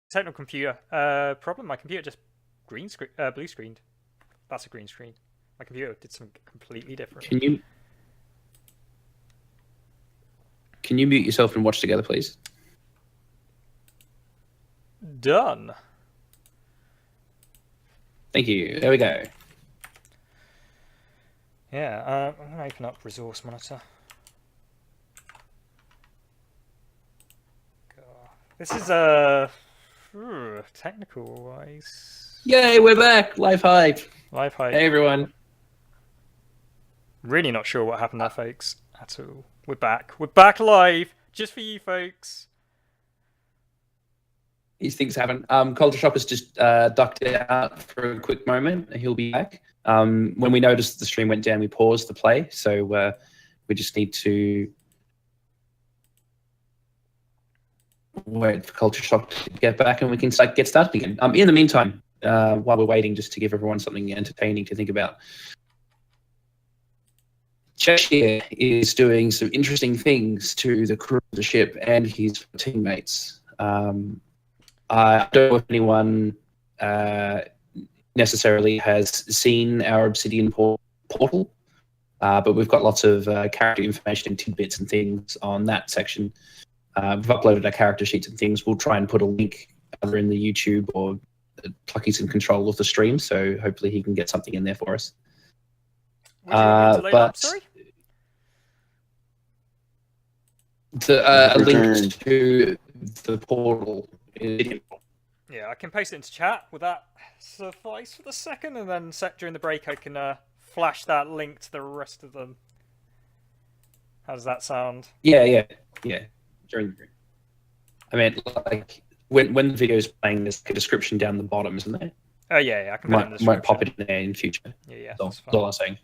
Technical computer. Problem. My computer just blue screened. That's a green screen. My computer did something completely different. Can you mute yourself and watch together, please? Done. Thank you. There we go. Yeah. I'm gonna open up resource monitor. God. This is technical wise. Yay, we're back! Live hype. Live hype. Hey everyone. Really not sure what happened there, folks, at all. We're back. We're back live, just for you, folks. These things happen. Culture Shock has just ducked out for a quick moment. He'll be back. When we noticed the stream went down, we paused the play, so we just need to wait for Culture Shock to get back, and we can get started again. In the meantime, while we're waiting, just to give everyone something entertaining to think about, Cheshire is doing some interesting things to the crew of the ship and his teammates. I don't know if anyone necessarily has seen our Obsidian portal, but we've got lots of character information and tidbits and things on that section. We've uploaded our character sheets and things. We'll try and put a link either in the YouTube or Plucky's in control of the stream, so hopefully he can get something in there for us. What do you want me to load up? Sorry? A link to the portal. Yeah, I can paste it into chat. Would that suffice for the second? And then during the break, I can flash that link to the rest of them. How does that sound? Yeah. During the break. I mean, like when the video is playing, there's a description down the bottom, isn't there? Oh yeah, I can put it in the description. Might pop it in there in future. Yeah. That's all I'm saying.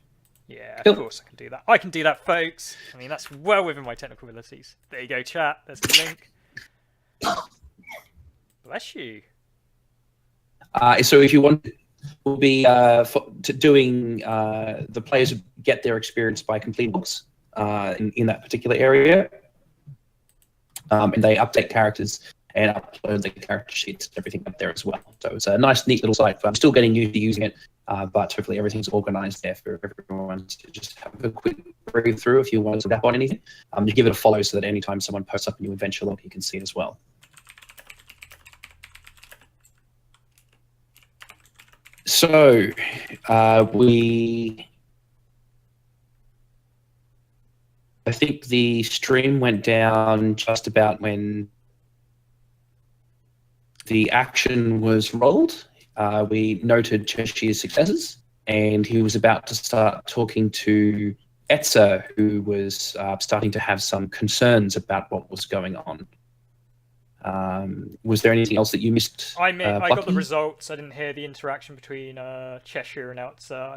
Yeah, of course I can do that. I can do that, folks. I mean, that's well within my technical abilities. There you go, chat. There's the link. Bless you. So if you want, we'll be doing the players get their experience by completing books in that particular area, and they update characters and upload the character sheets and everything up there as well. So it's a nice, neat little site. I'm still getting used to using it, but hopefully everything's organized there for everyone to just have a quick read through if you want to tap on anything. Just give it a follow so that anytime someone posts up a new adventure log, you can see it as well. So I think the stream went down just about when the action was rolled. We noted Cheshire's successes, and he was about to start talking to Etzer, who was starting to have some concerns about what was going on. Was there anything else that you missed? I got the results. I didn't hear the interaction between Cheshire and Etzer.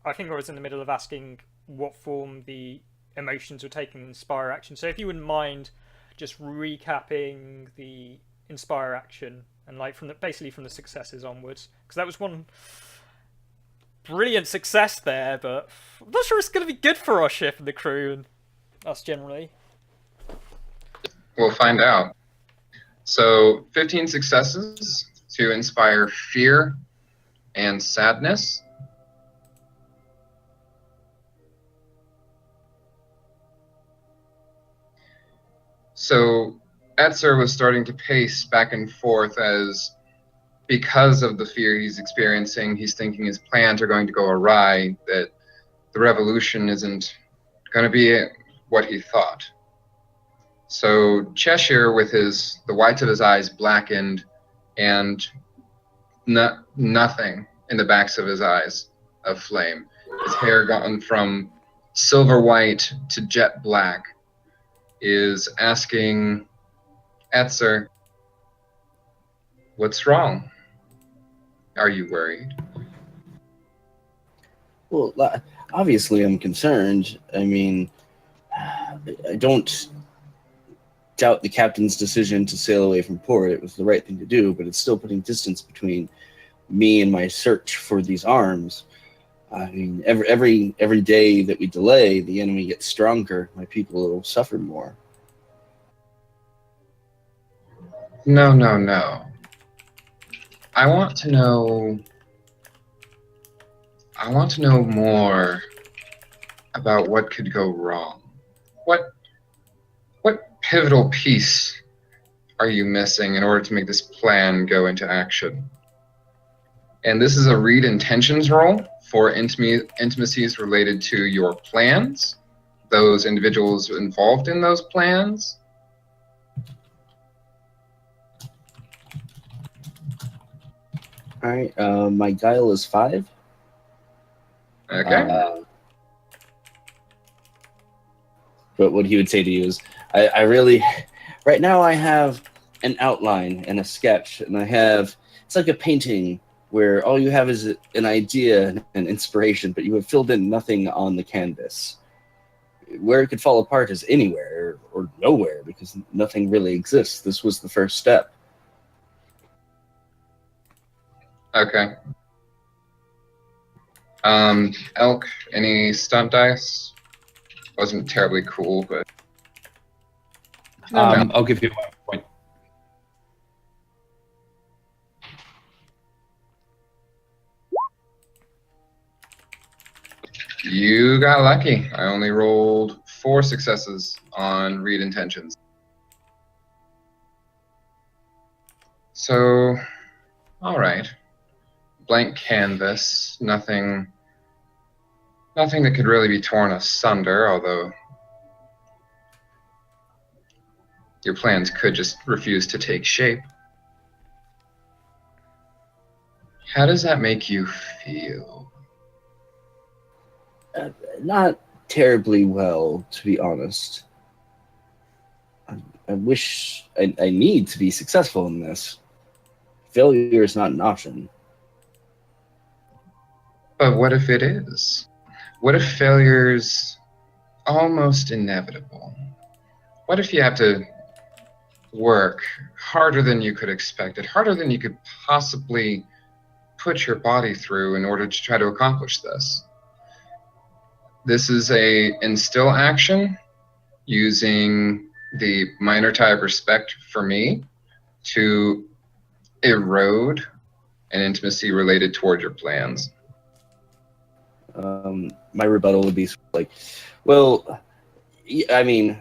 I think I was in the middle of asking what form the emotions were taking in Inspire action. So if you wouldn't mind just recapping the Inspire action and basically from the successes onwards, because that was one brilliant success there, but I'm not sure it's going to be good for our ship and the crew and us generally. We'll find out. So 15 successes to inspire fear and sadness. So Etzer was starting to pace back and forth as, because of the fear he's experiencing, he's thinking his plans are going to go awry, that the revolution isn't going to be what he thought. So Cheshire, with the whites of his eyes blackened and nothing in the backs of his eyes of flame, his hair gone from silver white to jet black, is asking Etzer, "What's wrong? Are you worried?" Well, obviously I'm concerned. I mean, I don't doubt the captain's decision to sail away from port. It was the right thing to do, but it's still putting distance between me and my search for these arms. I mean, every day that we delay, the enemy gets stronger. My people will suffer more. No, no, no. I want to know more about what could go wrong. What pivotal piece are you missing in order to make this plan go into action? And this is a read intentions roll for intimacies related to your plans, those individuals involved in those plans. All right. My guile is 5. Okay. But what he would say to you is, I really, right now I have an outline and a sketch, and it's like a painting where all you have is an idea and inspiration, but you have filled in nothing on the canvas. Where it could fall apart is anywhere or nowhere, because nothing really exists. This was the first step. Okay. Elk, any stunt dice? Wasn't terribly cool, but I'll give you 1 point. you got lucky. I only rolled 4 successes on read intentions. So, all right. Blank canvas, nothing that could really be torn asunder, although your plans could just refuse to take shape. How does that make you feel? Not terribly well, to be honest. I wish I need to be successful in this. Failure is not an option. But what if it is? What if failure's almost inevitable? What if you have to work harder than you could expect it, harder than you could possibly put your body through in order to try to accomplish this? This is a instill action using the minor type respect for me to erode an intimacy related toward your plans. My rebuttal would be like, well, I mean,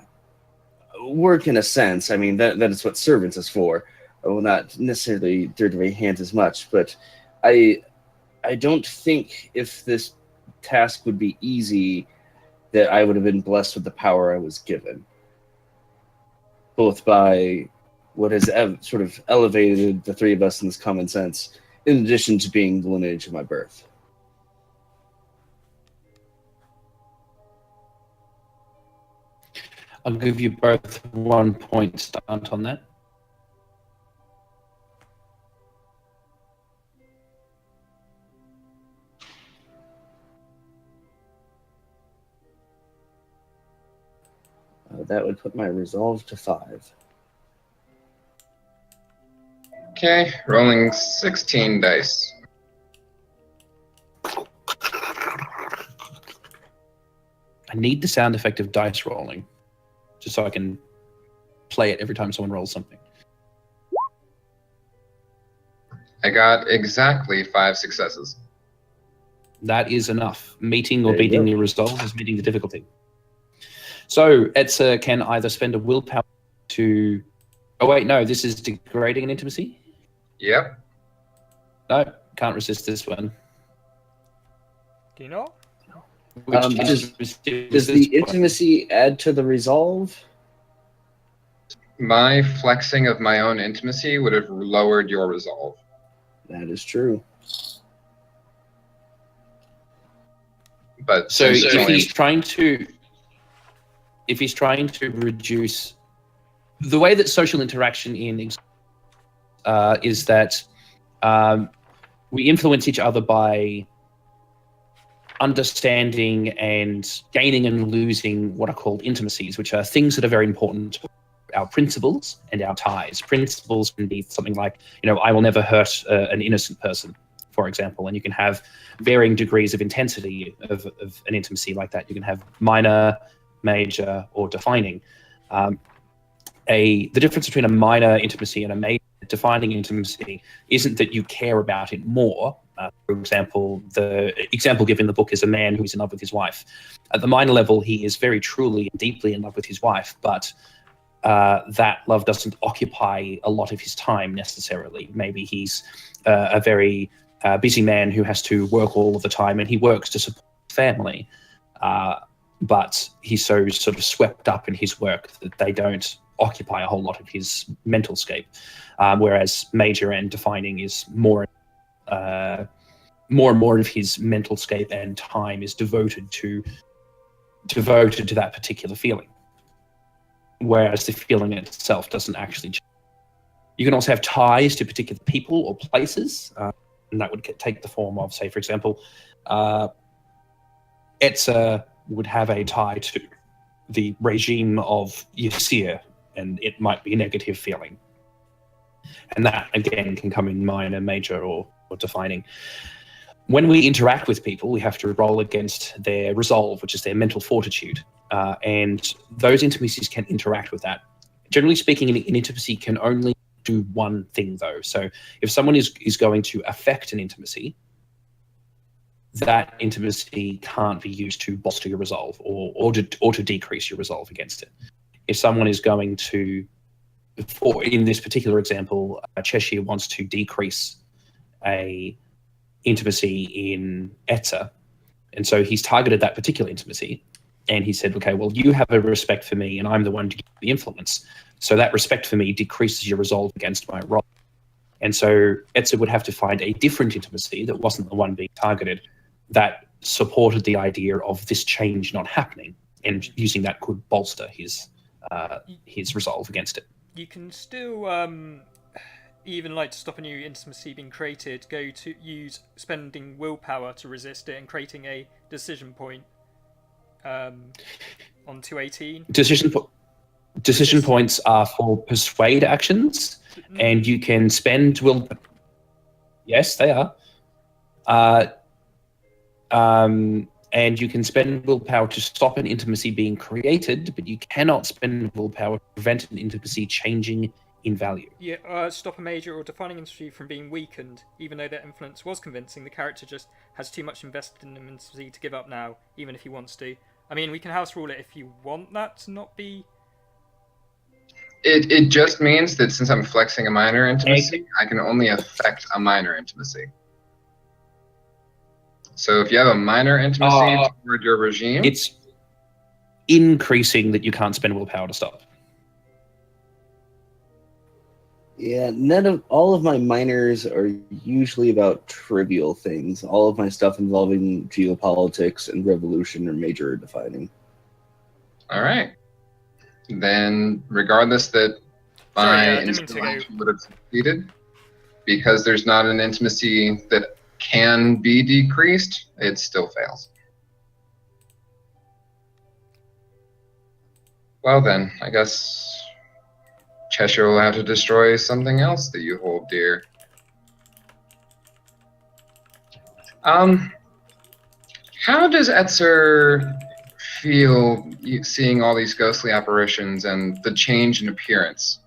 work in a sense. I mean, that is what servants is for. Well, not necessarily dirty hands as much, but I don't think if this task would be easy, that I would have been blessed with the power I was given. Both by what has sort of elevated the three of us in this common sense, in addition to being the lineage of my birth. I'll give you both 1 point stunt on that. That would put my resolve to 5. Okay, rolling 16 dice. I need the sound effect of dice rolling, just so I can play it every time someone rolls something. I got exactly 5 successes. That is enough. Meeting or There you beating go. your resolve is meeting the difficulty. So Etzer can either spend a willpower to... Oh wait, no, this is degrading an intimacy? Yep. No, can't resist this one. Do you not? Which Does intimacy was Does this the one? intimacy add to the resolve? My flexing of my own intimacy would have lowered your resolve. That is true. But So since it's if only- he's trying to reduce the way that social interaction in is that we influence each other by understanding and gaining and losing what are called intimacies, which are things that are very important to our principles and our ties. Principles can be something like, I will never hurt an innocent person, for example, and you can have varying degrees of intensity of an intimacy like that. You can have minor, major, or defining. the difference between a minor intimacy and a major defining intimacy isn't that you care about it more. For example, the example given in the book is a man who's in love with his wife. At the minor level, he is very truly and deeply in love with his wife, but that love doesn't occupy a lot of his time necessarily. Maybe he's a very busy man who has to work all of the time, and he works to support his family, but he's so sort of swept up in his work that they don't occupy a whole lot of his mental scape. Whereas major and defining is more and more of his mental scape and time is devoted to that particular feeling. Whereas the feeling itself doesn't actually change. You can also have ties to particular people or places, and that would take the form of, say, for example, Etzer would have a tie to the regime of Ysir, and it might be a negative feeling. And that, again, can come in minor, major, or defining. When we interact with people, we have to roll against their resolve, which is their mental fortitude. And those intimacies can interact with that. Generally speaking, an intimacy can only do one thing, though. So if someone is going to affect an intimacy, that intimacy can't be used to bolster your resolve or to decrease your resolve against it. If someone is going to, in this particular example, Cheshire wants to decrease a intimacy in Etzer, and so he's targeted that particular intimacy, and he said, okay, well, you have a respect for me, and I'm the one to give the influence. So that respect for me decreases your resolve against my role. And so Etzer would have to find a different intimacy that wasn't the one being targeted, that supported the idea of this change not happening, and using that could bolster his resolve against it. You can still, even like to stop a new intimacy being created, go to use spending willpower to resist it and creating a decision point on 218. Decision points are for persuade actions, and you can spend will. Yes, they are. And you can spend willpower to stop an intimacy being created, but you cannot spend willpower to prevent an intimacy changing in value. Yeah, stop a major or defining intimacy from being weakened, even though their influence was convincing. The character just has too much invested in the intimacy to give up now, even if he wants to. I mean, we can house rule it if you want that to not be. It just means that since I'm flexing a minor intimacy, I can only affect a minor intimacy. So if you have a minor intimacy toward your regime, it's increasing that you can't spend willpower to stop. Yeah, all of my minors are usually about trivial things. All of my stuff involving geopolitics and revolution are major or defining. All right. Then, regardless that my installation would have succeeded, because there's not an intimacy that can be decreased, it still fails. Well then, I guess Cheshire will have to destroy something else that you hold dear. How does Etzer feel seeing all these ghostly apparitions and the change in appearance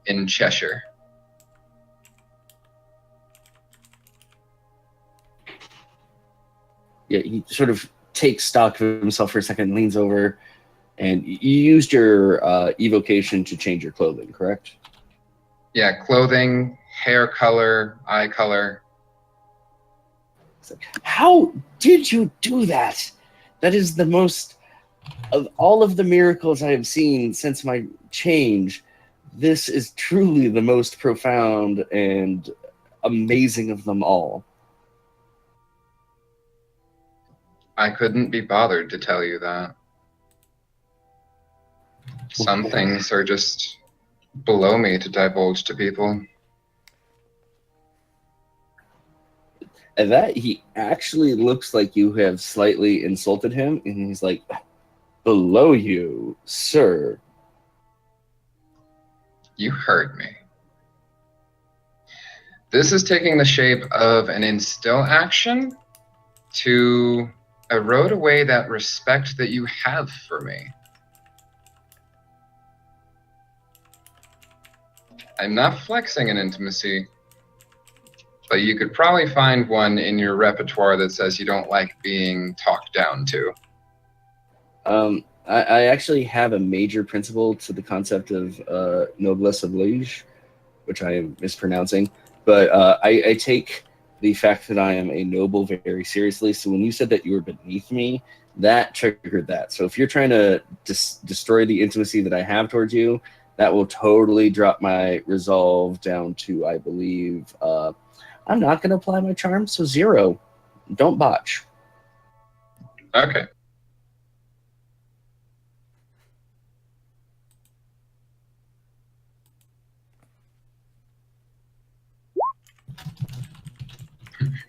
in Cheshire? Yeah, he sort of takes stock of himself for a second, leans over, and you used your evocation to change your clothing, correct? Yeah, clothing, hair color, eye color. How did you do that? That is the most, of all of the miracles I have seen since my change, this is truly the most profound and amazing of them all. I couldn't be bothered to tell you that. Some things are just below me to divulge to people. And that he actually looks like you have slightly insulted him, and he's like, below you, sir. You hurt me. This is taking the shape of an instill action to erode away that respect that you have for me. I'm not flexing an intimacy, but you could probably find one in your repertoire that says you don't like being talked down to. I actually have a major principle to the concept of noblesse oblige, which I am mispronouncing, but I take the fact that I am a noble very seriously. So when you said that you were beneath me, that triggered that. So if you're trying to destroy the intimacy that I have towards you, that will totally drop my resolve down to, I believe, I'm not going to apply my charm, so 0. Don't botch. Okay.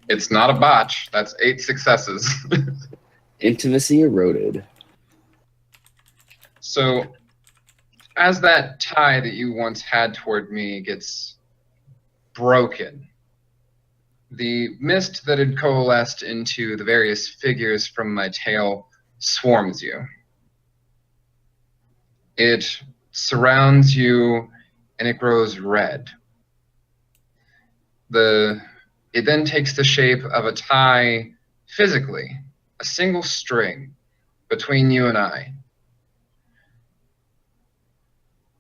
It's not a botch. That's 8 successes. Intimacy eroded. So, as that tie that you once had toward me gets broken, the mist that had coalesced into the various figures from my tail swarms you. It surrounds you and it grows red. It then takes the shape of a tie physically, a single string between you and I.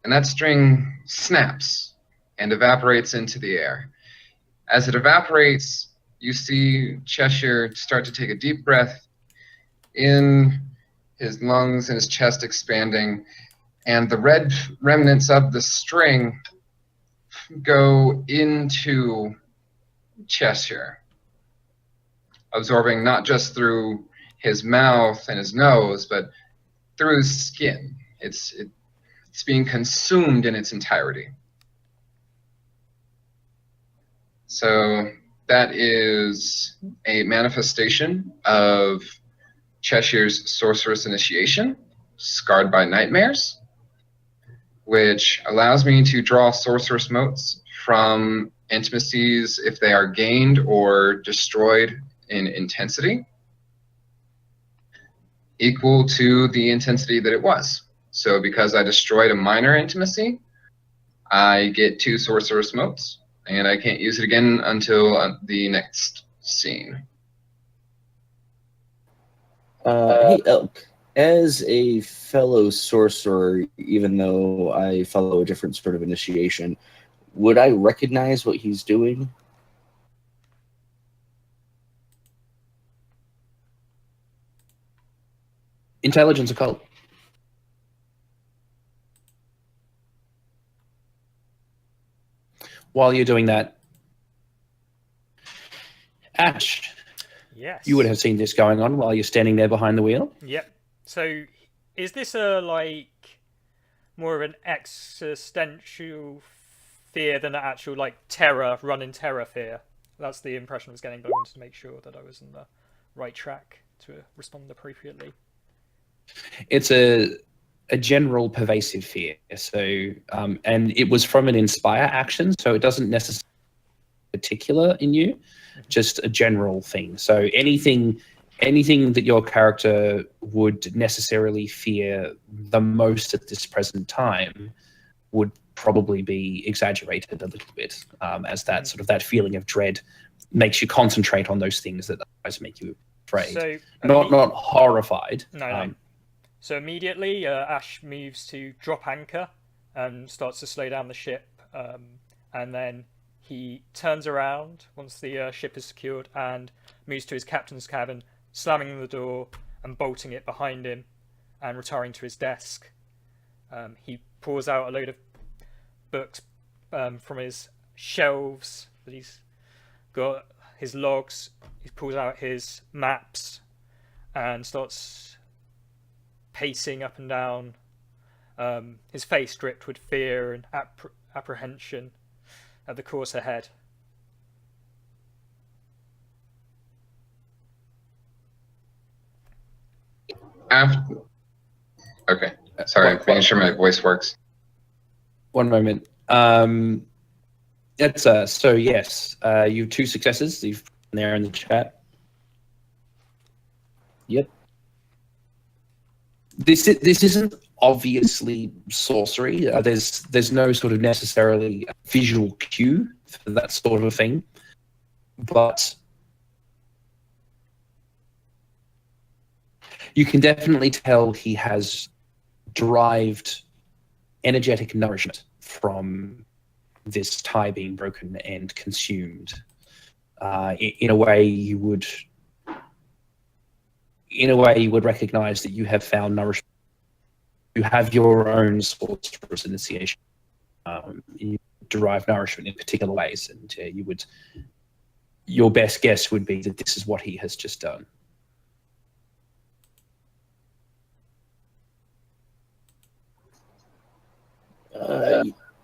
And that string snaps and evaporates into the air. As it evaporates, you see Cheshire start to take a deep breath in, his lungs and his chest expanding, and the red remnants of the string go into Cheshire, absorbing not just through his mouth and his nose, but through his skin. It's being consumed in its entirety. So that is a manifestation of Cheshire's Sorceress Initiation, Scarred by Nightmares, which allows me to draw Sorceress Motes from intimacies if they are gained or destroyed in intensity, equal to the intensity that it was. So because I destroyed a minor intimacy, I get 2 Sorceress Motes, and I can't use it again until the next scene. Hey, Elk, as a fellow sorcerer, even though I follow a different sort of initiation, would I recognize what he's doing? Intelligence occult. While you're doing that, Ash, Yes. you would have seen this going on while you're standing there behind the wheel. Yep. So, is this a more of an existential fear than an actual terror, running terror fear? That's the impression I was getting, but I wanted to make sure that I was on the right track to respond appropriately. It's a general pervasive fear. So, and it was from an inspire action, so it doesn't necessarily particular in you, just a general thing. So anything that your character would necessarily fear the most at this present time would probably be exaggerated a little bit, as that sort of that feeling of dread makes you concentrate on those things that otherwise make you afraid. So, not horrified. No. So immediately, Ash moves to drop anchor and starts to slow down the ship, and then he turns around once the ship is secured and moves to his captain's cabin, slamming the door and bolting it behind him and retiring to his desk. He pulls out a load of books from his shelves that he's got, his logs. He pulls out his maps and starts pacing up and down, his face dripped with fear and apprehension at the course ahead. Okay, sorry, making sure my voice works. One moment. That's so yes, you have 2 successes. You've put there in the chat. Yep. This isn't obviously sorcery. There's no sort of necessarily visual cue for that sort of thing, but you can definitely tell he has derived energetic nourishment from this tie being broken and consumed. In a way you would recognize that you have found nourishment. You have your own sorcerer's initiation. You derive nourishment in particular ways, and your best guess would be that this is what he has just done.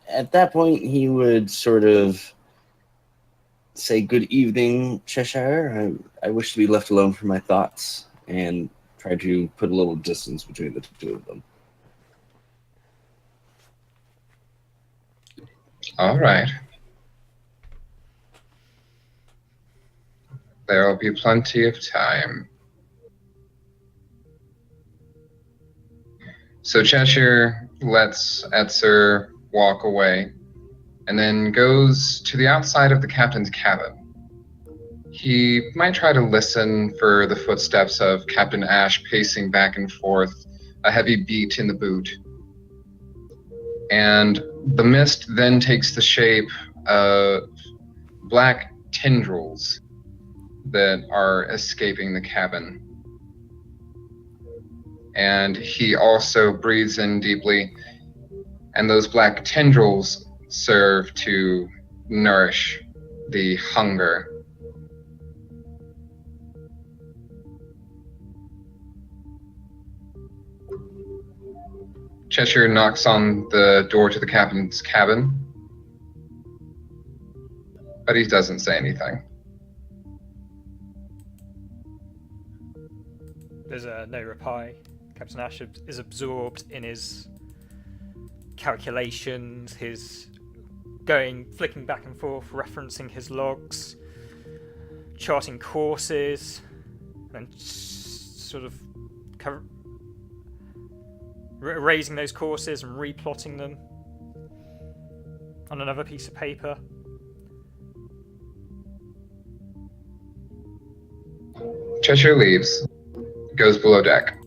At that point, he would sort of say, "Good evening, Cheshire. I wish to be left alone for my thoughts," and try to put a little distance between the two of them. All right. There will be plenty of time. So Cheshire lets Etzer walk away and then goes to the outside of the captain's cabin. He might try to listen for the footsteps of Captain Ash pacing back and forth, a heavy beat in the boot. And the mist then takes the shape of black tendrils that are escaping the cabin. And he also breathes in deeply, and those black tendrils serve to nourish the hunger. Cheshire knocks on the door to the captain's cabin, but he doesn't say anything. There's no reply. Captain Ash is absorbed in his calculations, his flicking back and forth, referencing his logs, charting courses, and sort of erasing those courses and replotting them on another piece of paper. Cheshire leaves, goes below deck.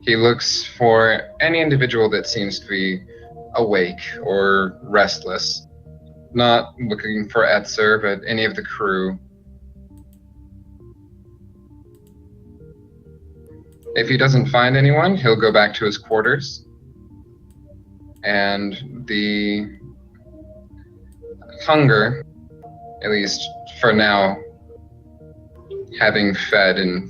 He looks for any individual that seems to be awake or restless. Not looking for Etzer, but any of the crew. If he doesn't find anyone, he'll go back to his quarters. And the hunger, at least for now, having fed and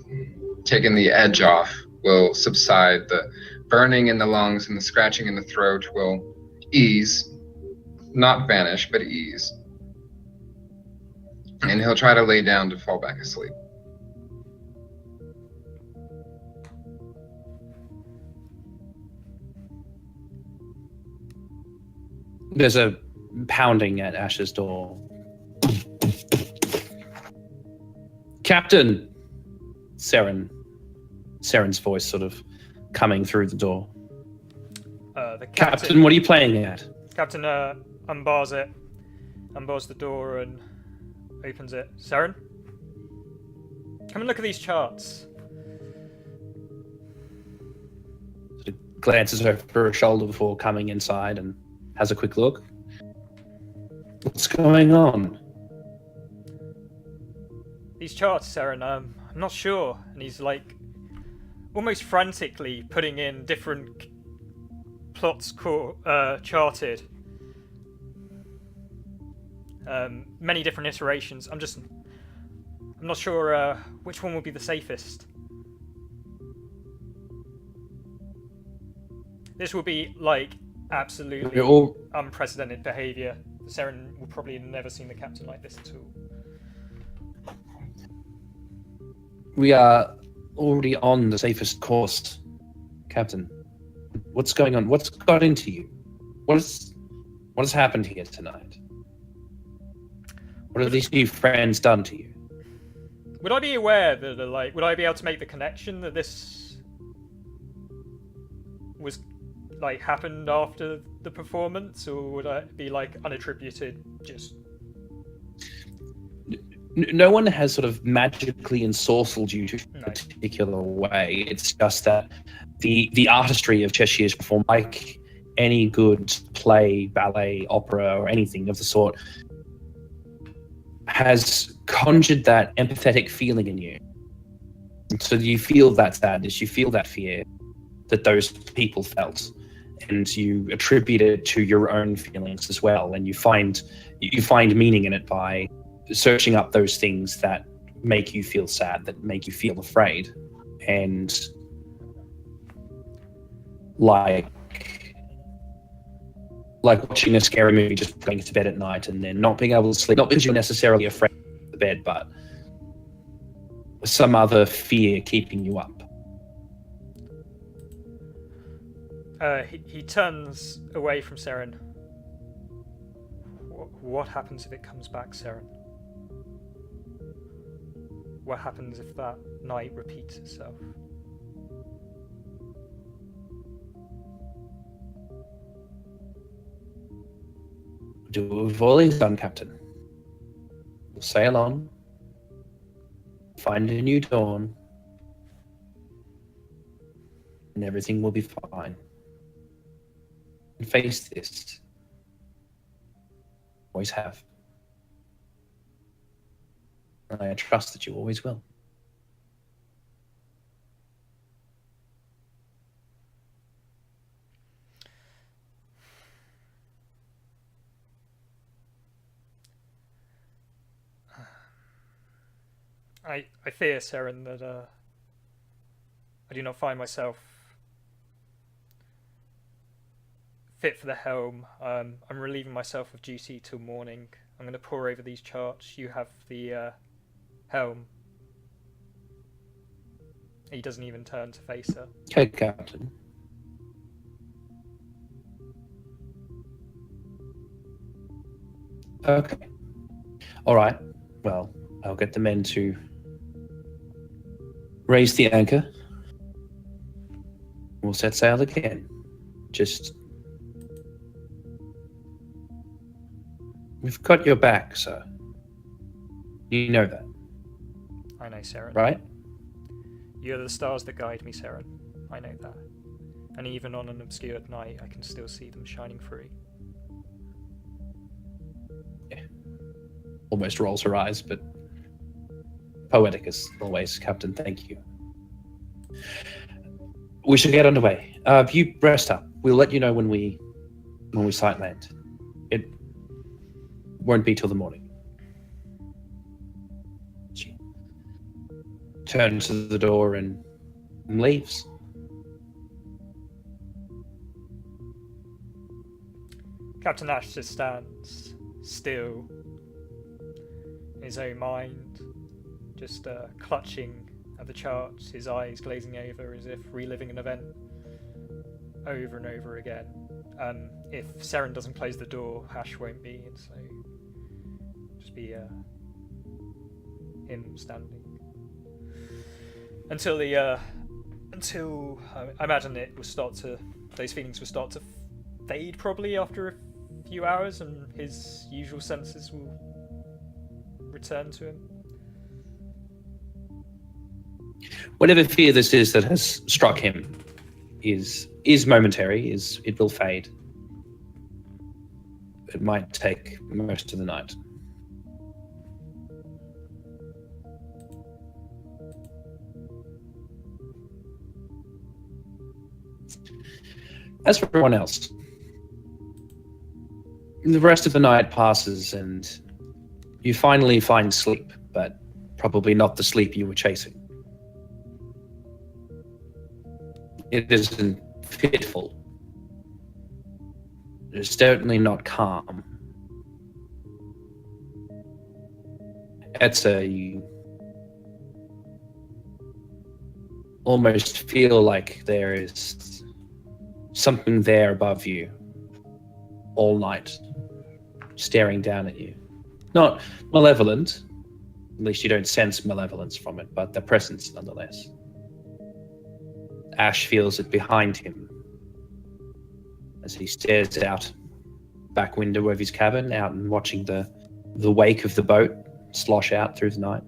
taken the edge off, will subside. The burning in the lungs and the scratching in the throat will ease. Not vanish, but ease. And he'll try to lay down to fall back asleep. There's a pounding at Ash's door. Captain! Seren's voice sort of coming through the door. The Captain, what are you playing at? Captain unbars the door and opens it. Seren? Come and look at these charts. Sort of glances over her shoulder before coming inside and has a quick look. What's going on? These charts, Seren, I'm not sure. And he's like almost frantically putting in different plots charted. Many different iterations. I'm not sure which one will be the safest. This will be like absolutely unprecedented behaviour. Seren will probably have never seen the captain like this at all. We are already on the safest course, Captain. What's going on? What's got into you? What has happened here tonight? What have these new friends done to you? Would I be aware that, like, would I be able to make the connection that this was, like, happened after the performance, or would I be, like, unattributed, just... No one has sort of magically ensorcelled you to a particular way. It's just that the artistry of Cheshire's performance, like any good play, ballet, opera, or anything of the sort, has conjured that empathetic feeling in you. And so you feel that sadness, you feel that fear that those people felt, and you attribute it to your own feelings as well, and you find meaning in it by searching up those things that make you feel sad, that make you feel afraid. And like watching a scary movie, just going to bed at night and then not being able to sleep, not because you're necessarily afraid of the bed, but some other fear keeping you up. He turns away from Seren. What happens if it comes back, Seren? What happens if that night repeats itself? Do what we've always done, Captain. We'll sail on, find a new dawn, and everything will be fine. And face this. Always have. And I trust that you always will. I fear, Seren, that I do not find myself fit for the helm. I'm relieving myself of duty till morning. I'm going to pore over these charts. You have the helm. He doesn't even turn to face her. Okay, Captain. Okay. All right. Well, I'll get the men to raise the anchor. We'll set sail again. Just... We've got your back, sir. You know that. I know, Seren. Right? You're the stars that guide me, Seren. I know that. And even on an obscured night, I can still see them shining free. Yeah. Almost rolls her eyes, but poetic as always, Captain. Thank you. We should get underway. You rest up. We'll let you know when we sight land. It won't be till the morning. She turns to the door and leaves. Captain Ash just stands still in his own mind, just clutching at the charts, his eyes glazing over as if reliving an event over and over again. If Seren doesn't close the door, Ash won't be, and so just be him standing until I imagine those feelings will start to fade probably after a few hours, and his usual senses will return to him. Whatever fear this is that has struck him is momentary. It will fade. It might take most of the night. As for everyone else, the rest of the night passes and you finally find sleep, but probably not the sleep you were chasing. It isn't fitful. It's certainly not calm. You almost feel like there is something there above you all night, staring down at you. Not malevolent, At least you don't sense malevolence from it, but the presence nonetheless. Ash feels it behind him as he stares out back window of his cabin, out and watching the wake of the boat slosh out through the night.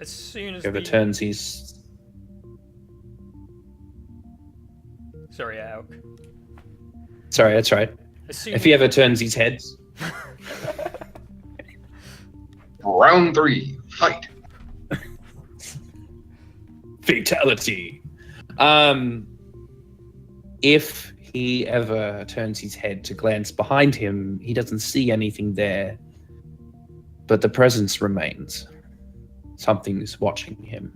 As soon as Whoever turns his... Sorry, Elk. Sorry, that's right. If he ever turns his head... Round 3, fight. Fatality. If he ever turns his head to glance behind him, he doesn't see anything there, but the presence remains. Something's watching him.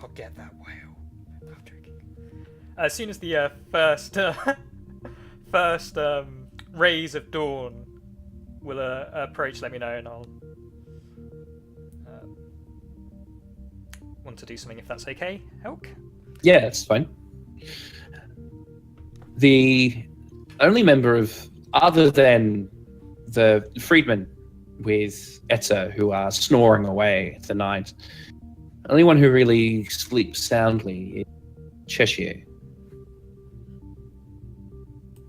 I'll get that whale. No, I'm joking. As soon as the first rays of dawn will approach, let me know, and I'll want to do something if that's okay, Elk? Yeah, it's fine. The only member of, other than the freedmen with Etzer who are snoring away the night, only one who really sleeps soundly is Cheshire.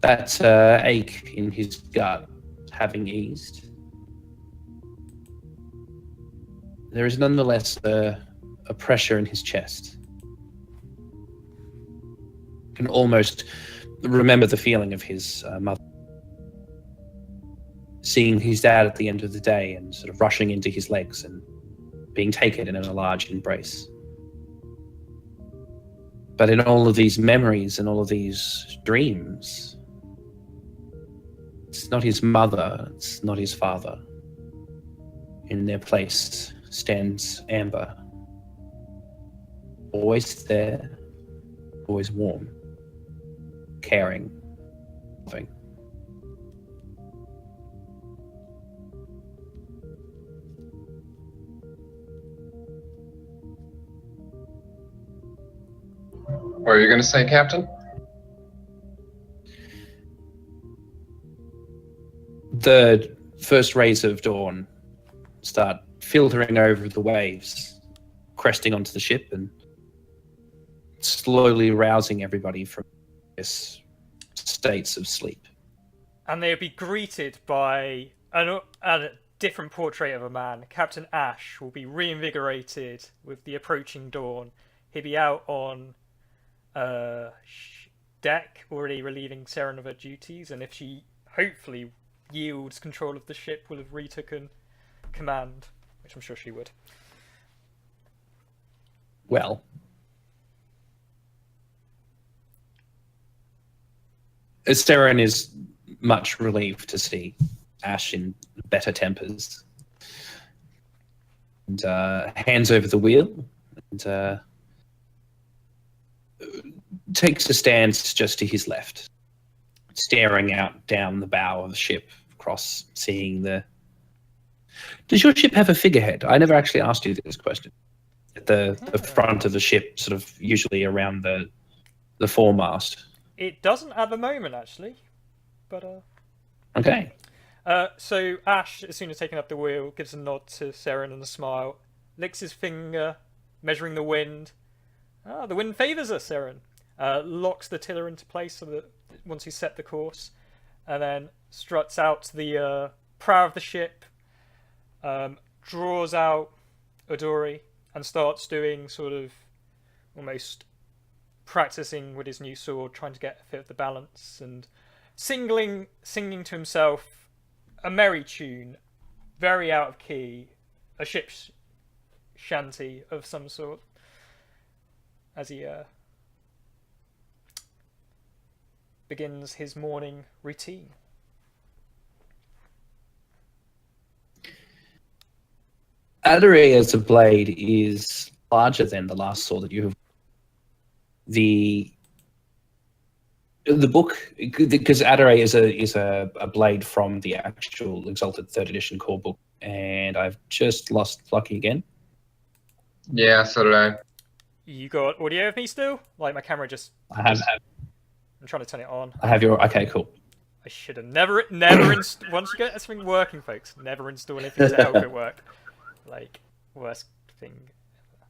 That ache in his gut having eased, there is nonetheless a pressure in his chest. Can almost remember the feeling of his mother seeing his dad at the end of the day and sort of rushing into his legs and being taken in a large embrace. But in all of these memories and all of these dreams, it's not his mother, it's not his father. In their place stands Amber. Always there, always warm, caring, loving. What are you going to say, Captain? The first rays of dawn start filtering over the waves, cresting onto the ship and slowly rousing everybody from this states of sleep. And they'll be greeted by a different portrait of a man. Captain Ash will be reinvigorated with the approaching dawn. He'll be out on deck, already relieving Seren of her duties, and if she hopefully yields control of the ship, will have retaken command, which I'm sure she would. Well, Seren is much relieved to see Ash in better tempers, and hands over the wheel and takes a stance just to his left, staring out down the bow of the ship, across, seeing the... Does your ship have a figurehead? I never actually asked you this question. At the front of the ship, sort of usually around the foremast. It doesn't at the moment, actually, but Okay. So Ash, as soon as taking up the wheel, gives a nod to Seren and a smile, licks his finger, measuring the wind. The wind favours us, Seren. Locks the tiller into place so that once he's set the course, and then struts out to the prow of the ship, draws out Odori, and starts doing sort of almost practicing with his new sword, trying to get a fit of the balance, and singing to himself a merry tune, very out of key, a ship's shanty of some sort, as he begins his morning routine. Adore as a blade is larger than the last sword that you have. The book, because Adore is a blade from the actual Exalted 3rd edition core book, and I've just lost Lucky again. Yeah, so did I. You got audio of me still? Like my camera just... I have. I'm trying to turn it on. I have your... Okay, cool. I should have never once you get something working, folks, never install anything to help it work. Like, worst thing ever.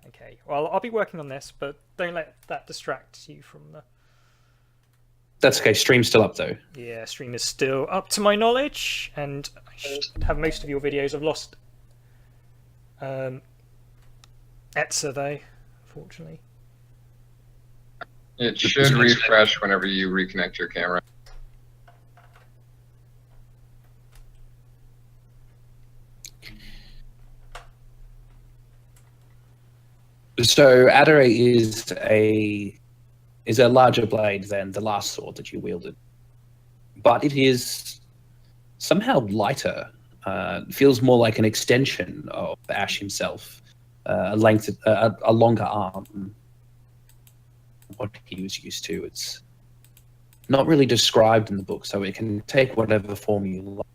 Okay, well, I'll be working on this, but don't let that distract you from the... That's okay. Stream's still up though. Yeah, stream is still up to my knowledge, and I should have most of your videos. I've lost Etsa though, unfortunately. It should refresh whenever you reconnect your camera. So Adare is a larger blade than the last sword that you wielded, but it is somehow lighter. Feels more like an extension of Ash himself, a longer arm. What he was used to. It's not really described in the book, so it can take whatever form you like.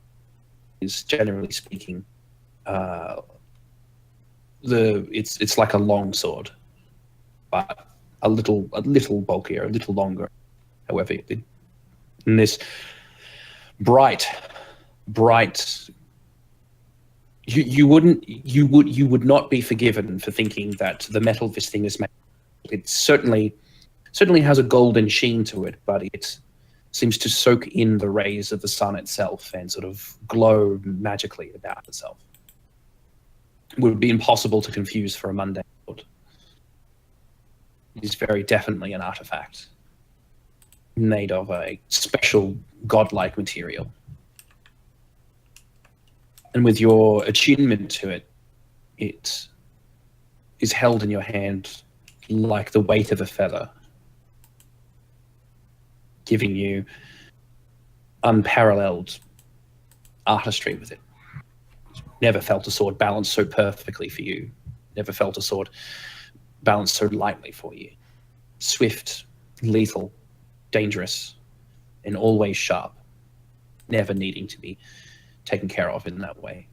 Is generally speaking, it's like a long sword, but a little bulkier, a little longer. However, in this bright, you would not be forgiven for thinking that the metal this thing is made. It certainly has a golden sheen to it, but it seems to soak in the rays of the sun itself and sort of glow magically about itself. It would be impossible to confuse for a mundane sword. It is very definitely an artifact made of a special godlike material. And with your attunement to it, it is held in your hand like the weight of a feather, giving you unparalleled artistry with it. Never felt a sword balanced so perfectly for you. Never felt a sword balanced so lightly for you. Swift, lethal, dangerous, and always sharp. Never needing to be taken care of in that way.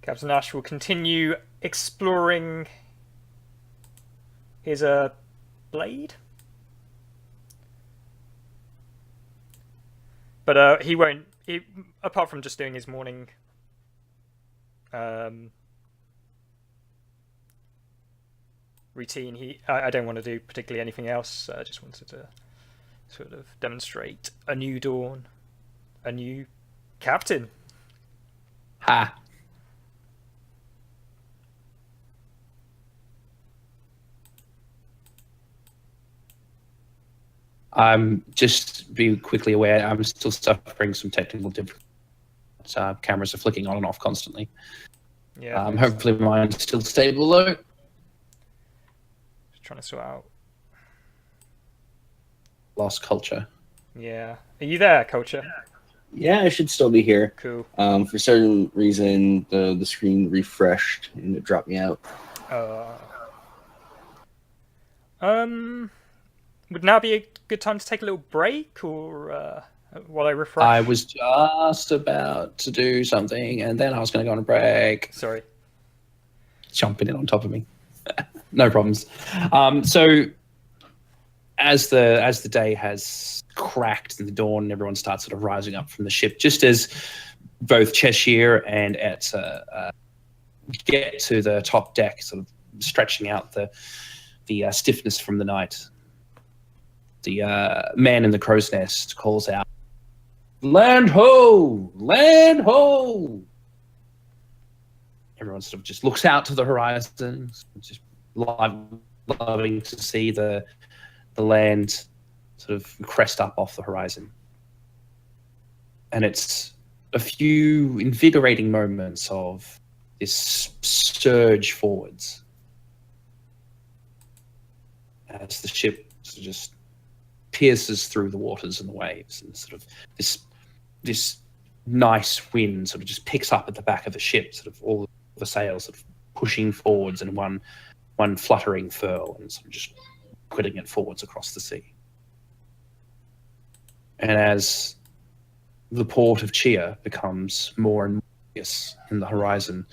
Captain Ash will continue exploring his blade, but he won't. Apart from just doing his morning routine, I don't want to do particularly anything else. I just wanted to sort of demonstrate a new dawn, a new captain. Ha! I'm just be quickly aware, I'm still suffering some technical difficulties. Cameras are flicking on and off constantly. Yeah. Hopefully mine's still stable though. Just trying to sort out. Lost culture. Yeah. Are you there, Culture? Yeah, I should still be here. Cool. For some reason, the screen refreshed and it dropped me out. Would now be a good time to take a little break, or while I refresh? I was just about to do something, and then I was going to go on a break. Sorry. Jumping in on top of me. No problems. So as the day has cracked in the dawn and everyone starts sort of rising up from the ship, just as both Cheshire and Etsa get to the top deck, sort of stretching out the stiffness from the night, the man in the crow's nest calls out, "Land ho! Land ho!" Everyone sort of just looks out to the horizon, just loving to see the land sort of crest up off the horizon. And it's a few invigorating moments of this surge forwards as the ship sort of just pierces through the waters and the waves, and sort of this nice wind sort of just picks up at the back of the ship, sort of all the sails sort of pushing forwards in one fluttering furl and sort of just putting it forwards across the sea. And as the port of Chia becomes more and more Yes, in the horizon,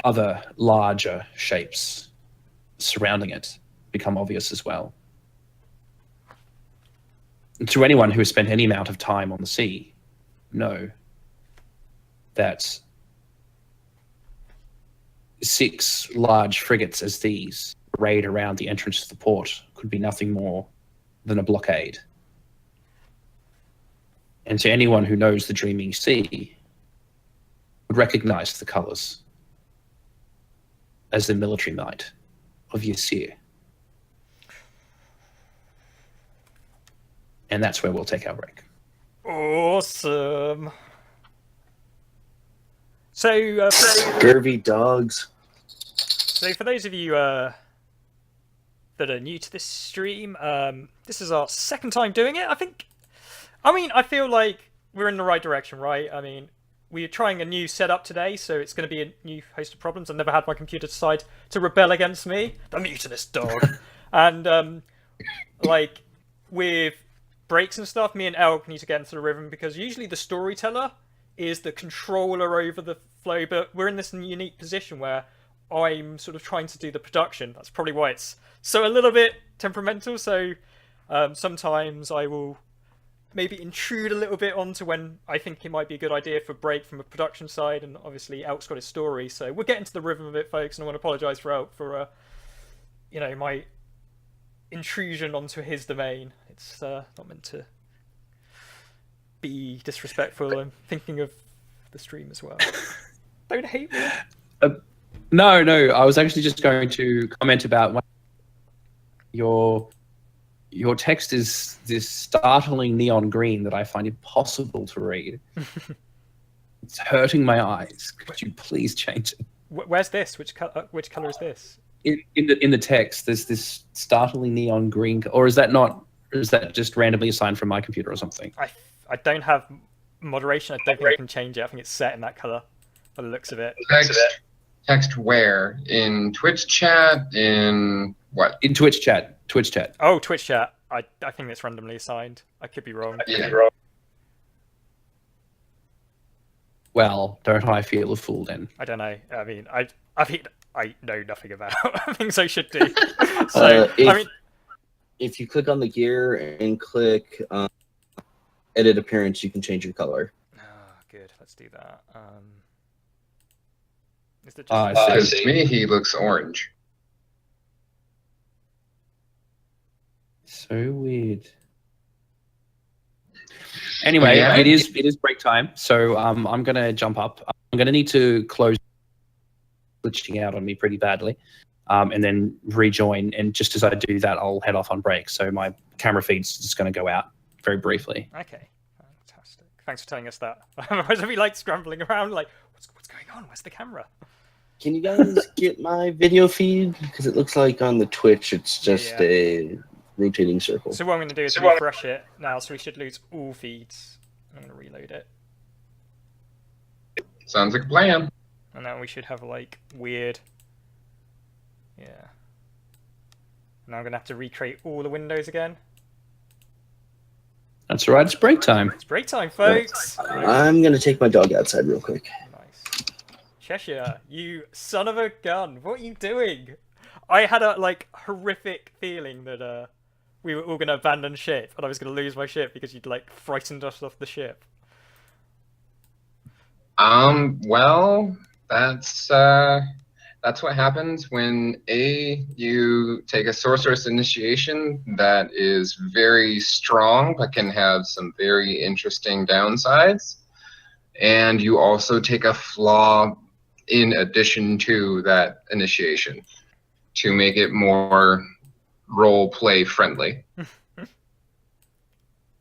other larger shapes surrounding it become obvious as well. And to anyone who has spent any amount of time on the sea, know that 6 large frigates as these arrayed around the entrance to the port could be nothing more than a blockade. And to anyone who knows the dreaming sea, would recognize the colours as the military might of Ysir. And that's where we'll take our break. Awesome. So, Scurvy dogs. so for those of you that are new to this stream, this is our second time doing it. I feel like we're in the right direction, right? I mean, we're trying a new setup today, so it's going to be a new host of problems. I've never had my computer decide to rebel against me. The mutinous dog. And, like, with breaks and stuff, me and Elk need to get into the rhythm, because usually the storyteller is the controller over the flow, but we're in this unique position where I'm sort of trying to do the production. That's probably why it's so a little bit temperamental. So sometimes I will maybe intrude a little bit onto when I think it might be a good idea for break from a production side, and obviously Elk's got his story, so we're getting to the rhythm of it, folks, and I want to apologise for Elk for my intrusion onto his domain. It's not meant to be disrespectful. I'm thinking of the stream as well. Don't hate me. No, I was actually just going to comment about your text is this startling neon green that I find impossible to read. It's hurting my eyes. Could you please change it? Where's this? Which color is this? In the text, there's this startling neon green, or is that not? Or is that just randomly assigned from my computer or something? I don't have moderation. I don't think I can change it. I think it's set in that color by the looks of it. Text where? In Twitch chat? In what? In Twitch chat. Twitch chat. Oh, Twitch chat. I think it's randomly assigned. I could be wrong. Yeah. Well, don't I feel a fool then? I don't know. I mean, I know nothing about things I should do. So if you click on the gear and click edit appearance, you can change your color. Good. Let's do that. Is it just Because to me, he looks orange. So weird. Anyway, Yeah. it is break time, so I'm gonna jump up. I'm gonna need to close, glitching out on me pretty badly, and then rejoin. And just as I do that, I'll head off on break. So my camera feed's just gonna go out very briefly. Okay, fantastic. Thanks for telling us that. Otherwise, I'd be like scrambling around, like, what's going on? Where's the camera? Can you guys get my video feed? Because it looks like on the Twitch it's just a rotating circle. So what I'm going to do is refresh it now, so we should lose all feeds. I'm going to reload it. Sounds like a plan. And now we should have, like, weird... Yeah. Now I'm going to have to recreate all the windows again. That's all right. It's break time. It's break time, folks! I'm going to take my dog outside real quick. Nice. Cheshire, you son of a gun. What are you doing? I had a, like, horrific feeling that we were all going to abandon ship, and I was going to lose my ship because you'd, like, frightened us off the ship. Well, that's what happens when you take a sorceress initiation that is very strong but can have some very interesting downsides, and you also take a flaw in addition to that initiation to make it more role play friendly.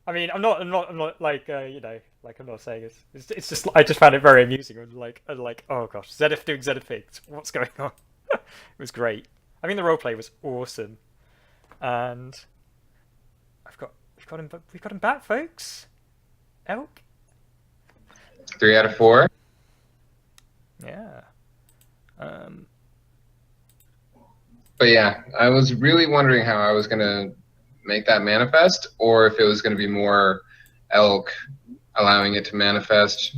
I mean, I'm not like like I'm not saying it's just I just found it very amusing. I'm like oh gosh, Zedith doing Zedith things. What's going on? It was great. I mean, the roleplay was awesome, and we've got him back, folks. Elk. 3 out of 4. Yeah. But yeah, I was really wondering how I was gonna make that manifest, or if it was gonna be more Elk allowing it to manifest.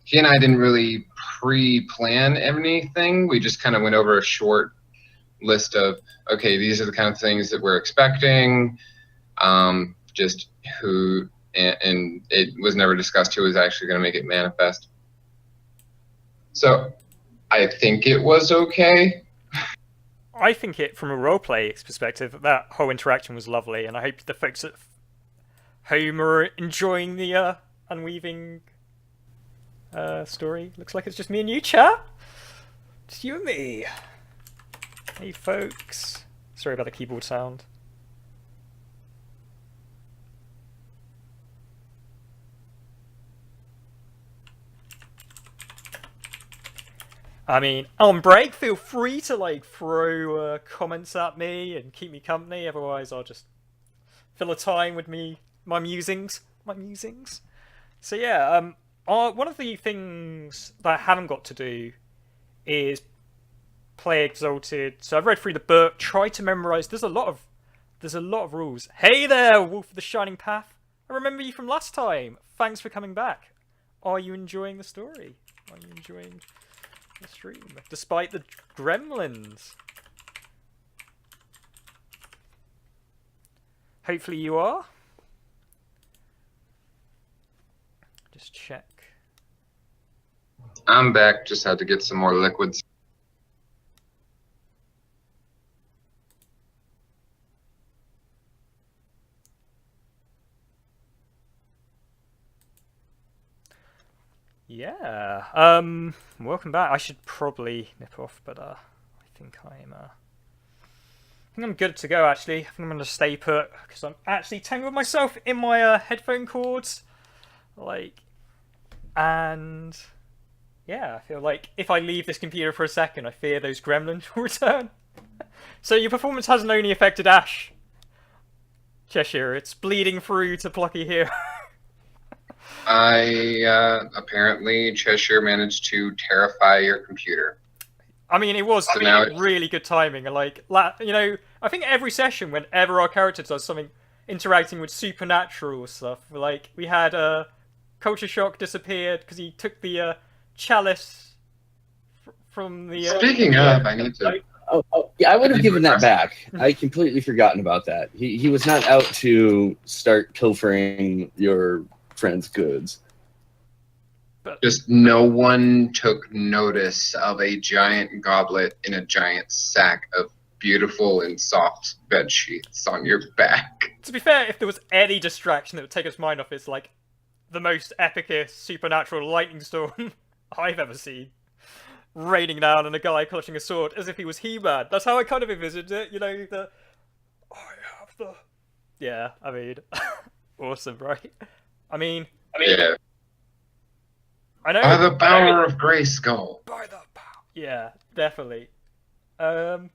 He and I didn't really pre-plan anything. We just kind of went over a short list of, okay, these are the kind of things that we're expecting. Just who, and it was never discussed who was actually going to make it manifest. So I think it was okay. I think it, from a roleplay perspective, that whole interaction was lovely, and I hope the folks at home are enjoying the unweaving story. Looks like it's just me and you, chat. Just you and me. Hey, folks. Sorry about the keyboard sound. I mean, on break, feel free to like throw comments at me and keep me company. Otherwise, I'll just fill a time with me, my musings. So yeah, one of the things that I haven't got to do is play Exalted. So I've read through the book, tried to memorize. There's a lot of rules. Hey there, Wolf of the Shining Path. I remember you from last time. Thanks for coming back. Are you enjoying the story? Are you enjoying the stream, despite the gremlins? Hopefully you are. Just check. I'm back. Just had to get some more liquids. Yeah. Welcome back. I should probably nip off, but I think I'm good to go. Actually, I think I'm gonna stay put because I'm actually tangled myself in my headphone cords, and yeah, I feel like if I leave this computer for a second, I fear those gremlins will return. So your performance hasn't only affected Ash, Cheshire. It's bleeding through to Plucky here. Apparently Cheshire managed to terrify your computer. I mean, it was really good timing. And I think every session, whenever our character does something interacting with supernatural stuff, we had Culture Shock disappeared because he took the chalice from the. Speaking of, I need to. Yeah, I would have given that back. I completely forgotten about that. He was not out to start pilfering your friend's goods. Just no one took notice of a giant goblet in a giant sack of beautiful and soft bed sheets on your back. To be fair, if there was any distraction that would take his mind off, it's like the most epicest supernatural lightning storm I've ever seen. Raining down and a guy clutching a sword as if he was He-Man. That's how I kind of envisioned it, Yeah, I mean, awesome, right? I mean, Yeah. I know. By the power of Grayskull. By the power. Yeah, definitely. I'm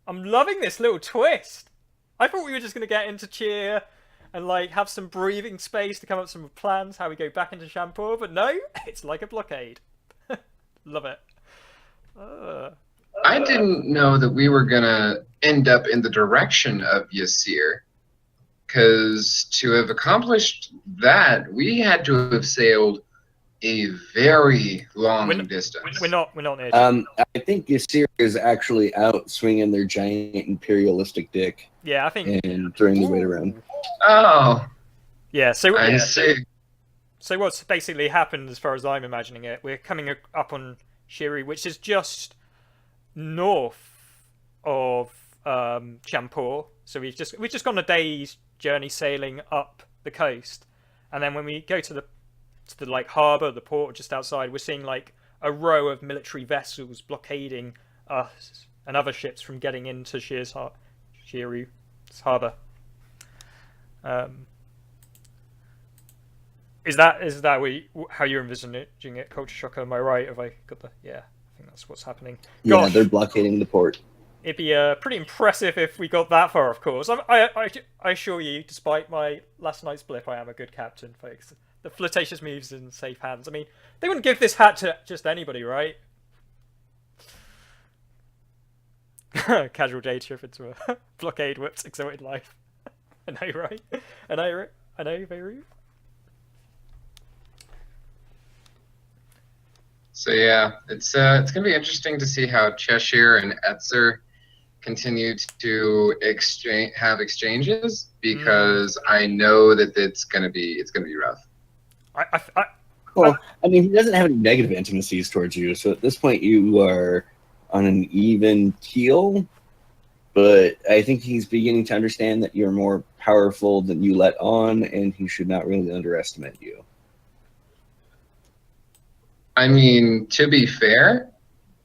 loving this little twist. I thought we were just gonna get into cheer and have some breathing space to come up with some plans how we go back into Champoor, but no, it's like a blockade. Love it. I didn't know that we were gonna end up in the direction of Ysir, because to have accomplished that, we had to have sailed a very long distance. We're not near. I think Ysir is actually out swinging their giant imperialistic dick. Yeah, I think. And throwing the weight around. Oh. Yeah. So I see. So what's basically happened, as far as I'm imagining it, we're coming up on Shiri, which is just north of Champoor. So we've just gone a day's journey sailing up the coast, and then when we go to the harbour, the port just outside, we're seeing a row of military vessels blockading us and other ships from getting into Shiri's harbour. Is that how you're envisaging it, Culture Shocker? Am I right? Have I got the? Yeah, I think that's what's happening. Gosh, yeah, they're blockading the port. It'd be pretty impressive if we got that far, of course. I assure you, despite my last night's blip, I am a good captain, folks. The flirtatious moves in safe hands. I mean, they wouldn't give this hat to just anybody, right? Casual day trip into a blockade whips exalted life. I know, right? I know, Beirut. So yeah, it's gonna be interesting to see how Cheshire and Etzer continue to have exchanges, because I know that it's gonna be rough. Well, I mean, he doesn't have any negative intimacies towards you, so at this point you are on an even keel. But I think he's beginning to understand that you're more powerful than you let on, and he should not really underestimate you. I mean, to be fair,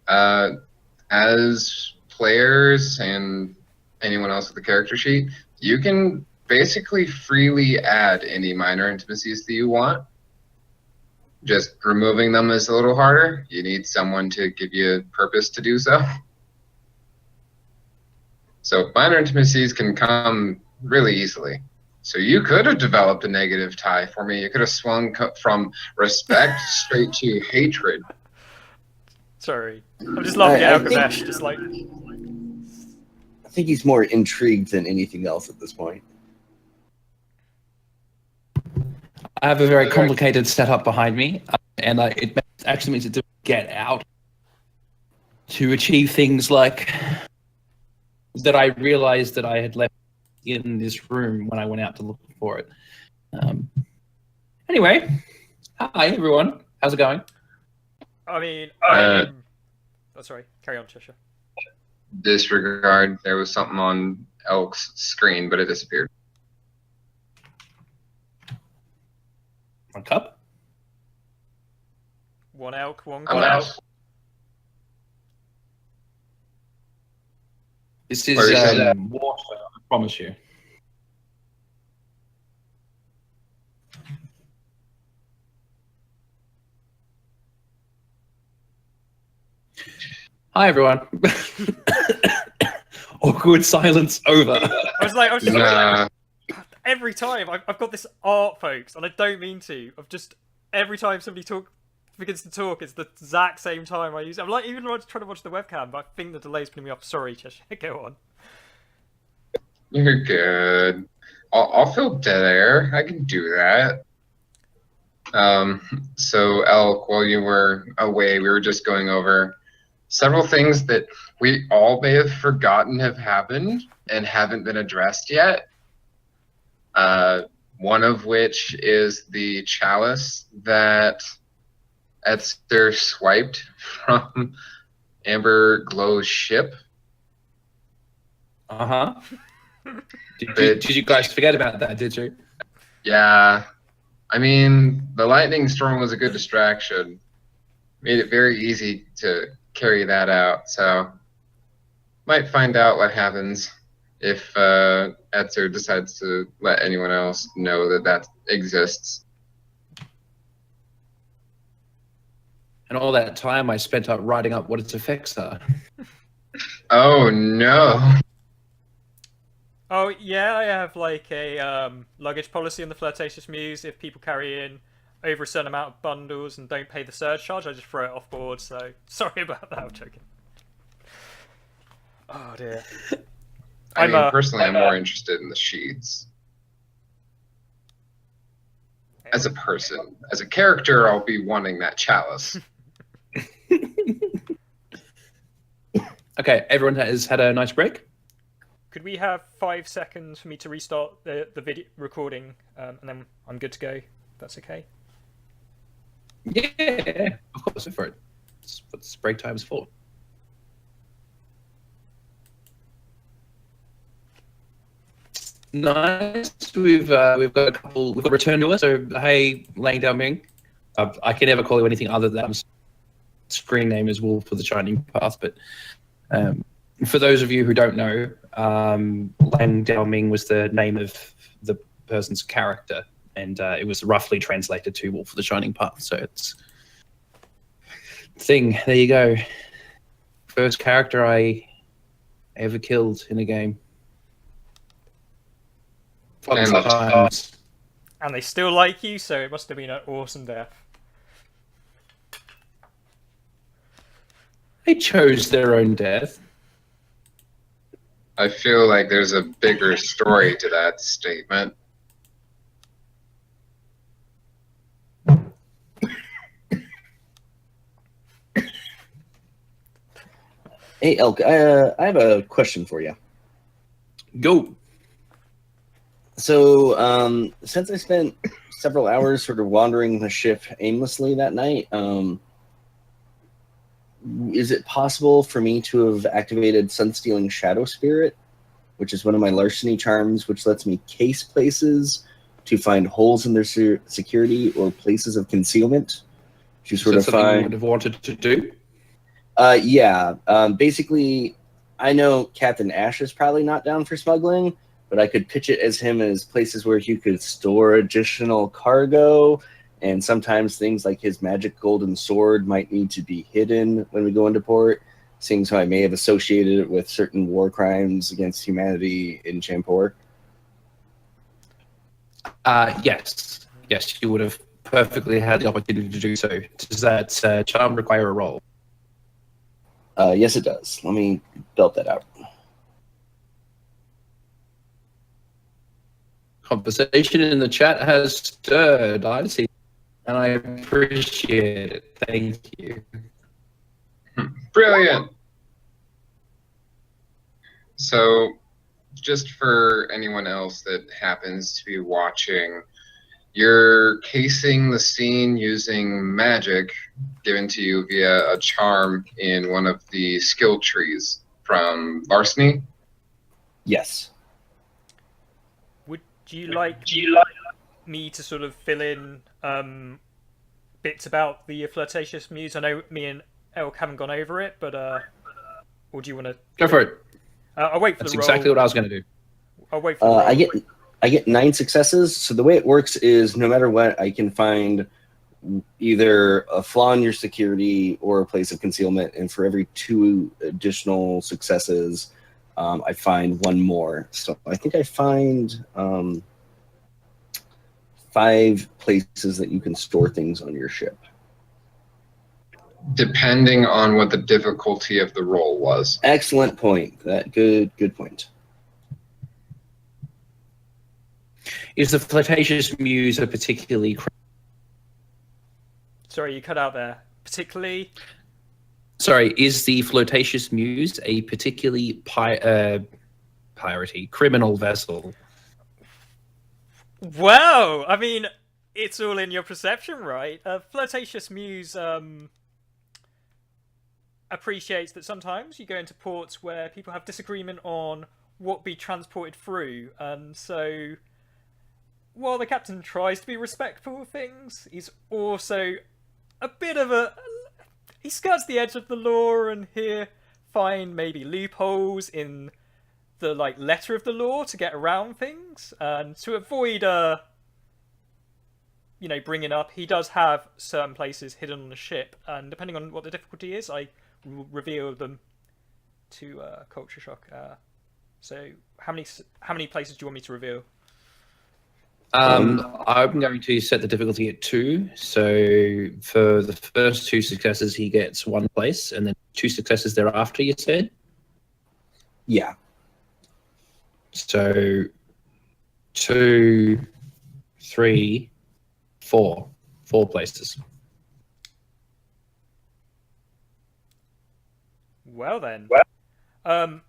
as players and anyone else with the character sheet, you can basically freely add any minor intimacies that you want. Just removing them is a little harder. You need someone to give you a purpose to do so. So minor intimacies can come really easily. So you could have developed a negative tie for me. You could have swung from respect straight to hatred. Sorry. I'm just laughing at Alkamesh, just like... I think he's more intrigued than anything else at this point. I have a very complicated setup behind me, and it actually means to get out to achieve things like that I realized that I had left in this room when I went out to look for it. Anyway, hi everyone. How's it going? I mean, oh, sorry. Carry on, Cheshire. Disregard. There was something on Elk's screen, but it disappeared. One cup? One elk, one I'm cup. out. This is water, I promise you. Hi everyone. Awkward silence over. I was like, every time I've got this art, folks, and I don't mean to. Every time somebody begins to talk, it's the exact same time I use it. I'm like even trying to watch the webcam, but I think the delay's putting me off. Sorry, Cheshire. Go on. You're good. I'll fill dead air. I can do that. So Elk, while you were away, we were just going over several things that we all may have forgotten have happened and haven't been addressed yet. One of which is the chalice that Etzer swiped from Amber Glow's ship. Uh-huh. Did you guys forget about that, did you? Yeah. I mean, the lightning storm was a good distraction. Made it very easy to carry that out, so might find out what happens if Etzer decides to let anyone else know that exists. And all that time I spent up writing up what its effects are. Oh no. Oh yeah, I have like a luggage policy on the Flirtatious Muse. If people carry in over a certain amount of bundles and don't pay the surge charge, I just throw it off board. So sorry about that. I'm joking. Oh dear. I mean, personally, I'm more interested in the sheets. As a person, as a character, I'll be wanting that chalice. Okay, everyone has had a nice break. Could we have 5 seconds for me to restart the video recording, and then I'm good to go? That's okay. Yeah, of course, for it. That's what break time is for. Nice. We've got a couple. We've got return to us. So hey, Lang Dao Ming. I can never call you anything other than screen name is Wolf for the Shining Path. But for those of you who don't know, Lang Dao Ming was the name of the person's character, and it was roughly translated to Wolf for the Shining Path. So it's thing. There you go. First character I ever killed in a game. And they still like you, so it must have been an awesome death. They chose their own death. I feel like there's a bigger story to that statement. Hey, Elk, I have a question for you. Go. So, since I spent several hours sort of wandering the ship aimlessly that night, is it possible for me to have activated Sunstealing Shadow Spirit, which is one of my larceny charms, which lets me case places to find holes in their security or places of concealment to Is sort that of something you would find? have wanted to do? Yeah. Basically, I know Captain Ash is probably not down for smuggling, but I could pitch it as him as places where he could store additional cargo, and sometimes things like his magic golden sword might need to be hidden when we go into port, seeing as how I may have associated it with certain war crimes against humanity in Champoor. Yes. Yes, you would have perfectly had the opportunity to do so. Does that charm require a roll? Yes, it does. Let me belt that out. Conversation in the chat has stirred. I see, and I appreciate it. Thank you. Brilliant. So, just for anyone else that happens to be watching, you're casing the scene using magic given to you via a charm in one of the skill trees from Larceny. Yes. Would you like me to sort of fill in bits about the flirtatious muse? I know me and Elk haven't gone over it, but or do you want to Go for it. I'll wait for That's the roll. exactly what I was going to do. I'll wait for the roll. I get 9 successes. So the way it works is no matter what, I can find either a flaw in your security or a place of concealment, and for every 2 additional successes, I find 1 more. So I think I find 5 places that you can store things on your ship. Depending on what the difficulty of the roll was. Excellent point. Good point. Is the flirtatious muse a particularly... Sorry, you cut out there. Particularly. Sorry, is the flirtatious muse a particularly piratey criminal vessel? Well, I mean, it's all in your perception, right? Flirtatious muse appreciates that sometimes you go into ports where people have disagreement on what be transported through, and so while the captain tries to be respectful of things, he's also a bit of a... he skirts the edge of the law and here find maybe loopholes in the letter of the law to get around things, and to avoid bringing up, he does have certain places hidden on the ship, and depending on what the difficulty is, I will reveal them to Culture Shock. So how many places do you want me to reveal? I'm going to set the difficulty at 2. So for the first 2 successes, he gets 1 place, and then 2 successes thereafter, you said? Yeah. So 2, 3, 4. 4 places. Well then. A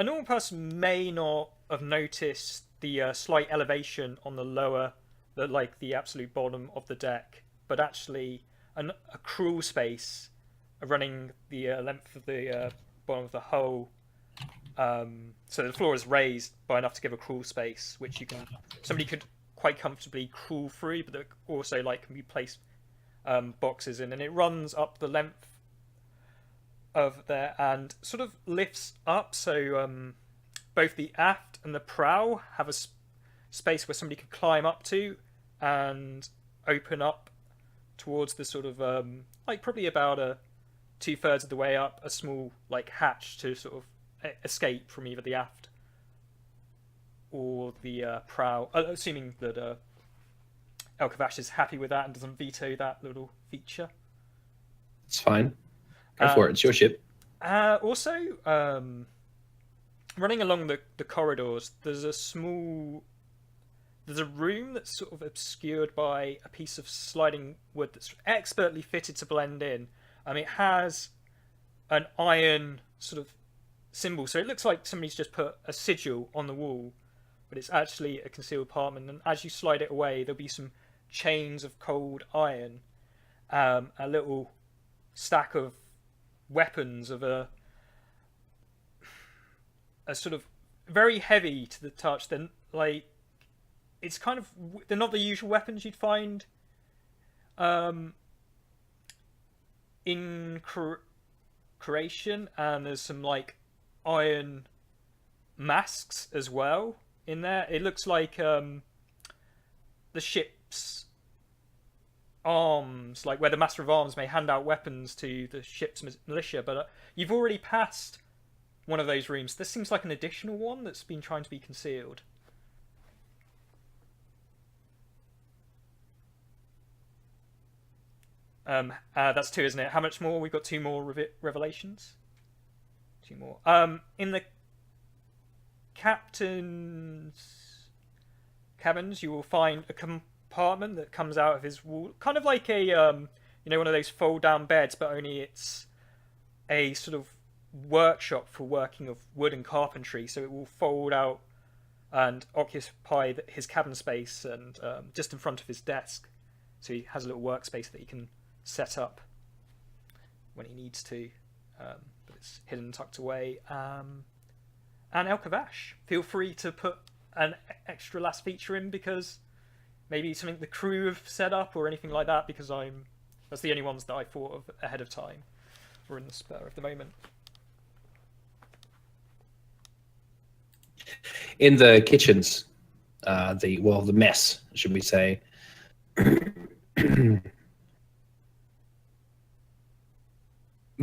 normal person may not have noticed the slight elevation on the lower, the absolute bottom of the deck, but actually a crawl space running the length of the bottom of the hull. So the floor is raised by enough to give a crawl space, which somebody could quite comfortably crawl through, but also can be placed boxes in, and it runs up the length of there and sort of lifts up, so both the aft and the prow have a space where somebody could climb up to and open up towards the sort of probably about 2/3 of the way up, a small hatch to sort of escape from either the aft or the prow, assuming that Elkavash is happy with that and doesn't veto that little feature. It's fine. Go for it. It's your ship. Also, running along the corridors, there's a room that's sort of obscured by a piece of sliding wood that's expertly fitted to blend in. It has an iron sort of symbol. So it looks like somebody's just put a sigil on the wall, but it's actually a concealed apartment. And as you slide it away, there'll be some chains of cold iron, a little stack of weapons of a sort of very heavy to the touch. Then like it's kind of they're not the usual weapons you'd find in creation, and there's some like iron masks as well in there. It looks like the ship's arms, like where the Master of Arms may hand out weapons to the ship's militia, but you've already passed one of those rooms. This seems like an additional one that's been trying to be concealed. That's 2, isn't it? How much more? We've got 2 more revelations. 2 more. In the captain's cabins, you will find a compartment that comes out of his wall, kind of like a one of those fold-down beds, but only it's a sort of workshop for working of wood and carpentry. So it will fold out and occupy his cabin space, and just in front of his desk. So he has a little workspace that he can set up when he needs to, but it's hidden and tucked away. And El Kavash, feel free to put an extra last feature in, because maybe something the crew have set up or anything like that, because that's the only ones that I thought of ahead of time or in the spur of the moment. In the kitchens, the mess, should we say?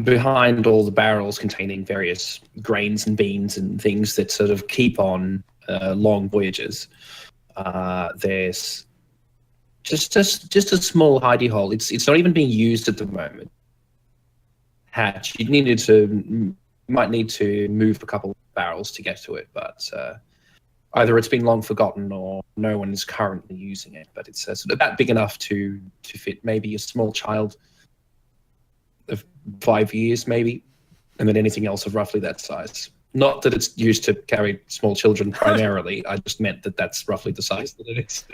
Behind all the barrels containing various grains and beans and things that sort of keep on long voyages, there's just a small hidey hole. It's not even being used at the moment. Hatch. Might need to move a couple of barrels to get to it, but either it's been long forgotten or no one is currently using it. But it's sort of about big enough to fit maybe a small child of 5 years, maybe, and then anything else of roughly that size. Not that it's used to carry small children primarily. I just meant that that's roughly the size that it is.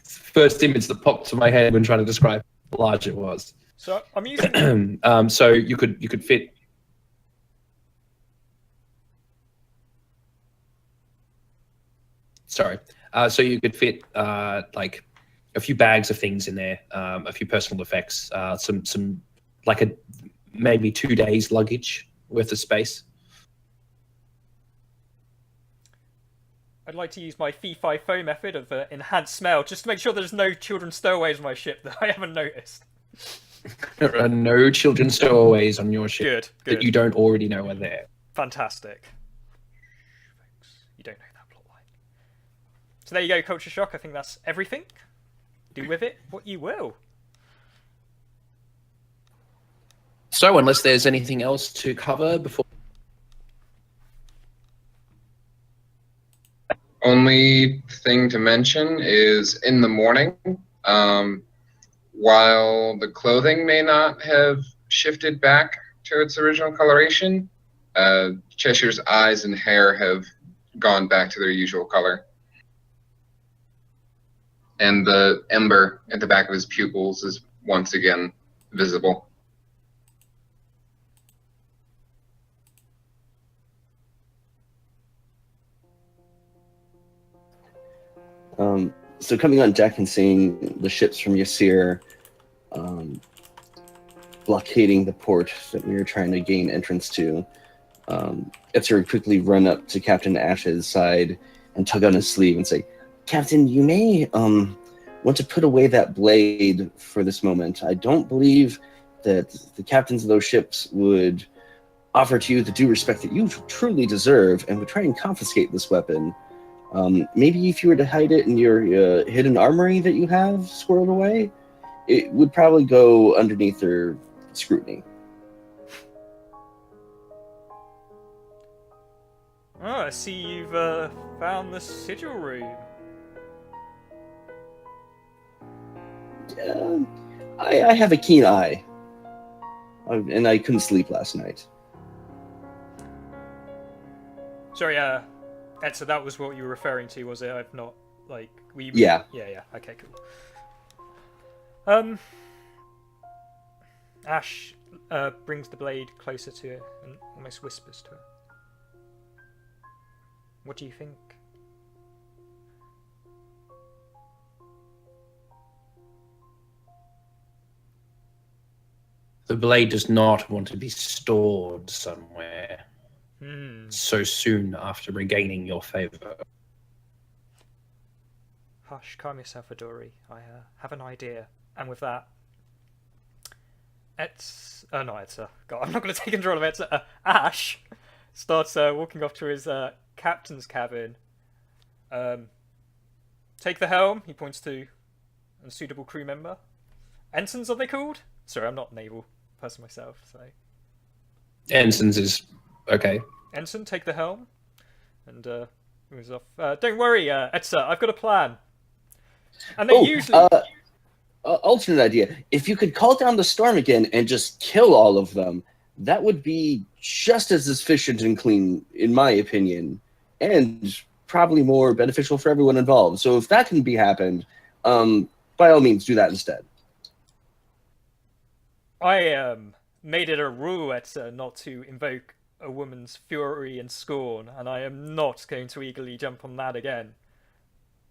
First image that popped to my head when trying to describe how large it was. So I'm using. So you could fit. Sorry. So you could fit like a few bags of things in there, a few personal effects, some like maybe 2 days luggage worth of space. I'd like to use my fee-fi-fo method of enhanced smell, just to make sure there's no children's stowaways on my ship that I haven't noticed. There are no children's stowaways on your ship good. that you don't already know are there. Fantastic. You don't know that plot line. So there you go, Culture Shock. I think that's everything. Do with it what you will. So unless there's anything else to cover before... Only thing to mention is in the morning, while the clothing may not have shifted back to its original coloration, Cheshire's eyes and hair have gone back to their usual color. And the ember at the back of his pupils is once again visible. So coming on deck and seeing the ships from Ysir blockading the port that we were trying to gain entrance to, Etzer would quickly run up to Captain Ash's side and tug on his sleeve and say, "Captain, you may want to put away that blade for this moment. I don't believe that the captains of those ships would offer to you the due respect that you truly deserve and would try and confiscate this weapon. Maybe if you were to hide it in your hidden armory that you have squirreled away, it would probably go underneath their scrutiny." Oh, I see you've found the sigil room. I have a keen eye. And I couldn't sleep last night. Sorry, Ed, so that was what you were referring to, was it? I've not, like, Yeah. Yeah, okay, cool. Ash brings the blade closer to her and almost whispers to her. What do you think? The blade does not want to be stored somewhere so soon after regaining your favor. Hush, calm yourself, Adori. I have an idea. And with that, not Etza. God, I'm not going to take control of Etza. Ash starts walking off to his captain's cabin. Take the helm, he points to a suitable crew member. Ensigns, are they called? Sorry, I'm not a naval person myself, so... Ensigns is okay. Ensign, take the helm. And moves off. Don't worry, Etza, I've got a plan. And they usually... alternate idea. If you could call down the storm again and just kill all of them, that would be just as efficient and clean, in my opinion, and probably more beneficial for everyone involved. So if that can be happened, by all means, do that instead. I made it a rule not to invoke a woman's fury and scorn, and I am not going to eagerly jump on that again.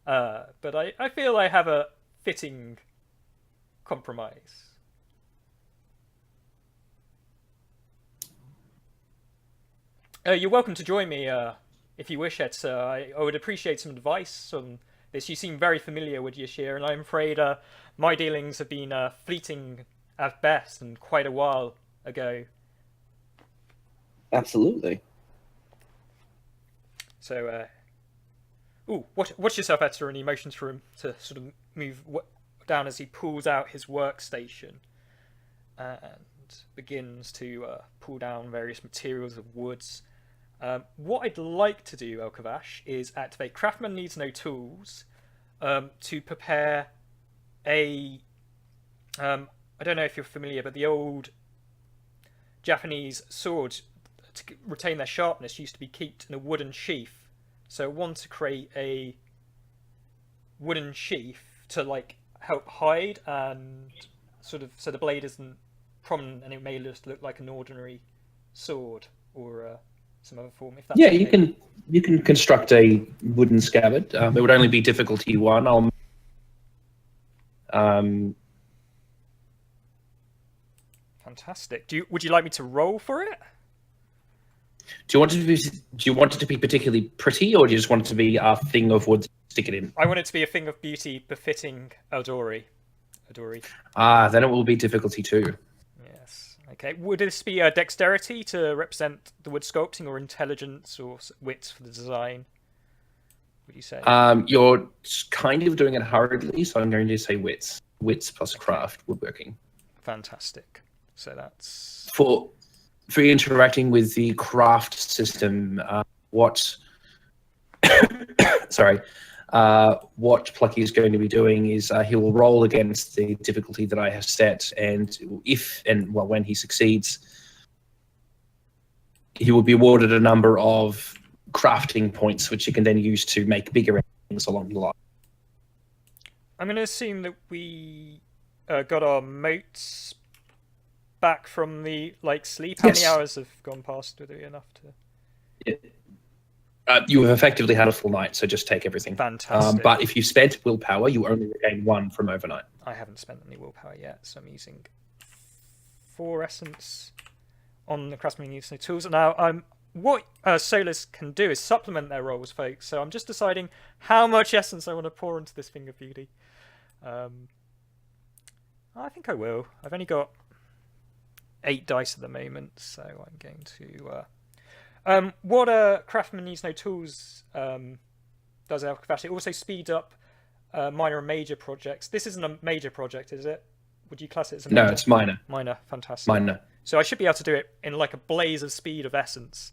But I feel I have a fitting compromise. You're welcome to join me if you wish, Etza. I would appreciate some advice on this. You seem very familiar with Yashir, and I'm afraid my dealings have been fleeting at best and quite a while ago. Absolutely. So, watch yourself, Etza, and he motions for him to sort of move down as he pulls out his workstation and begins to pull down various materials of woods. What I'd like to do, Elkavash, is activate Craftsman Needs No Tools to prepare a... I don't know if you're familiar, but the old Japanese swords, to retain their sharpness, used to be kept in a wooden sheath. So I want to create a wooden sheath to like help hide and sort of so the blade isn't prominent and it may just look like an ordinary sword or some other form. If that's okay. You can construct a wooden scabbard. It would only be difficulty 1. Fantastic. Would you like me to roll for it? Do you want it to be particularly pretty, or do you just want it to be a thing of wood? Stick it in. I want it to be a thing of beauty befitting Adori. Then it will be difficulty 2. Yes. Okay. Would this be a dexterity to represent the wood sculpting, or intelligence, or wits for the design? Would you say? You're kind of doing it hurriedly, so I'm going to say wits. Wits plus craft woodworking. Fantastic. So that's for interacting with the craft system. What Plucky is going to be doing is he will roll against the difficulty that I have set, and when he succeeds, he will be awarded a number of crafting points, which he can then use to make bigger things along the line. I'm going to assume that we got our moats back from the sleep. How many hours have gone past? Are they enough to? You have effectively had a full night, so just take everything. Fantastic. But if you spent willpower, you only regain 1 from overnight. I haven't spent any willpower yet, so I'm using 4 essence on the Craftsman Needs No Tools. Now, what Solus can do is supplement their rolls, folks. So I'm just deciding how much essence I want to pour into this Thing of Beauty. I think I will. I've only got 8 dice at the moment, so I'm going to... what Craftsman Needs No Tools does Alcavash, it also speeds up minor and major projects. This isn't a major project, is it? Would you class it as a major? No, it's minor. Minor, fantastic. Minor. So I should be able to do it in like a blaze of speed of essence.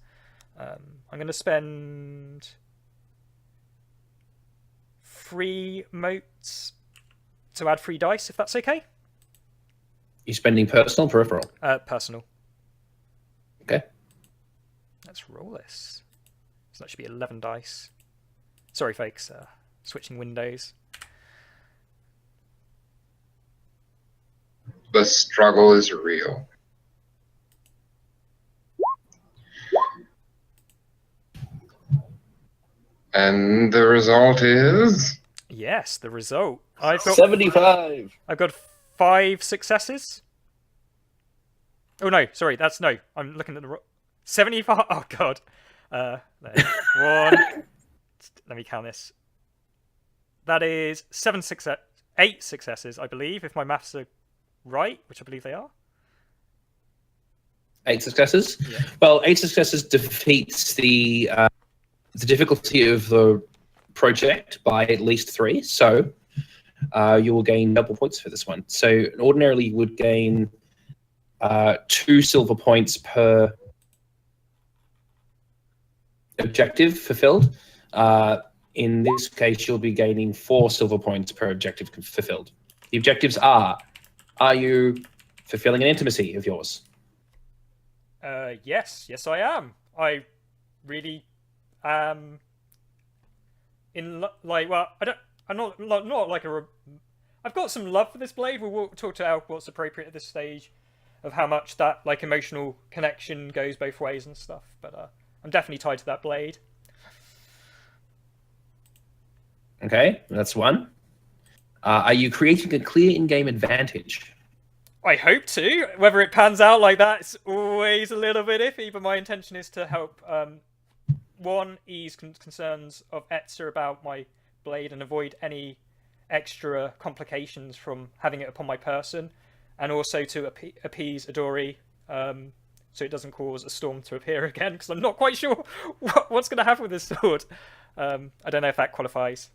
I'm going to spend 3 motes to add 3 dice, if that's okay. You spending personal, peripheral? Personal. Okay. Let's roll this. So that should be 11 dice. Sorry, folks. Switching windows. The struggle is real. And the result is... Yes, the result. 75. I've got 5 successes. Oh no, sorry, that's no. I'm looking at the 75. Oh god. One. Let me count this. That is 8 successes, I believe, if my maths are right, which I believe they are. 8 successes. Yeah. Well, 8 successes defeats the difficulty of the project by at least 3. So you will gain double points for this one. So ordinarily you would gain 2 silver points per objective fulfilled. In this case, you'll be gaining 4 silver points per objective fulfilled. The objectives are you fulfilling an intimacy of yours? Yes, I am. I really am. I'm not like a. I've got some love for this blade. We'll talk to Elk what's appropriate at this stage, of how much that like emotional connection goes both ways and stuff. But I'm definitely tied to that blade. Okay, that's one. Are you creating a clear in-game advantage? I hope to. Whether it pans out like that, it's always a little bit iffy. But my intention is to help. One, ease concerns of Etzer about my blade and avoid any extra complications from having it upon my person, and also to appease Adori, so it doesn't cause a storm to appear again, because I'm not quite sure what's going to happen with this sword. I don't know if that qualifies.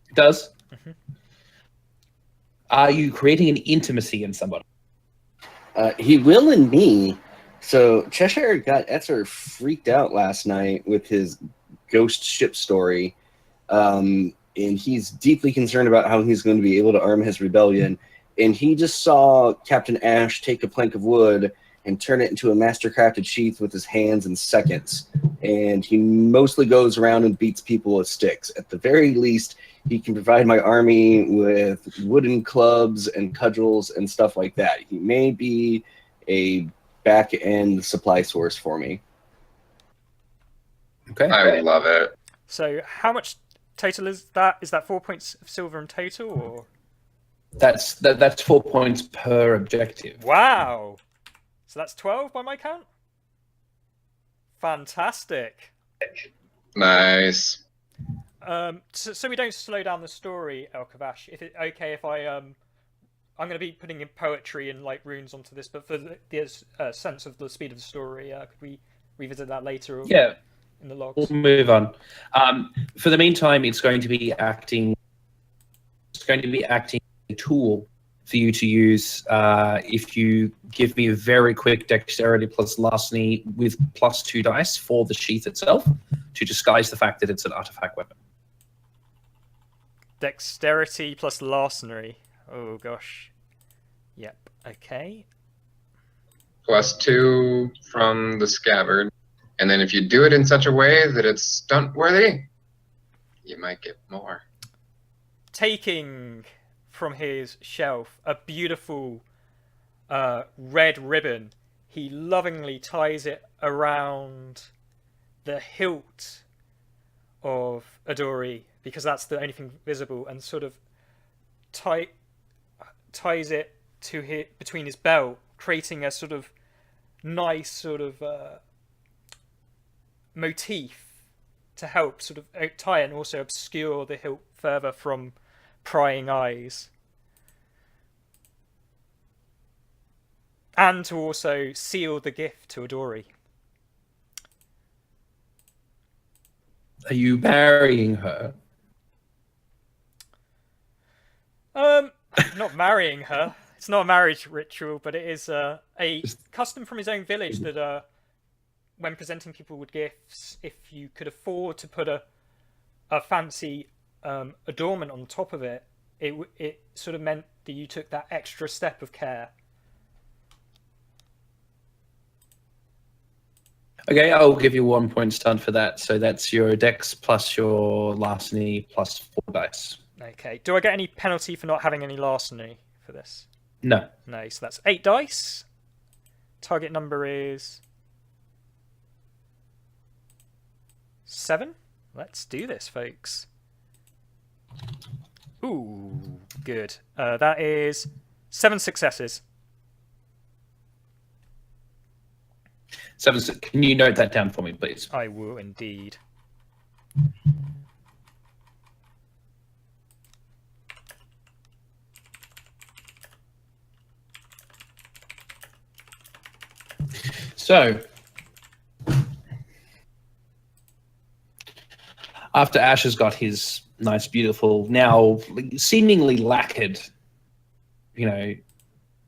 It does. Mm-hmm. Are you creating an intimacy in somebody? He will in me. So Cheshire got Etzer freaked out last night with his ghost ship story. And he's deeply concerned about how he's going to be able to arm his rebellion. And he just saw Captain Ash take a plank of wood and turn it into a master-crafted sheath with his hands in seconds. And he mostly goes around and beats people with sticks. At the very least, he can provide my army with wooden clubs and cudgels and stuff like that. He may be a back-end supply source for me. Okay. I love it. So how much total is that? Is that 4 points of silver in total, or? That's 4 points per objective. Wow! So that's 12 by my count? Fantastic. Nice. So we don't slow down the story, Elkavash. If it okay if I'm going to be putting in poetry and like runes onto this, but for the sense of the speed of the story, could we revisit that later? Yeah. In the logs. We'll move on. For the meantime, it's going to be acting. It's going to be acting a tool for you to use. If you give me a very quick dexterity plus larceny with +2 dice for the sheath itself to disguise the fact that it's an artifact weapon. Dexterity plus larceny. Oh gosh. Yep. Okay. +2 from the scabbard. And then if you do it in such a way that it's stunt worthy, you might get more. Taking from his shelf a beautiful red ribbon, he lovingly ties it around the hilt of Adori, because that's the only thing visible, and sort of ties it to between his belt, creating a sort of nice sort of motif to help sort of tie and also obscure the hilt further from prying eyes, and to also seal the gift to Adori. Are you marrying her? Not marrying her. It's not a marriage ritual, but it is a custom from his own village that when presenting people with gifts, if you could afford to put a fancy adornment on top of it, it sort of meant that you took that extra step of care. Okay, I'll give you 1 point stunned for that. So that's your dex plus your larceny plus 4 dice. Okay. Do I get any penalty for not having any larceny for this? No. No. So that's 8 dice. Target number is 7. Let's do this, folks. Ooh, good. That is 7 successes. 7. Can you note that down for me, please? I will indeed. So, after Ash has got his nice, beautiful, now seemingly lacquered,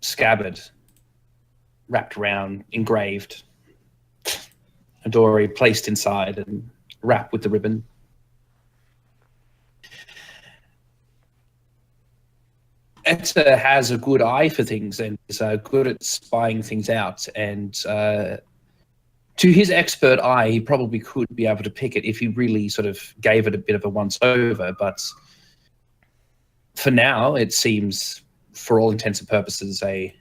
scabbard wrapped around, engraved, Adori placed inside and wrapped with the ribbon. Etta has a good eye for things and is good at spying things out. And to his expert eye, he probably could be able to pick it if he really sort of gave it a bit of a once-over. But for now, it seems, for all intents and purposes, a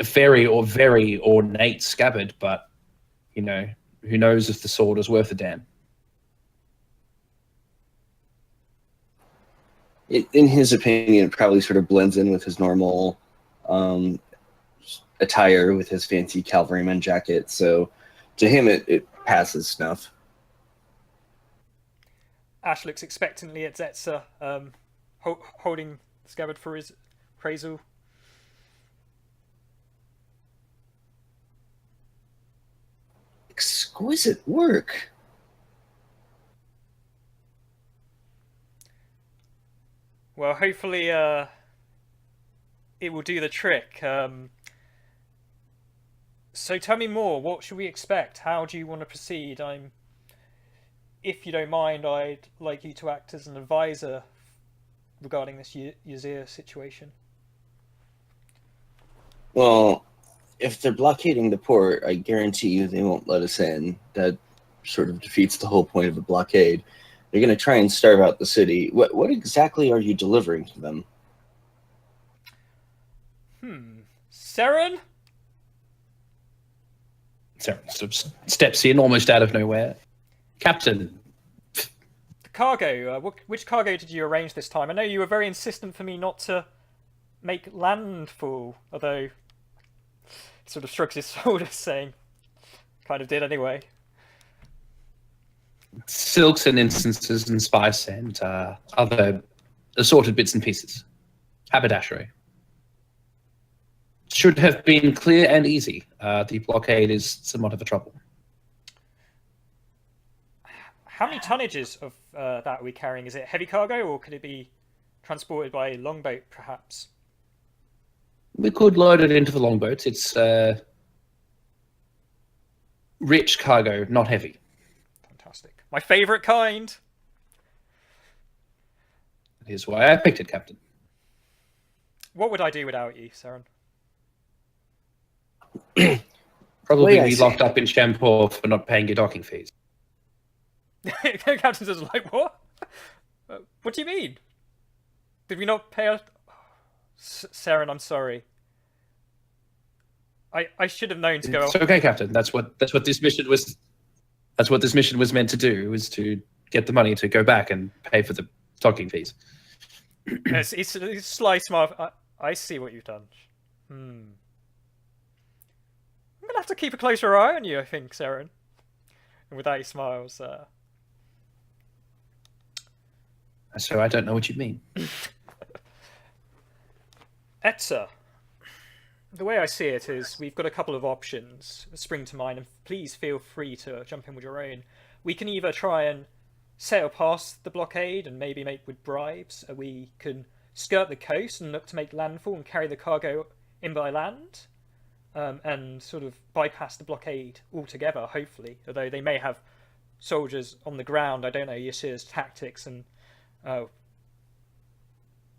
very ornate scabbard. But who knows if the sword is worth a damn? In his opinion, it probably sort of blends in with his normal attire with his fancy cavalryman jacket. So to him, it passes snuff. Ash looks expectantly at Zetsa, holding the scabbard for his appraisal. Exquisite work. Well, hopefully it will do the trick. So tell me more. What should we expect? How do you want to proceed? If you don't mind, I'd like you to act as an advisor regarding this Yazir situation. Well, if they're blockading the port, I guarantee you they won't let us in. That sort of defeats the whole point of the blockade. They're going to try and starve out the city. What exactly are you delivering to them? Seren? Seren steps in almost out of nowhere. Captain. The cargo. Which cargo did you arrange this time? I know you were very insistent for me not to make landfall, although he sort of shrugs his shoulders, saying, kind of did anyway. Silks and instances and spice and other assorted bits and pieces. Haberdashery. Should have been clear and easy. The blockade is somewhat of a trouble. How many tonnages of that are we carrying? Is it heavy cargo, or could it be transported by longboat, perhaps? We could load it into the longboats. It's rich cargo, not heavy. Fantastic. My favourite kind! That is why I picked it, Captain. What would I do without you, Seren? Probably be locked up in Champoor for not paying your docking fees. The captain says, like, what? What do you mean? Did we not pay our... Seren, I'm sorry. I should have known to go... It's okay, Captain. That's what this mission was... That's what this mission was meant to do, was to get the money to go back and pay for the docking fees. It's a sly smile. I see what you've done. I'm going to have to keep a closer eye on you, I think, Seren. And with that, he smiles. So I don't know what you mean. Etza, the way I see it is we've got a couple of options spring to mind, and please feel free to jump in with your own. We can either try and sail past the blockade and maybe make with bribes. We can skirt the coast and look to make landfall and carry the cargo in by land, and sort of bypass the blockade altogether, hopefully. Although they may have soldiers on the ground. I don't know Yashir's tactics and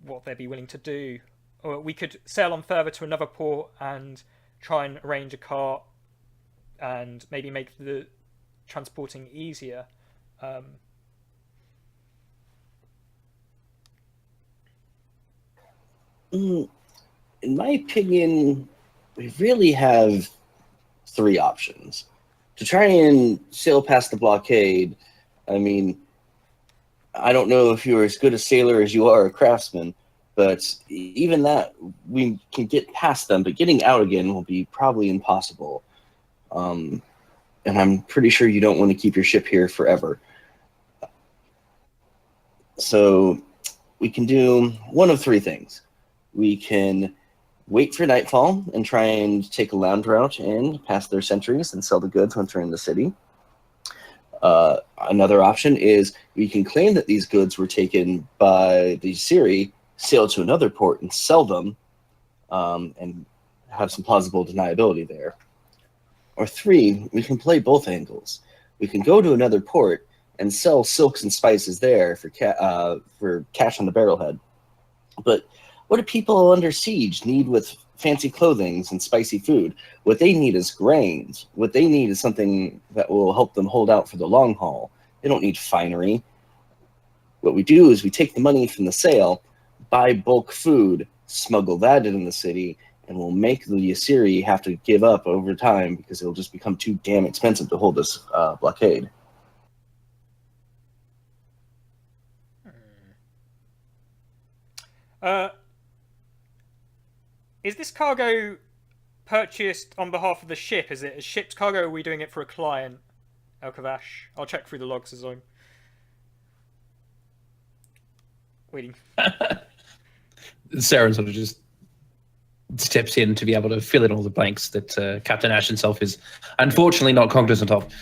what they'd be willing to do. Or we could sail on further to another port and try and arrange a cart and maybe make the transporting easier. In my opinion, we really have three options. To try and sail past the blockade, I mean, I don't know if you're as good a sailor as you are a craftsman, but even that, we can get past them, but getting out again will be probably impossible. And I'm pretty sure you don't want to keep your ship here forever. So we can do one of three things. We can wait for nightfall and try and take a land route in past their sentries and sell the goods once we're in the city. Another option is we can claim that these goods were taken by the Siri, sail to another port and sell them, and have some plausible deniability there. Or three, we can play both angles. We can go to another port and sell silks and spices there for cash on the barrelhead. But what do people under siege need with fancy clothing and spicy food? What they need is grains. What they need is something that will help them hold out for the long haul. They don't need finery. What we do is we take the money from the sale, buy bulk food, smuggle that into the city, and we'll make the Assyri have to give up over time because it'll just become too damn expensive to hold this blockade. Is this cargo purchased on behalf of the ship? Is it a ship's cargo, or are we doing it for a client, Elkavash? I'll check through the logs as I'm waiting. Saren sort of just steps in to be able to fill in all the blanks that Captain Ash himself is unfortunately not cognizant of.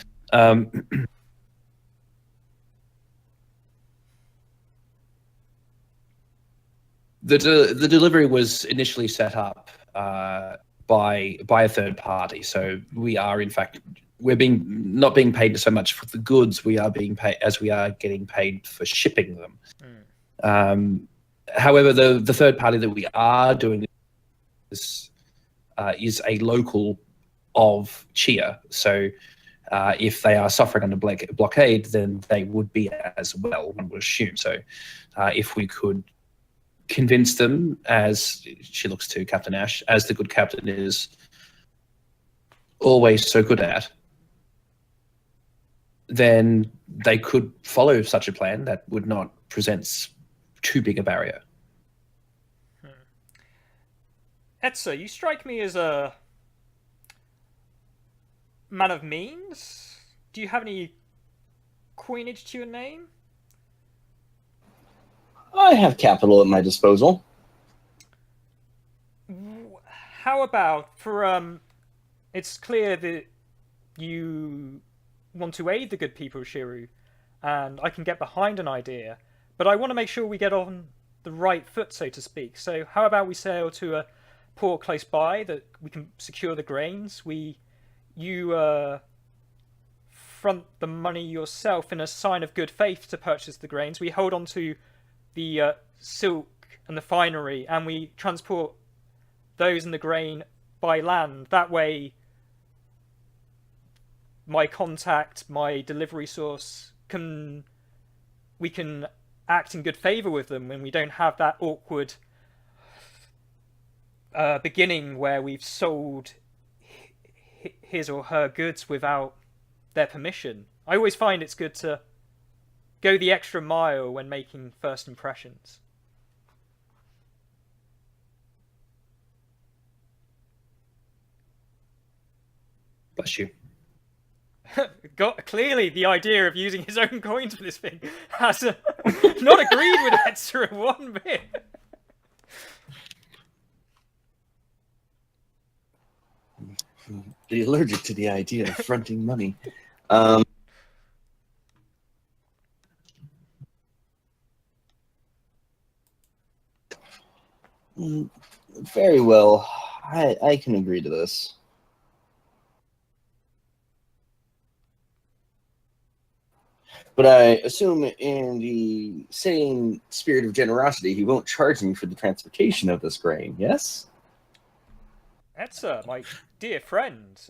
The delivery was initially set up by a third party, so we are in fact not being paid so much for the goods. We are being paid as we are getting paid for shipping them. However, the third party that we are doing this is a local of Chia. So if they are suffering under blockade, then they would be as well, one would assume. So if we could convince them, as she looks to Captain Ash, as the good captain is always so good at, then they could follow such a plan that would not present too big a barrier. Etzer, you strike me as a man of means. Do you have any coinage to your name? I have capital at my disposal. How about for it's clear that you want to aid the good people of Shiru, and I can get behind an idea, but I want to make sure we get on the right foot, so to speak. So how about we sail to a port close by that we can secure the grains? You front the money yourself in a sign of good faith to purchase the grains. We hold on to the silk and the finery, and we transport those and the grain by land. That way, my contact, my delivery source, we can act in good favour with them when we don't have that awkward beginning where we've sold his or her goods without their permission. I always find it's good to go the extra mile when making first impressions. Bless you. Clearly, the idea of using his own coins for this thing has not agreed with Etzer one bit. Be allergic to the idea of fronting money. Very well. I can agree to this. But I assume in the same spirit of generosity, he won't charge me for the transportation of this grain, yes? That's my dear friend.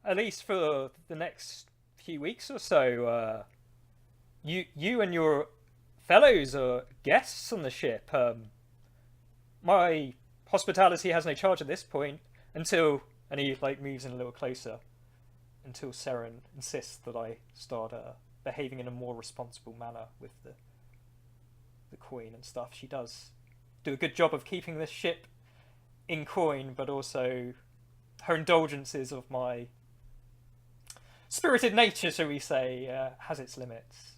At least for the next few weeks or so, you and your fellows are guests on the ship. My hospitality has no charge at this point until, and he moves in a little closer, until Seren insists that I start behaving in a more responsible manner with the coin and stuff. She does do a good job of keeping this ship in coin, but also her indulgences of my spirited nature, shall we say, has its limits,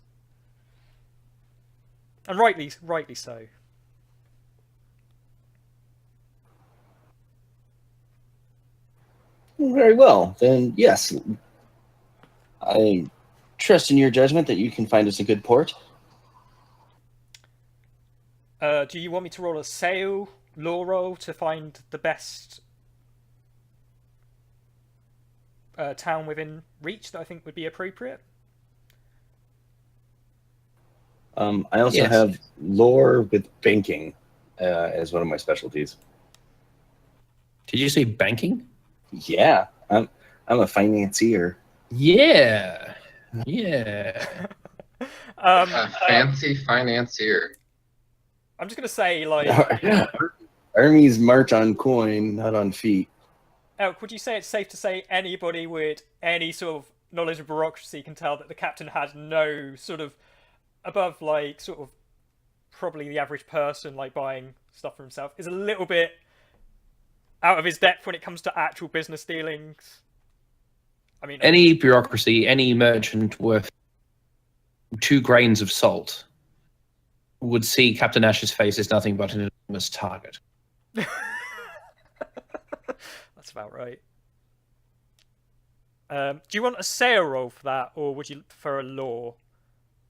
and rightly so. Very well. Then, yes. I trust in your judgment that you can find us a good port. Do you want me to roll a law roll to find the best town within reach that I think would be appropriate? I also have lore with banking as one of my specialties. Did you say banking? Yeah, I'm a financier. Yeah. A fancy financier. I'm just gonna say, armies march on coin, not on feet. Elk, would you say it's safe to say anybody with any sort of knowledge of bureaucracy can tell that the captain had no sort of above probably the average person buying stuff for himself is a little bit out of his depth when it comes to actual business dealings? I mean, any bureaucracy, any merchant worth 2 grains of salt would see Captain Ash's face as nothing but an enormous target. That's about right. Do you want a sail roll for that, or would you prefer a law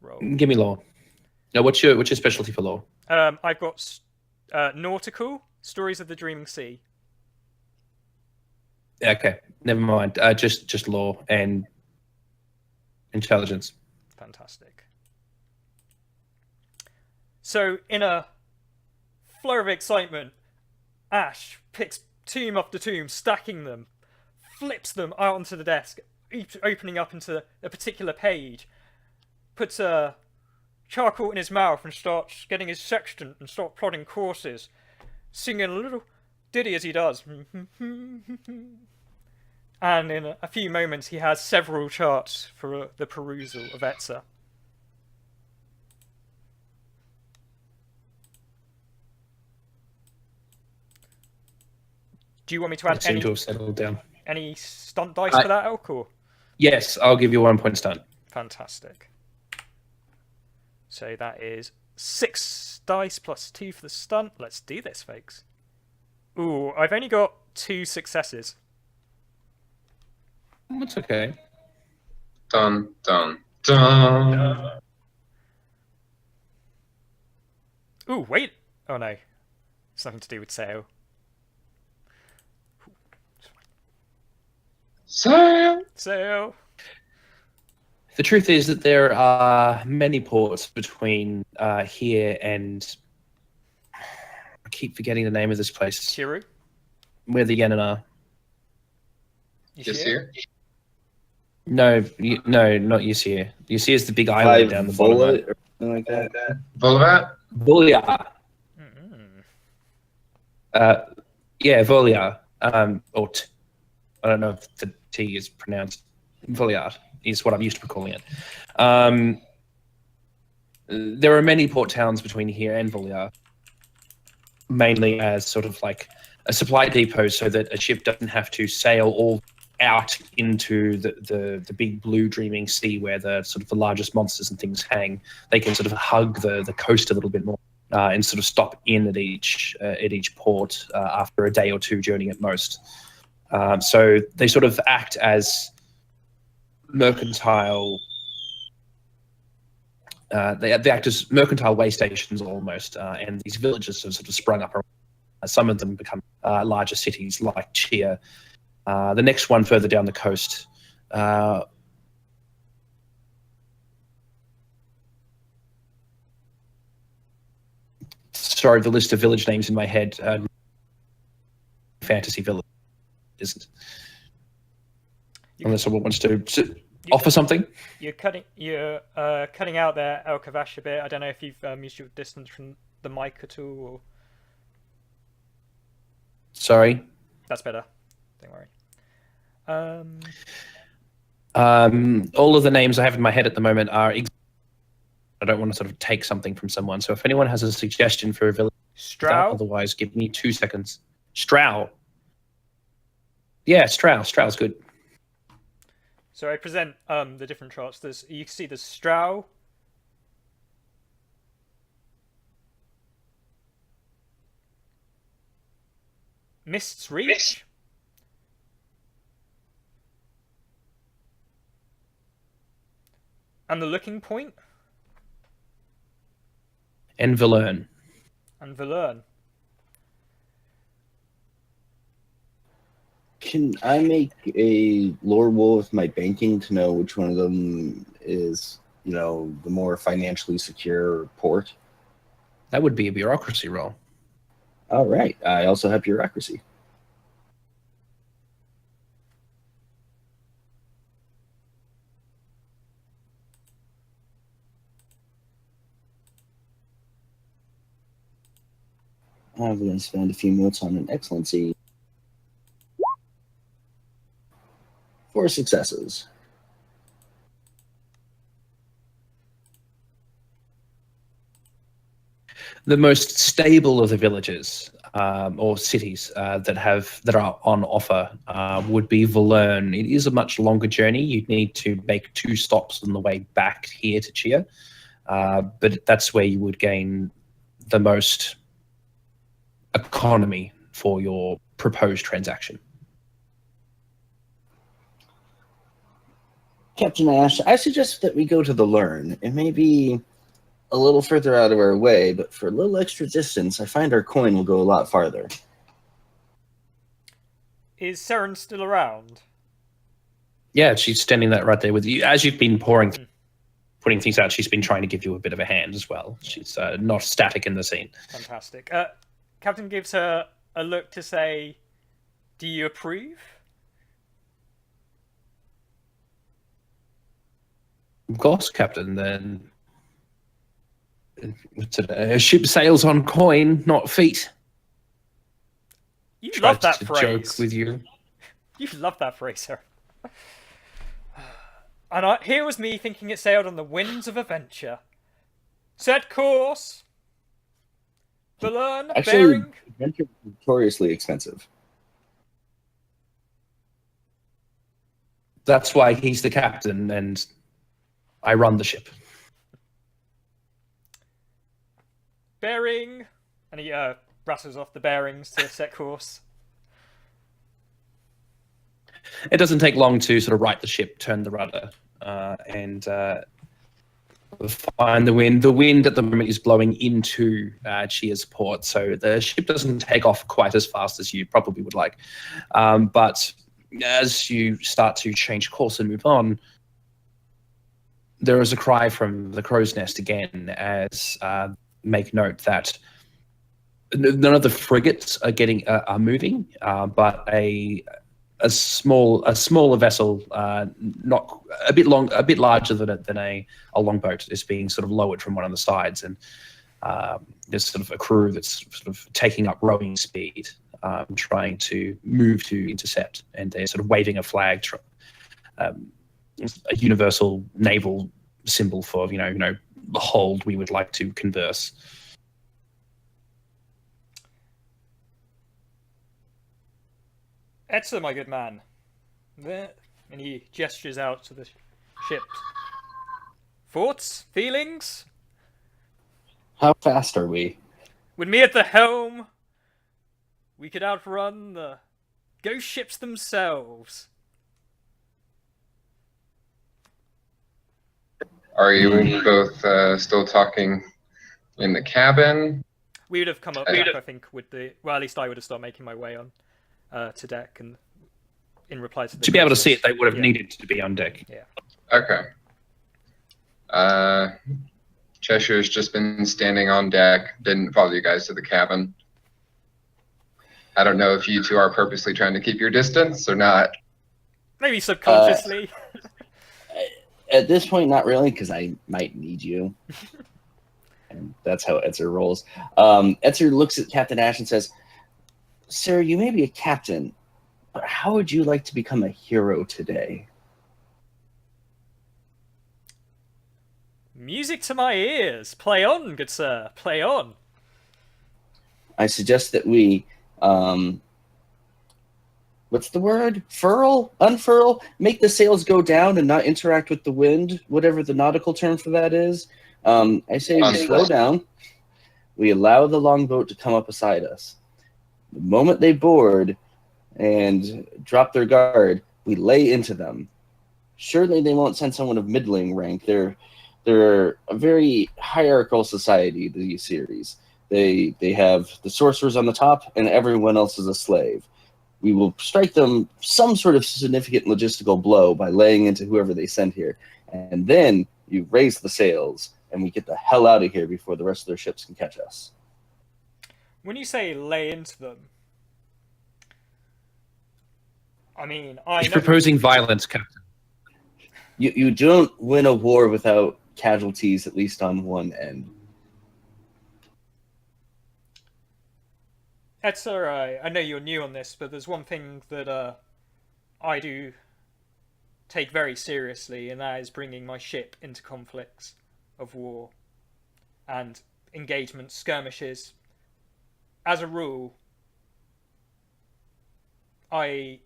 roll? Give me law. No, what's your specialty for law? I've got nautical, stories of the dreaming sea. Okay, never mind. Just law and intelligence. Fantastic. So, in a flurry of excitement, Ash picks tomb after tomb, stacking them, flips them out onto the desk, opening up into a particular page, puts a charcoal in his mouth and starts getting his sextant and start plotting courses, singing a little ditty as he does. And in a few moments he has several charts for the perusal of Etzer. Do you want me to add seem to have settled down. any stunt dice for that, Elk? Or? Yes, I'll give you 1 point stunt. Fantastic. So that is 6 dice plus 2 for the stunt. Let's do this, folks. Ooh, I've only got 2 successes. That's okay. Dun, dun, dun. Ooh, wait. Oh no. It's nothing to do with sail. Sail. The truth is that there are many ports between here and... I keep forgetting the name of this place. Shiru? Where the Yenin are. Ysir? No, not Ysir. Ysir is the big island down the bottom. Bullet or something like that. Volvat? Volia. Mm-hmm. Yeah, Volia. Or I don't know if the T is pronounced. Voliard is what I'm used to calling it. There are many port towns between here and Voliard, mainly as sort of like a supply depot so that a ship doesn't have to sail all out into the big blue dreaming sea where the sort of the largest monsters and things hang. They can sort of hug the coast a little bit more and sort of stop in at each port after a day or 2 journey at most. So they sort of act as mercantile. They act as mercantile way stations almost, and these villages have sort of sprung up. Some of them become larger cities like Chia. The next one further down the coast sorry, the list of village names in my head. Fantasy village isn't. Unless someone wants to offer something. You're cutting out there, El Kavash, a bit. I don't know if you've used your distance from the mic at all. Or... Sorry. That's better. Don't worry. All of the names I have in my head at the moment are. I don't want to sort of take something from someone. So if anyone has a suggestion for a village, otherwise give me 2 seconds. Strow. Yeah, Strow. Strow's good. So I present the different charts. You can see there's Strow, Mist's Reach, and the Looking Point, and Valerne. Can I make a lore roll with my banking to know which one of them is, the more financially secure port? That would be a bureaucracy roll. All right. I also have bureaucracy. I'm going to spend a few notes on an excellency. 4 successes. The most stable of the villages or cities that are on offer would be Valerne. It is a much longer journey. You'd need to make 2 stops on the way back here to Chia, but that's where you would gain the most economy for your proposed transaction. Captain Ash, I suggest that we go to the Learn. It may be a little further out of our way, but for a little extra distance, I find our coin will go a lot farther. Is Seren still around? Yeah, she's standing there right there with you. As you've been putting things out, she's been trying to give you a bit of a hand as well. She's not static in the scene. Fantastic. Captain gives her a look to say, do you approve? Of course, Captain. Then a ship sails on coin, not feet. You love that to phrase. Joke with you. You love that phrase, sir. And here was me thinking it sailed on the winds of adventure. Set course. Valerne, bearing. Adventure is notoriously expensive. That's why he's the captain, and I run the ship. Bearing. And he rattles off the bearings to set course. It doesn't take long to sort of right the ship, turn the rudder, and find the wind. The wind at the moment is blowing into Chia's port, so the ship doesn't take off quite as fast as you probably would like. But as you start to change course and move on, there is a cry from the crow's nest again, as make note that none of the frigates are moving, but a smaller vessel, not a bit larger than a longboat, is being sort of lowered from one of the sides, and there's sort of a crew that's sort of taking up rowing speed, trying to move to intercept, and they're sort of waving a flag, a universal naval symbol for hold. We would like to converse. Etzer, my good man. There. And he gestures out to the ship. Thoughts? Feelings? How fast are we? With me at the helm, we could outrun the ghost ships themselves. Are you both still talking in the cabin? We would have come up back, I think, with the... Well, at least I would have started making my way on to deck, and in reply to the... To be able to see it, they would have needed to be on deck. Yeah. Okay. Cheshire's just been standing on deck, didn't follow you guys to the cabin. I don't know if you two are purposely trying to keep your distance or not. Maybe subconsciously. At this point, not really, because I might need you. And that's how Etzer rolls. Etzer looks at Captain Ash and says, "Sir, you may be a captain, but how would you like to become a hero today?" Music to my ears. Play on, good sir. Play on. I suggest that we, what's the word? Unfurl? Make the sails go down and not interact with the wind, whatever the nautical term for that is. I say we slow down. We allow the longboat to come up beside us. The moment they board and drop their guard, we lay into them. Surely they won't send someone of middling rank. They're a very hierarchical society, the series. They have the sorcerers on the top, and everyone else is a slave. We will strike them some sort of significant logistical blow by laying into whoever they send here. And then you raise the sails, and we get the hell out of here before the rest of their ships can catch us. When you say lay into them, I mean, He's proposing violence, Captain. You don't win a war without casualties, at least on one end. Etzer, I know you're new on this, but there's one thing that I do take very seriously, and that is bringing my ship into conflicts of war and engagements, skirmishes. As a rule, although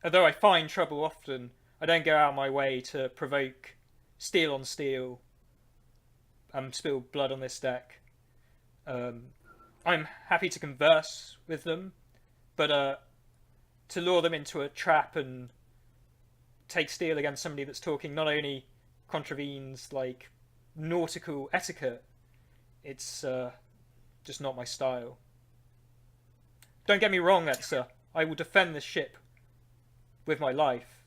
I find trouble often, I don't go out of my way to provoke steel on steel and spill blood on this deck. I'm happy to converse with them, but to lure them into a trap and take steel against somebody that's talking not only contravenes like nautical etiquette, it's just not my style. Don't get me wrong, Etzer. I will defend this ship with my life.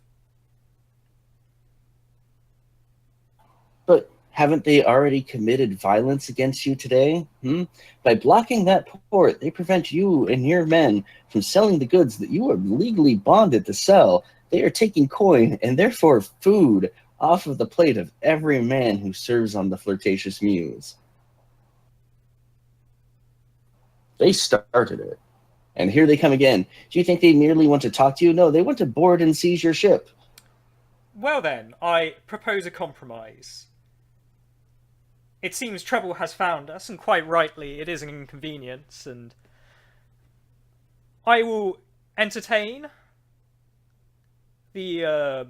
But haven't they already committed violence against you today? By blocking that port, they prevent you and your men from selling the goods that you are legally bonded to sell. They are taking coin, and therefore food, off of the plate of every man who serves on the Flirtatious Muse. They started it. And here they come again. Do you think they merely want to talk to you? No, they want to board and seize your ship. Well then, I propose a compromise. It seems trouble has found us, and quite rightly, it is an inconvenience, and I will entertain the,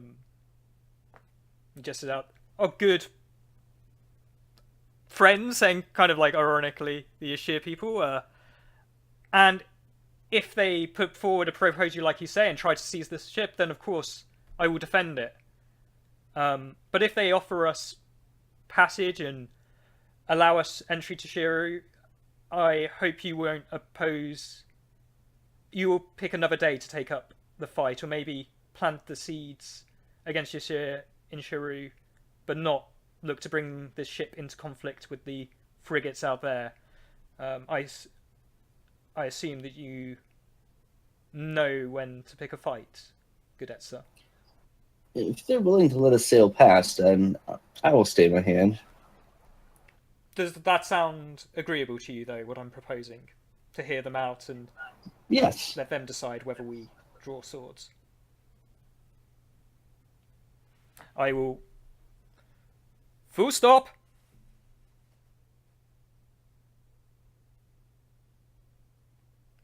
just out, good friends, and kind of like ironically, the Ashir people, and if they put forward a proposal like you say and try to seize this ship, then of course I will defend it. But if they offer us passage and allow us entry to Shiru, I hope you won't oppose. You will pick another day to take up the fight, or maybe plant the seeds against Yashir in Shiru, but not look to bring this ship into conflict with the frigates out there. I assume that you know when to pick a fight, good Etzer. If they're willing to let us sail past, then I will stay my hand. Does that sound agreeable to you, though, what I'm proposing? To hear them out and Yes. let them decide whether we draw swords? I will... Full stop!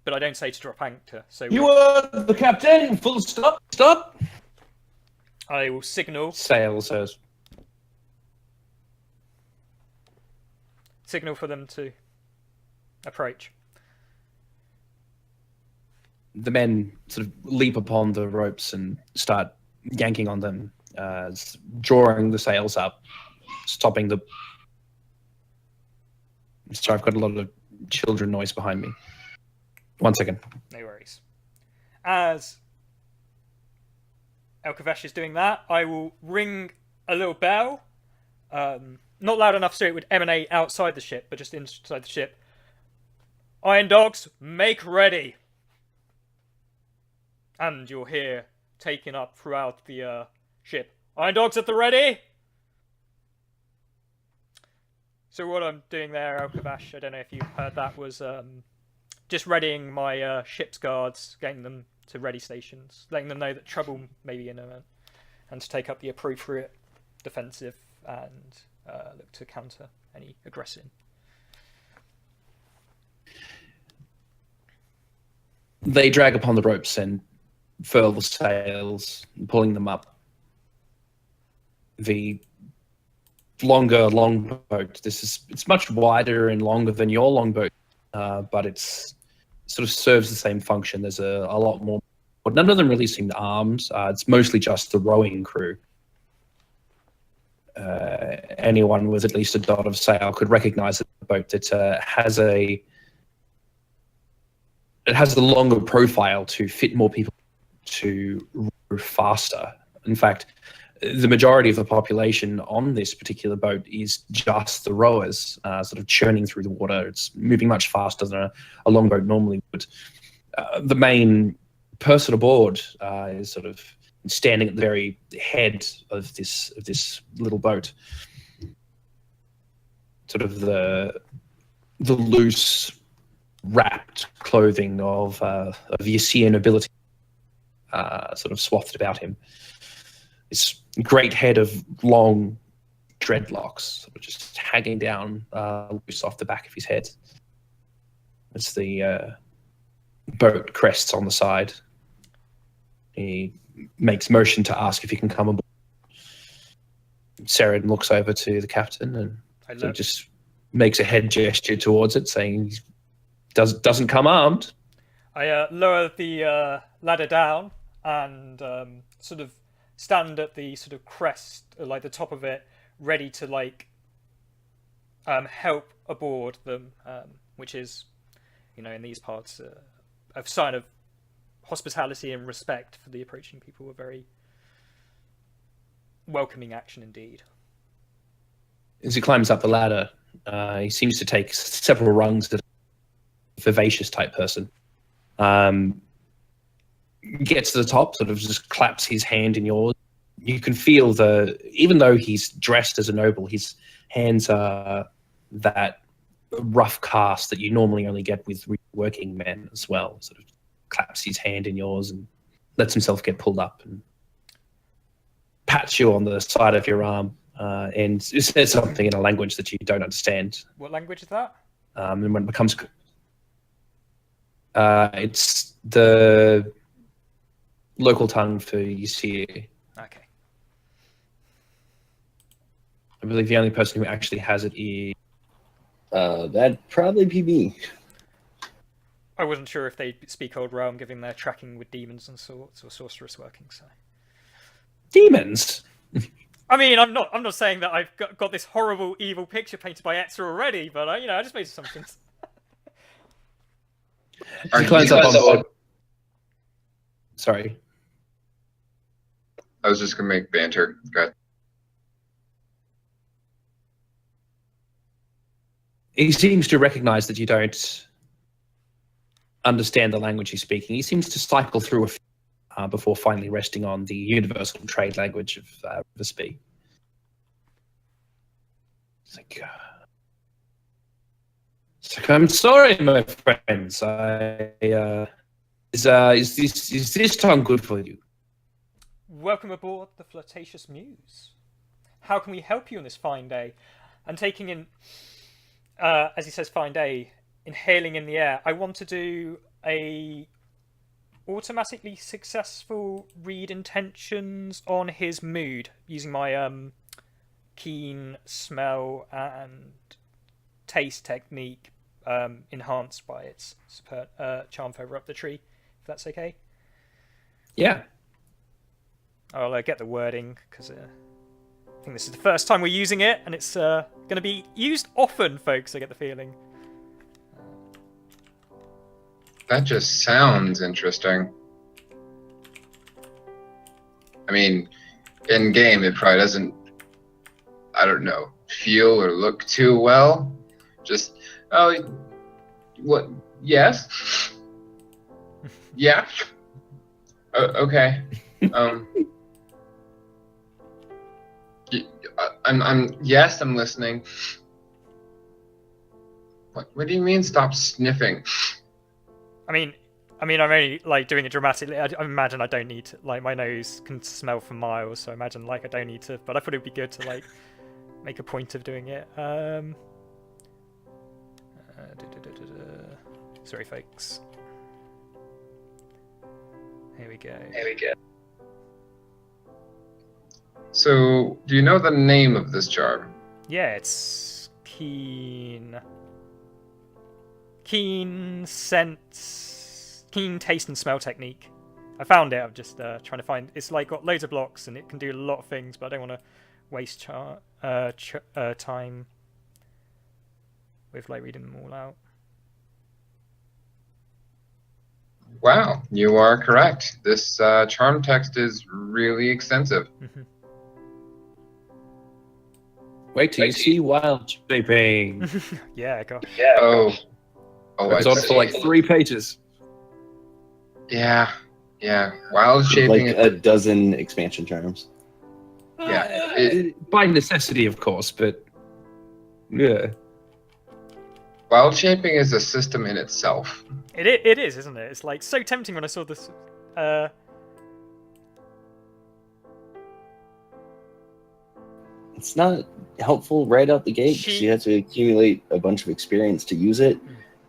But I don't say to drop anchor, so... You are the captain. Full stop. Stop. I will signal... Sail says. Signal for them to approach. The men sort of leap upon the ropes and start yanking on them, drawing the sails up, stopping the... Sorry, I've got a lot of children noise behind me. 1 second. No worries. As Elkavesh is doing that, I will ring a little bell. not loud enough so it would emanate outside the ship, but just inside the ship. Iron dogs, make ready. And you'll hear taken up throughout the ship. Iron dogs at the ready. So what I'm doing there, Alkavash, I don't know if you heard that, was just readying my ship's guards, getting them to ready stations, letting them know that trouble may be imminent, and to take up the appropriate defensive and look to counter any aggression. They drag upon the ropes and furl the sails, pulling them up. The longer longboat. It's much wider and longer than your longboat, but it's sort of serves the same function. There's a lot more, but none of them really seem armed. It's mostly just the rowing crew. Anyone with at least a dot of sail could recognize a boat that has the longer profile to fit more people to row faster. In fact, the majority of the population on this particular boat is just the rowers, sort of churning through the water. It's moving much faster than a longboat normally would. The main person aboard is sort of standing at the very head of this little boat. Sort of the loose, wrapped clothing of Yaseer nobility, sort of swathed about him. This great head of long dreadlocks, sort of just hanging down loose off the back of his head. As the boat crests on the side, he makes motion to ask if he can come aboard. Saren looks over to the captain and sort of just makes a head gesture towards it, saying he doesn't come armed. I lower the ladder down and sort of stand at the sort of crest, like the top of it, ready to help aboard them, which is, in these parts, a sign of hospitality and respect for the approaching people. A very welcoming action indeed. As he climbs up the ladder, he seems to take several rungs that a vivacious type person. Gets to the top, sort of just claps his hand in yours. You can feel even though he's dressed as a noble, his hands are that rough cast that you normally only get with working men as well. Sort of claps his hand in yours and lets himself get pulled up and pats you on the side of your arm and says something in a language that you don't understand. What language is that? And when it becomes... it's the local tongue for Yaseer. Okay. I believe the only person who actually has it is... That'd probably be me. I wasn't sure if they speak Old Realm, given their tracking with demons and sorts, or sorceress working. So, demons. I mean, I'm not saying that I've got this horrible, evil picture painted by Etzer already, but I just made assumptions. Sorry. I was just gonna make banter. Go. He seems to recognize that you don't understand the language he's speaking. He seems to cycle through before finally resting on the universal trade language of River Speak. It's like, I'm sorry, my friends. Is this tongue good for you? Welcome aboard the Flirtatious Muse. How can we help you on this fine day? And taking in, as he says, fine day, inhaling in the air. I want to do a automatically successful read intentions on his mood using my keen smell and taste technique, enhanced by its charm further up the tree. If that's okay. Yeah. I'll get the wording because I think this is the first time we're using it, and it's going to be used often, folks. I get the feeling. That just sounds interesting. I mean, in game, it probably doesn't. I don't know. feel or look too well. Just, oh, what? Yes? Yeah? Okay. Yes, I'm listening. What do you mean stop sniffing? I mean, I'm only like doing it dramatically. I imagine I don't need to, like, my nose can smell for miles, so I imagine like I don't need to. But I thought it'd be good to like make a point of doing it. Sorry, folks. Here we go. So, do you know the name of this jar? Yeah, it's keen taste and smell technique. I found it. I'm just trying to find. It's like got loads of blocks and it can do a lot of things, but I don't want to waste time with like reading them all out. Wow, you are correct. This charm text is really extensive. Wait till you see wild shaping. Yeah, gosh. Oh, It's I on for like see. 3 pages. Yeah. Wild shaping. Like a dozen expansion charms. Yeah, By necessity, of course, but yeah. Wild shaping is a system in itself. It is, isn't it? It's like so tempting when I saw this. It's not helpful right out the gate because you have to accumulate a bunch of experience to use it.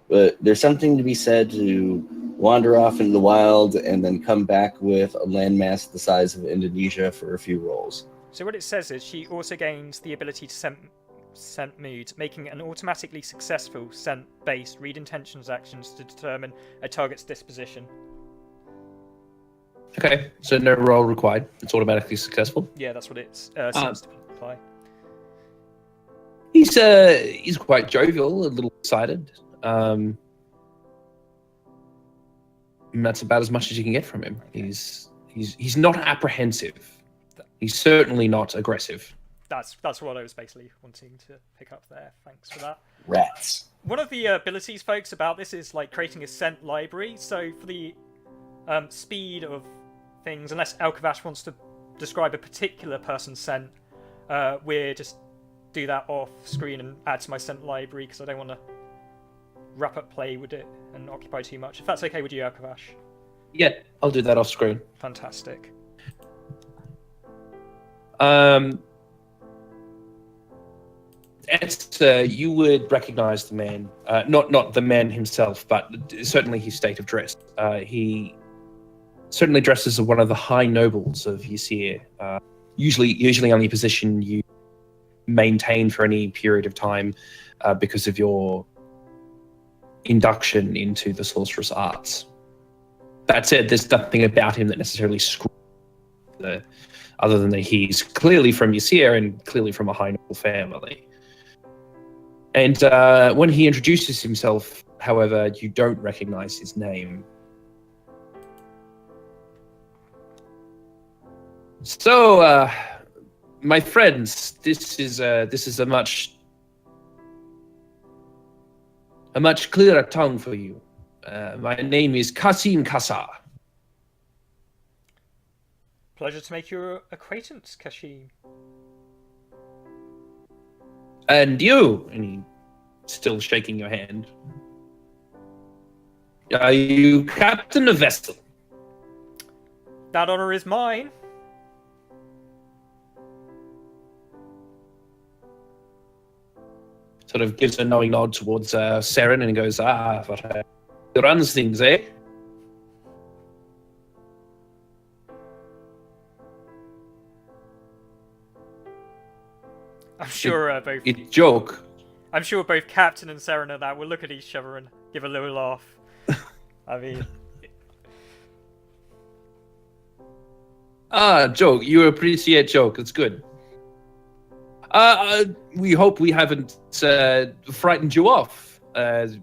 But there's something to be said to wander off into the wild and then come back with a landmass the size of Indonesia for a few rolls. So what it says is she also gains the ability to scent mood, making an automatically successful scent-based read intentions actions to determine a target's disposition. Okay, so no roll required. It's automatically successful. Yeah, that's what it seems to imply. He's quite jovial, a little excited. And that's about as much as you can get from him. Okay. He's not apprehensive. He's certainly not aggressive. That's what I was basically wanting to pick up there. Thanks for that. Rats. One of the abilities, folks, about this is like creating a scent library. So for the speed of things, unless Alkavash wants to describe a particular person's scent, we're just do that off screen and add to my scent library because I don't want to wrap up play with it and occupy too much. If that's okay with you, Alkavash. Yeah, I'll do that off screen. Fantastic. You would recognize the man, not the man himself, but certainly his state of dress. He certainly dresses as one of the high nobles of Ysir. Usually only a position you maintain for any period of time because of your induction into the sorcerous arts. That said, there's nothing about him that necessarily screams other than that he's clearly from Ysir and clearly from a high noble family. And when he introduces himself, however, you don't recognize his name. So, my friends, this is a much clearer tongue for you. My name is Kasim Kassar. Pleasure to make your acquaintance, Kashim. And you, and he's still shaking your hand. Are you captain of vessel? That honor is mine. Sort of gives a knowing nod towards Seren and goes, but he runs things, eh? I'm sure both. It's joke. I'm sure both Captain and Serena that will look at each other and give a little laugh. I mean, joke. You appreciate joke. It's good. We hope we haven't frightened you off.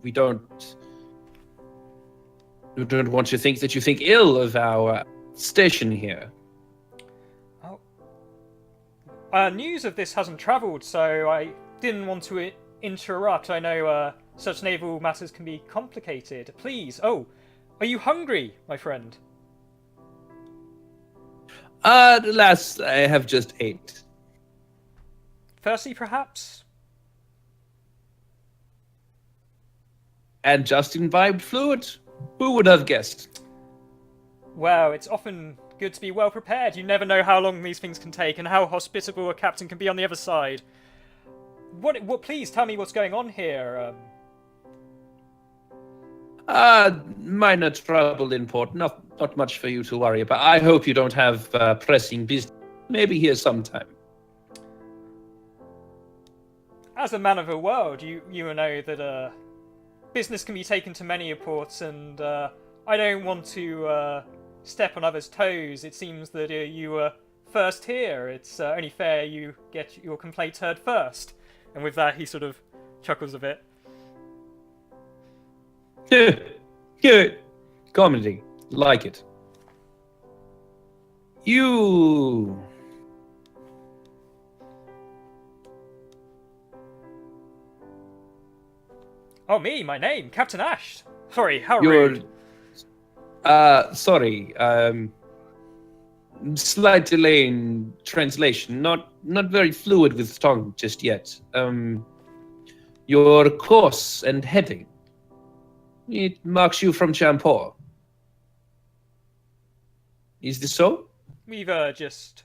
We don't want you to think that you think ill of our station here. News of this hasn't travelled, so I didn't want to interrupt. I know such naval matters can be complicated. Please. Oh, are you hungry, my friend? Alas, I have just ate. Thirsty, perhaps? And just imbibed fluid? Who would have guessed? Well, it's often good to be well prepared. You never know how long these things can take and how hospitable a captain can be on the other side. What? Please tell me what's going on here. Minor trouble in port. Not much for you to worry about. I hope you don't have pressing business. Maybe here sometime. As a man of the world, you know that business can be taken to many ports, and I don't want to step on others' toes. It seems that you were first here. It's only fair you get your complaint heard first. And with that, he sort of chuckles a bit. Good. Comedy. Like it. You... Oh, me, my name, Captain Ash. Sorry, how You're... rude. Sorry. Slight delay in translation. Not very fluid with tongue just yet. Your course and heading. It marks you from Champoor. Is this so? We've just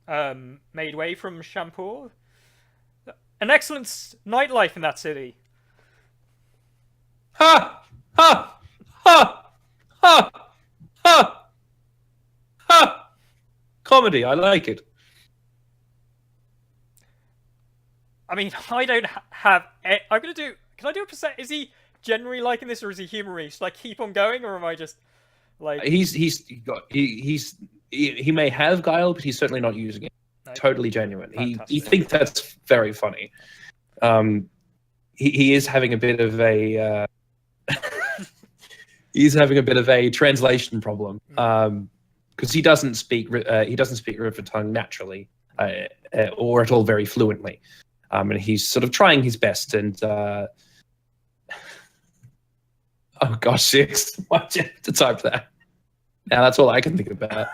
made way from Champoor. An excellent nightlife in that city. Ha! Ha! Ha! Ha! Ha! Ha! Comedy, I like it. I mean, I don't have. I'm gonna do. Can I do a percent? Is he generally liking this, or is he humorous? Like, keep on going, or am I just like? He may have guile, but he's certainly not using it. Okay. Totally genuine. Fantastic. He thinks that's very funny. He is having a bit of a he's having a bit of a translation problem because he doesn't speak River tongue naturally or at all very fluently, and he's sort of trying his best. And oh gosh, six! Why'd you have to type that? Now that's all I can think about.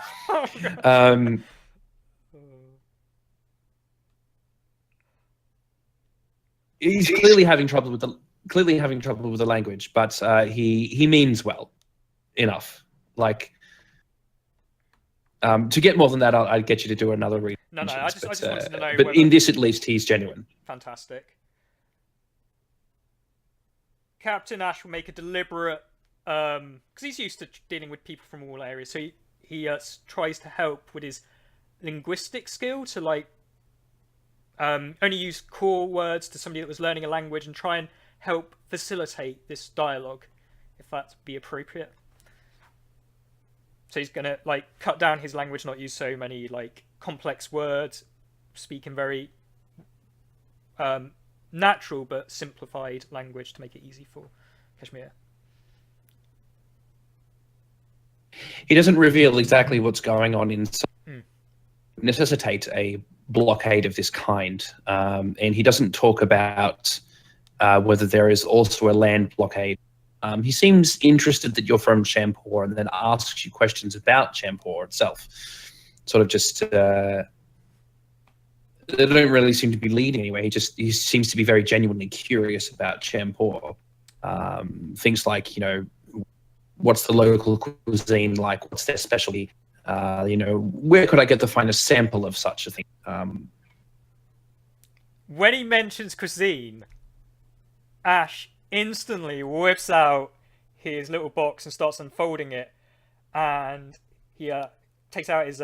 He's clearly having trouble with the language, but he means well enough. Like to get more than that, I'd get you to do another read. No, I just wanted to know. But whether... in this, at least, he's genuine. Fantastic. Captain Ash will make a deliberate, because he's used to dealing with people from all areas, so he tries to help with his linguistic skill to like only use core words to somebody that was learning a language and try and help facilitate this dialogue, if that be appropriate. So he's gonna like cut down his language, not use so many like complex words, speak in very natural but simplified language to make it easy for Kashmir. He doesn't reveal exactly what's going on inside. Necessitate a blockade of this kind, and he doesn't talk about whether there is also a land blockade. He seems interested that you're from Champoor and then asks you questions about Champoor itself. Sort of just they don't really seem to be leading anywhere. He seems to be very genuinely curious about Champoor. Things like, you know, what's the local cuisine like? What's their specialty? You know, where could I get the finest sample of such a thing? When he mentions cuisine, Ash instantly whips out his little box and starts unfolding it, and he takes out his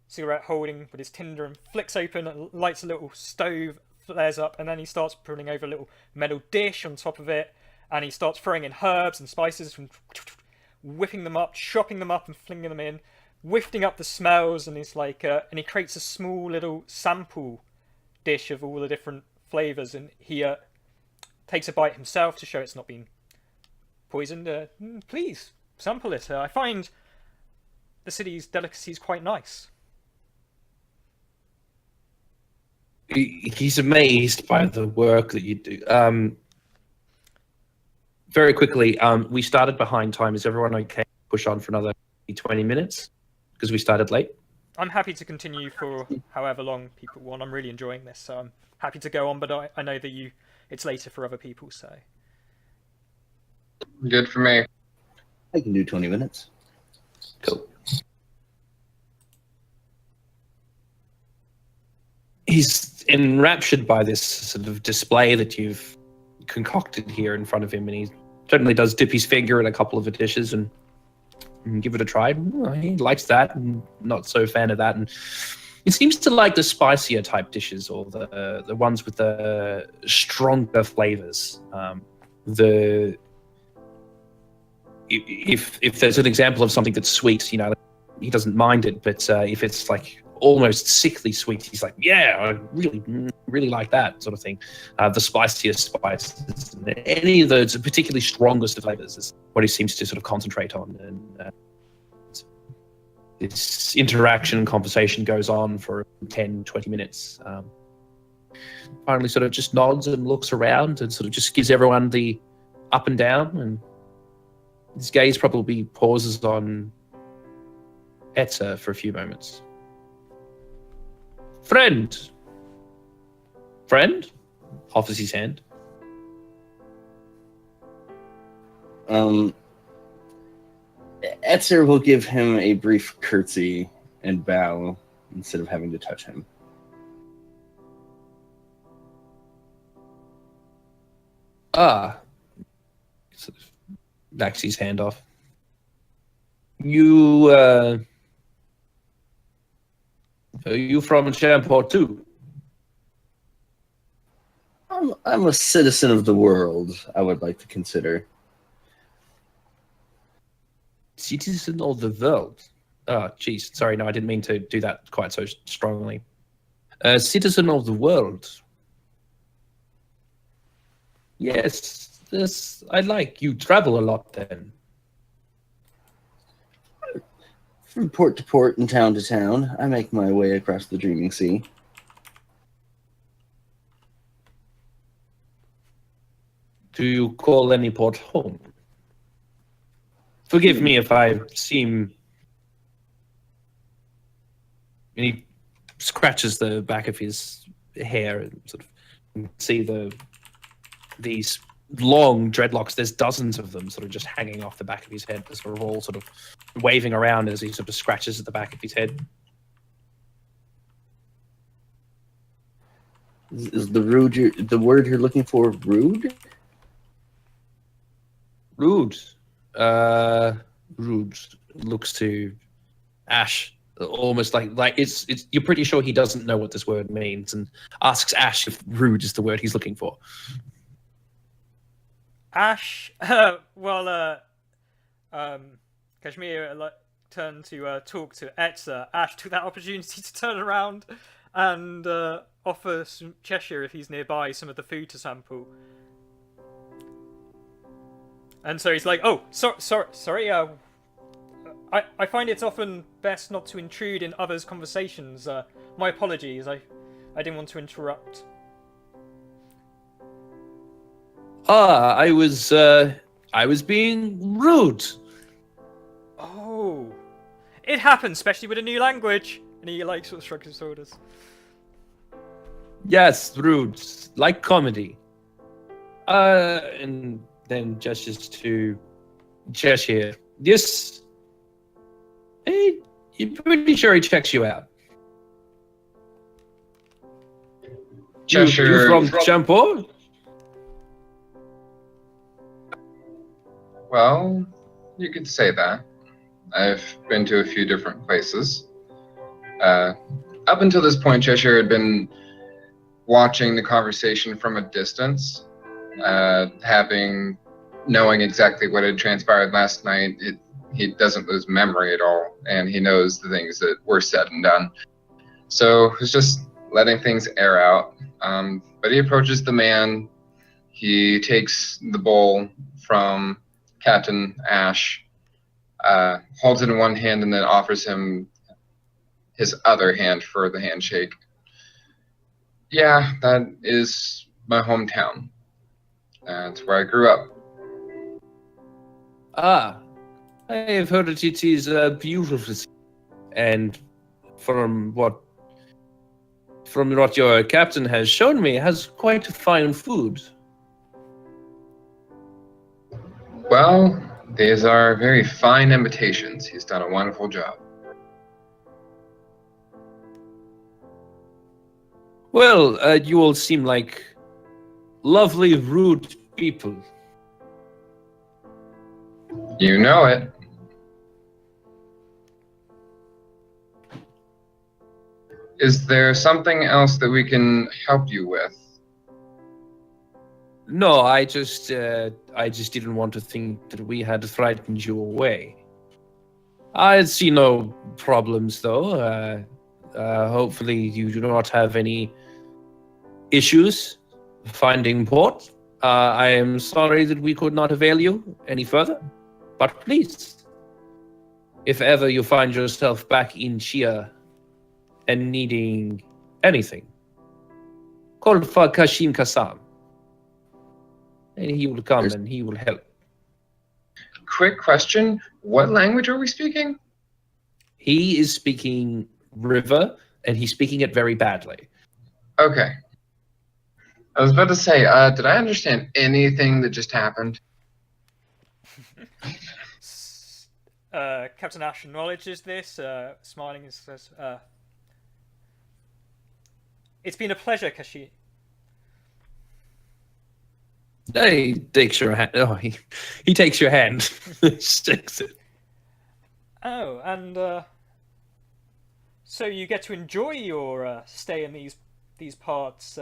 cigarette holding with his tinder and flicks open and lights a little stove, flares up, and then he starts putting over a little metal dish on top of it, and he starts throwing in herbs and spices and whipping them up, chopping them up and flinging them in, wafting up the smells, and he's like, and he creates a small little sample dish of all the different flavors, and he takes a bite himself to show it's not been poisoned. Please sample it. I find the city's delicacies quite nice. He's amazed by the work that you do. Very quickly, we started behind time. Is everyone okay? Push on for another 20 minutes because we started late. I'm happy to continue for however long people want. I'm really enjoying this, so I'm happy to go on. But I know that it's later for other people, so Good for me. I can do 20 minutes. Cool. He's enraptured by this sort of display that you've concocted here in front of him, and he certainly does dip his finger in a couple of the dishes and give it a try. He likes that, and not so a fan of that. And he seems to like the spicier type dishes, or the ones with the stronger flavors. If there's an example of something that's sweet, you know, he doesn't mind it. But if it's like almost sickly sweet, he's like, yeah, I really like that sort of thing. The spiciest spices, any of the particularly strongest of flavors is what he seems to sort of concentrate on. And this interaction conversation goes on for 10, 20 minutes. Finally sort of just nods and looks around and sort of just gives everyone the up and down, and his gaze probably pauses on Etzer for a few moments. Friend, offers his hand. Etzer will give him a brief curtsy and bow instead of having to touch him. Sort of backs his hand off. You, are you from Champoor too? I'm a citizen of the world, I would like to consider. Citizen of the world? Oh, jeez. Sorry, no, I didn't mean to do that quite so strongly. Citizen of the world. Yes, I like. You travel a lot then. From port to port and town to town, I make my way across the dreaming sea. Do you call any port home? Forgive me if I seem... And he scratches the back of his hair and sort of see these long dreadlocks. There's dozens of them sort of just hanging off the back of his head. They're sort of all sort of waving around as he sort of scratches at the back of his head. Is the word you're looking for rude? Rude. Rude looks to Ash almost like it's you're pretty sure he doesn't know what this word means, and asks Ash if rude is the word he's looking for. Ash, Kashmir turned to talk to Etzer. Ash took that opportunity to turn around and offer Cheshire, if he's nearby, some of the food to sample. And so he's like, "Oh, sorry. I find it's often best not to intrude in others' conversations. My apologies. I didn't want to interrupt." I was being rude. Oh, it happens, especially with a new language. And he sort of shrugs his shoulders. Yes, rude, like comedy. And then gestures to Cheshire. Yes. Hey, you're pretty sure he checks you out. Cheshire. You from Champoor? Well, you could say that. I've been to a few different places. Up until this point, Cheshire had been watching the conversation from a distance, knowing exactly what had transpired last night. He doesn't lose memory at all, and he knows the things that were said and done. So he's just letting things air out. But he approaches the man. He takes the bowl from Captain Ash, holds it in one hand, and then offers him his other hand for the handshake. Yeah, that is my hometown. That's where I grew up. Ah, I have heard that it is a beautiful city, and from what your captain has shown me, has quite fine food. Well, these are very fine invitations. He's done a wonderful job. Well, you all seem like lovely, rude people. You know it. Is there something else that we can help you with? No, I just didn't want to think that we had frightened you away. I see no problems, though. Hopefully, you do not have any issues finding port. I am sorry that we could not avail you any further, but please, if ever you find yourself back in Chia and needing anything, call for Kashim Kassam, and he will come and he will help. Quick question. What language are we speaking? He is speaking River, and he's speaking it very badly. Okay. I was about to say, did I understand anything that just happened? Captain Ash acknowledges this, smiling and says, "It's been a pleasure, Kashi." He takes your hand. Oh, he takes your hand, sticks it. Oh, and so you get to enjoy your stay in these parts.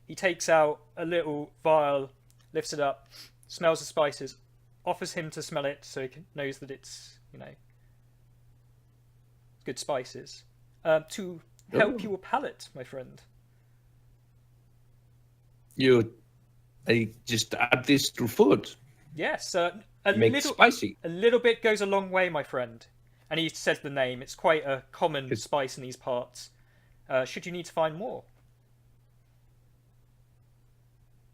He takes out a little vial, lifts it up, smells the spices, offers him to smell it so he knows that it's, good spices. To help your palate, my friend. I just add this to food. Yes, Make it spicy. A little bit goes a long way, my friend. And he says the name. It's quite a common spice in these parts. Should you need to find more?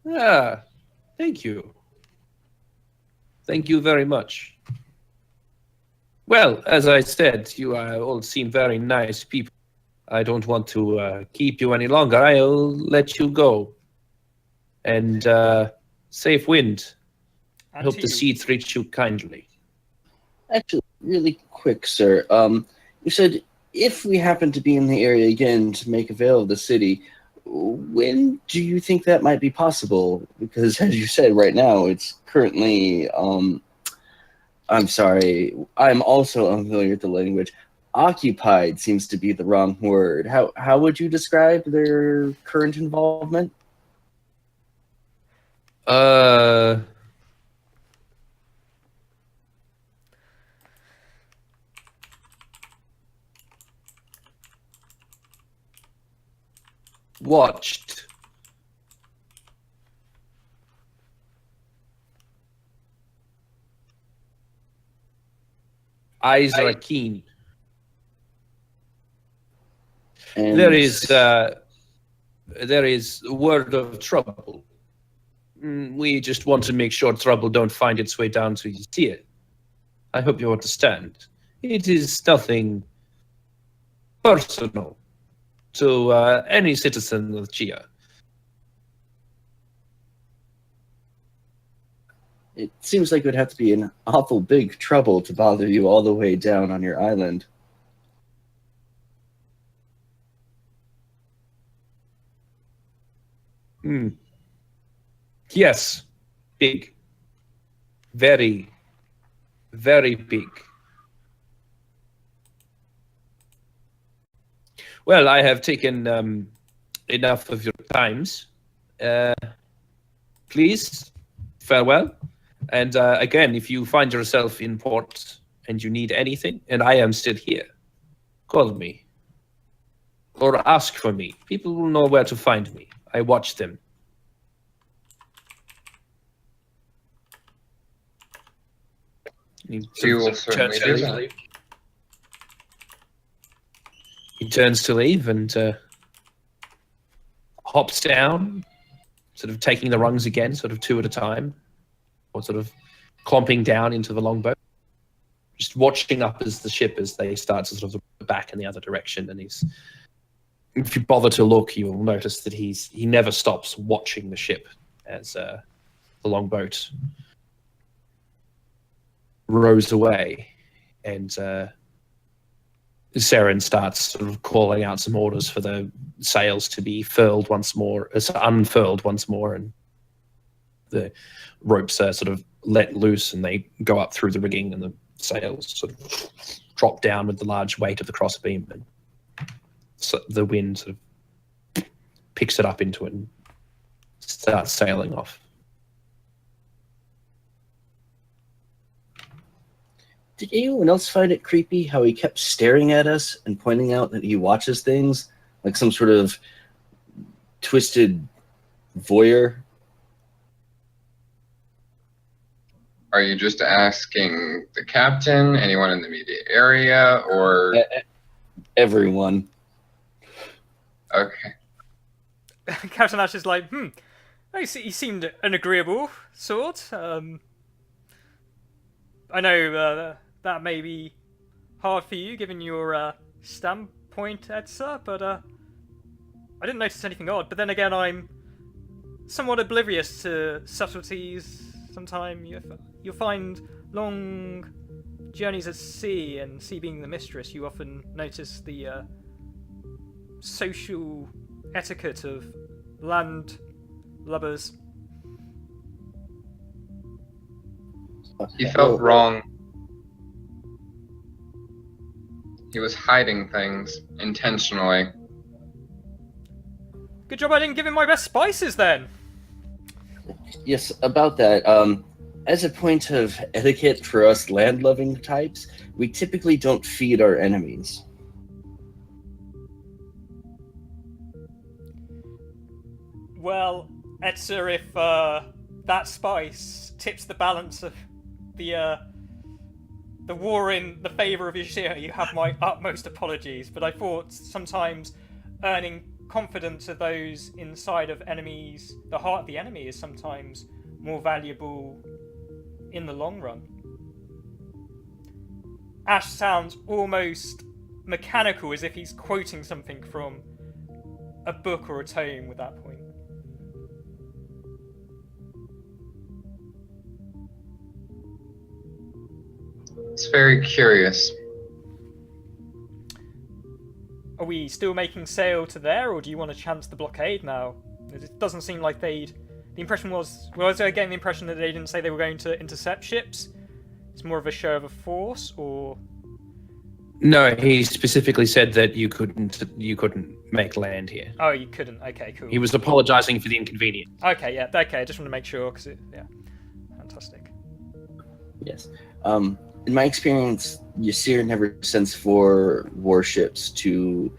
Ah, thank you. Thank you very much. Well, as I said, you all seem very nice people. I don't want to keep you any longer. I'll let you go. And safe wind. I hope the seeds reach you kindly. Actually, really quick, sir. You said if we happen to be in the area again to make avail of the city, when do you think that might be possible? Because as you said, right now it's currently I'm sorry, I'm also unfamiliar with the language. Occupied seems to be the wrong word. How would you describe their current involvement? Watched. Eyes are keen. And there is word of trouble. We just want to make sure trouble don't find its way down to here. I hope you understand. It is nothing personal to any citizen of Chia. It seems like it would have to be an awful big trouble to bother you all the way down on your island. Yes, big. Very, very big. Well, I have taken enough of your times. Please, farewell. And again, if you find yourself in port and you need anything, and I am still here, call me. Or ask for me. People will know where to find me. I watch them. We will certainly do that. He turns to leave, and hops down, sort of taking the rungs again, sort of 2 at a time, or sort of clomping down into the longboat, just watching up as the ship as they start to sort of look back in the other direction. And if you bother to look, you will notice that he never stops watching the ship as the longboat rows away, and Saren starts sort of calling out some orders for the sails to be unfurled once more, and the ropes are sort of let loose, and they go up through the rigging, and the sails sort of drop down with the large weight of the crossbeam, and so the wind sort of picks it up into it and starts sailing off. Did anyone else find it creepy how he kept staring at us and pointing out that he watches things like some sort of twisted voyeur? Are you just asking the captain, anyone in the immediate area, or Everyone. okay? Captain Ash is like, he seemed an agreeable sort. I know that may be hard for you, given your standpoint, Edsa, but I didn't notice anything odd. But then again, I'm somewhat oblivious to subtleties. Sometimes you'll find long journeys at sea, and sea being the mistress, you often notice the social etiquette of land lubbers. He felt wrong. He was hiding things intentionally. Good job I didn't give him my best spices then. Yes, about that. As a point of etiquette for us land-loving types, we typically don't feed our enemies. Well, Etzer, if that spice tips the balance of the war in the favour of Yashir, you have my utmost apologies, but I thought sometimes earning confidence of those inside of enemies, the heart of the enemy, is sometimes more valuable in the long run. Ash sounds almost mechanical, as if he's quoting something from a book or a tome with that point. It's very curious. Are we still making sail to there, or do you want to chance the blockade now? It doesn't seem like they'd... The impression was I getting the impression that they didn't say they were going to intercept ships? It's more of a show of a force, or... No, he specifically said that you couldn't make land here. Oh, you couldn't. Okay, cool. He was apologising for the inconvenience. Okay, yeah, okay, I just want to make sure, because yeah. Fantastic. Yes. In my experience, Ysir never sends 4 warships to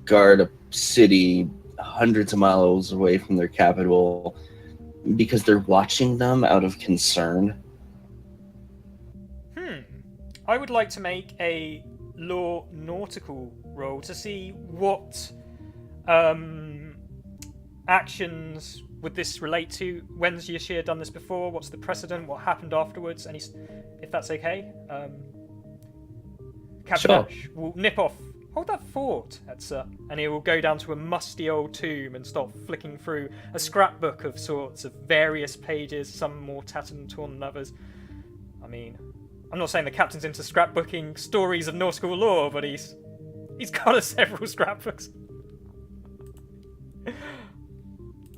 guard a city hundreds of miles away from their capital because they're watching them out of concern. I would like to make a law nautical roll to see what actions would this relate to. When's Yashir done this before? What's the precedent? What happened afterwards? If that's okay. Captain Ash will nip off. Hold that fort, Etzer, and he will go down to a musty old tomb and start flicking through a scrapbook of sorts of various pages, some more tattered and torn than others. I mean, I'm not saying the captain's into scrapbooking stories of nautical lore, but he's got several scrapbooks.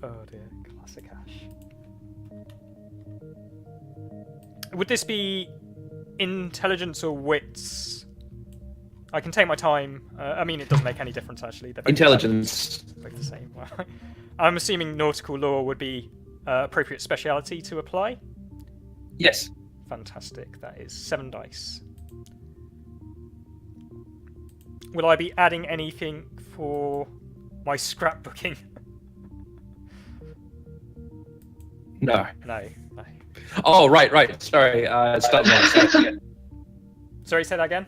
Oh dear, classic Ash. Would this be intelligence or wits? I can take my time. I mean, it doesn't make any difference, actually. They're both Intelligence. both the same. I'm assuming nautical law would be appropriate speciality to apply. Yes. Fantastic. That is 7 dice. Will I be adding anything for my scrapbooking? No. No. Oh, right. Sorry. Start again. Sorry, say that again?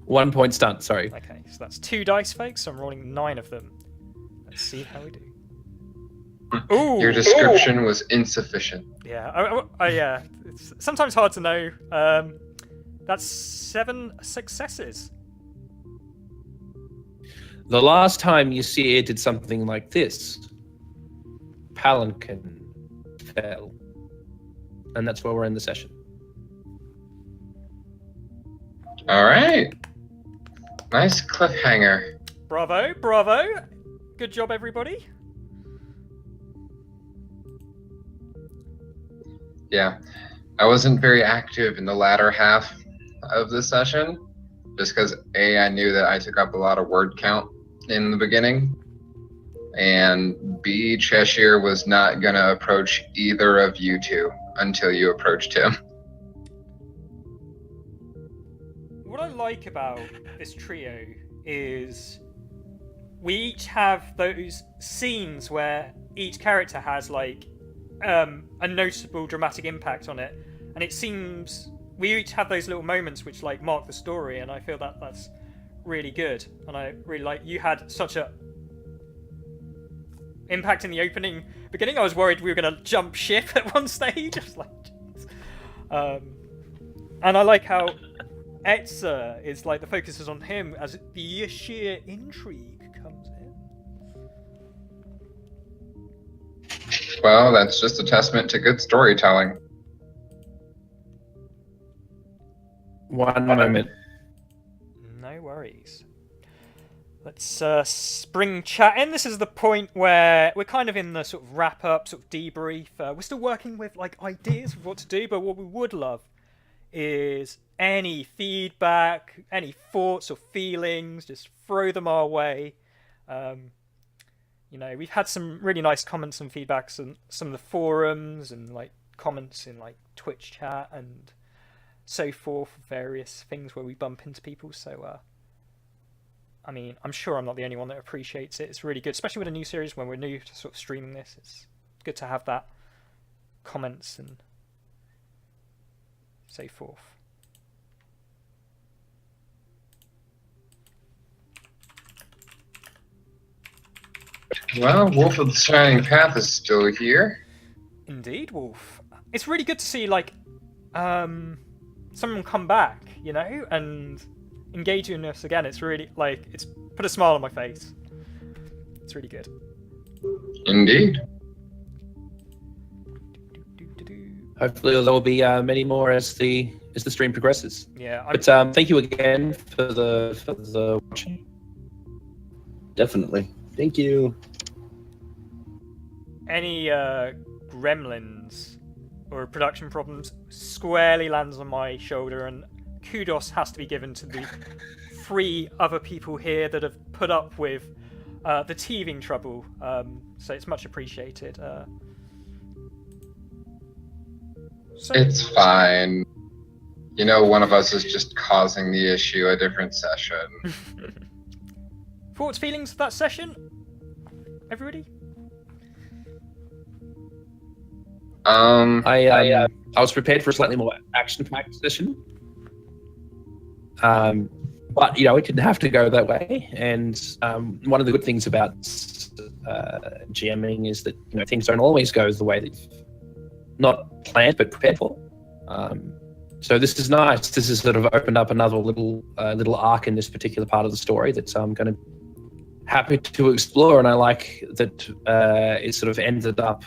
1 point stunt, sorry. Okay, so that's 2 dice, folks. So I'm rolling 9 of them. Let's see how we do. Ooh. Your description was insufficient. Yeah, yeah. It's sometimes hard to know. That's 7 successes. The last time you see it did something like this. Palanquin fell. And that's where we're in the session. All right. Nice cliffhanger. Bravo, bravo. Good job, everybody. Yeah. I wasn't very active in the latter half of the session, just because A, I knew that I took up a lot of word count in the beginning, and B, Cheshire was not going to approach either of you two until you approached him. What I like about this trio is we each have those scenes where each character has like a noticeable dramatic impact on it, and it seems we each have those little moments which like mark the story, and I feel that that's really good. And I really like you had such a impact in the beginning. I was worried we were gonna jump ship at one stage. I was like, jeez. And I like how Etzer is like the focus is on him as the sheer intrigue comes in. Well, that's just a testament to good storytelling. One moment. No worries. Let's bring chat in. This is the point where we're kind of in the sort of wrap up, sort of debrief. We're still working with like ideas of what to do, but what we would love is any feedback, any thoughts or feelings. Just throw them our way. You know, we've had some really nice comments and feedbacks on some of the forums and like comments in like Twitch chat and so forth, various things where we bump into people. So I mean, I'm sure I'm not the only one that appreciates it. It's really good, especially with a new series when we're new to sort of streaming this. It's good to have that comments and so forth. Well, Wolf of the Shining Path is still here. Indeed, Wolf. It's really good to see like someone come back, you know, and engage in us again. It's really like it's put a smile on my face. It's really good. Indeed. Hopefully there will be many more as the stream progresses. Yeah. But thank you again for the watching. Definitely. Thank you. Any gremlins or production problems squarely lands on my shoulder, and kudos has to be given to the 3 other people here that have put up with the teething trouble. So it's much appreciated. So... It's fine. You know, one of us is just causing the issue, a different session. Thoughts, feelings of that session? Everybody? I was prepared for a slightly more action-packed session. But, you know, it didn't have to go that way. And one of the good things about GMing is that, you know, things don't always go the way that you've not planned but prepared for. So this is nice. This has sort of opened up another little arc in this particular part of the story that I'm going to happy to explore. And I like that it sort of ended up.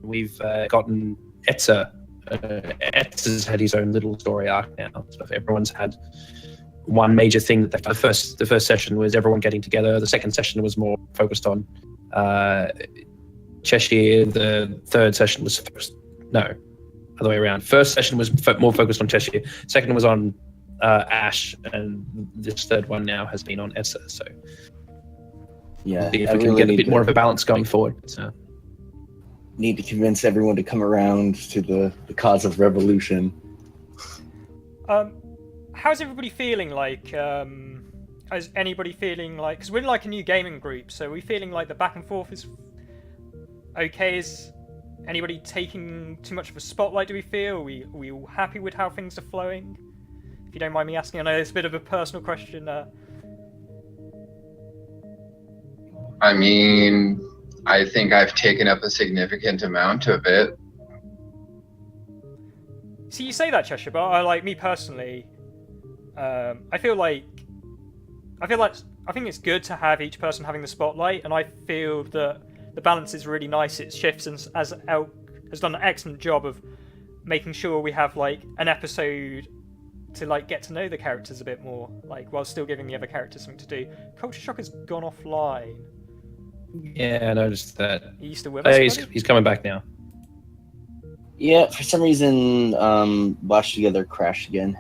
We've gotten Etzer. Etzer's had his own little story arc now. So everyone's had one major thing that the first session was everyone getting together. The second session was more focused on Cheshire. The third session was other way around. First session was more focused on Cheshire. Second was on Ash, and this third one now has been on Etzer. So yeah, see if we can get a bit more of a balance going forward. So. Need to convince everyone to come around to the cause of revolution. How's everybody feeling? Like, is anybody feeling like? Because we're like a new gaming group, so we're feeling like the back and forth is okay. Is anybody taking too much of a spotlight? Do we feel? Are we all happy with how things are flowing? If you don't mind me asking, I know it's a bit of a personal question. I mean, I think I've taken up a significant amount of it. See, you say that, Cheshire, but like me personally, I think it's good to have each person having the spotlight, and I feel that the balance is really nice. It shifts, and as Elk has done an excellent job of making sure we have like an episode to like get to know the characters a bit more, like while still giving the other characters something to do. Culture Shock has gone offline. Yeah, I noticed that. Are you still with us, buddy? He's coming back now. Yeah, for some reason, Watch Together crashed again.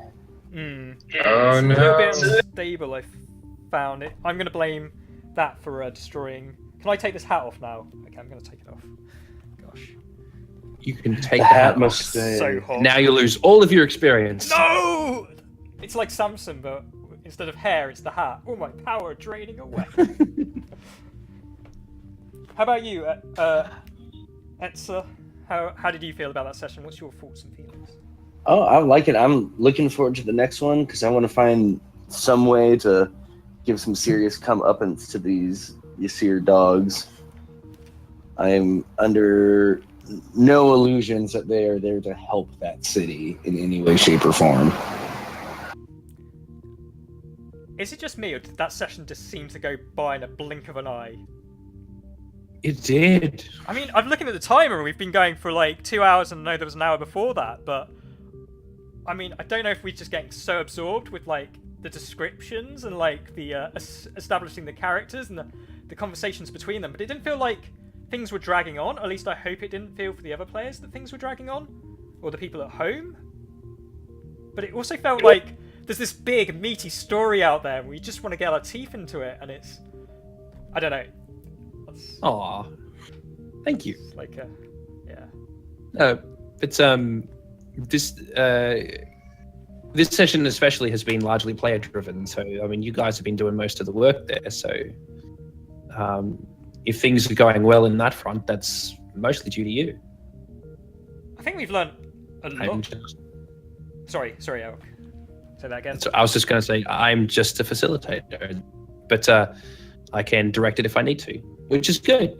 Oh It's no. a little bit unstable, I found it. I'm going to blame that for destroying... Can I take this hat off now? Okay, I'm going to take it off. Gosh. You can take The the hat hat off. must stay. So hot. Now you lose all of your experience. No! It's like Samson, but instead of hair, it's the hat. All my power draining away. How about you, Etsa? How did you feel about that session? What's your thoughts and feelings? Oh, I like it. I'm looking forward to the next one because I want to find some way to give some serious comeuppance to these Ysir dogs. I'm under no illusions that they are there to help that city in any way, shape, or form. Is it just me, or did that session just seem to go by in a blink of an eye? It did. I mean, I'm looking at the timer and we've been going for like 2 hours, and I know there was an hour before that, but I mean, I don't know if we're just getting so absorbed with like the descriptions and like the establishing the characters and the conversations between them, but it didn't feel like things were dragging on. At least I hope it didn't feel for the other players that things were dragging on, or the people at home. But it also felt like there's this big meaty story out there and we just want to get our teeth into it, and it's, I don't know. Aw. Thank you. It's like yeah. But this session especially has been largely player driven. So I mean, you guys have been doing most of the work there. So if things are going well in that front, that's mostly due to you. I think we've learned a I'm lot. just, Sorry, Elk. Say that again. so I was just going to say I'm just a facilitator, but I can direct it if I need to, which is good.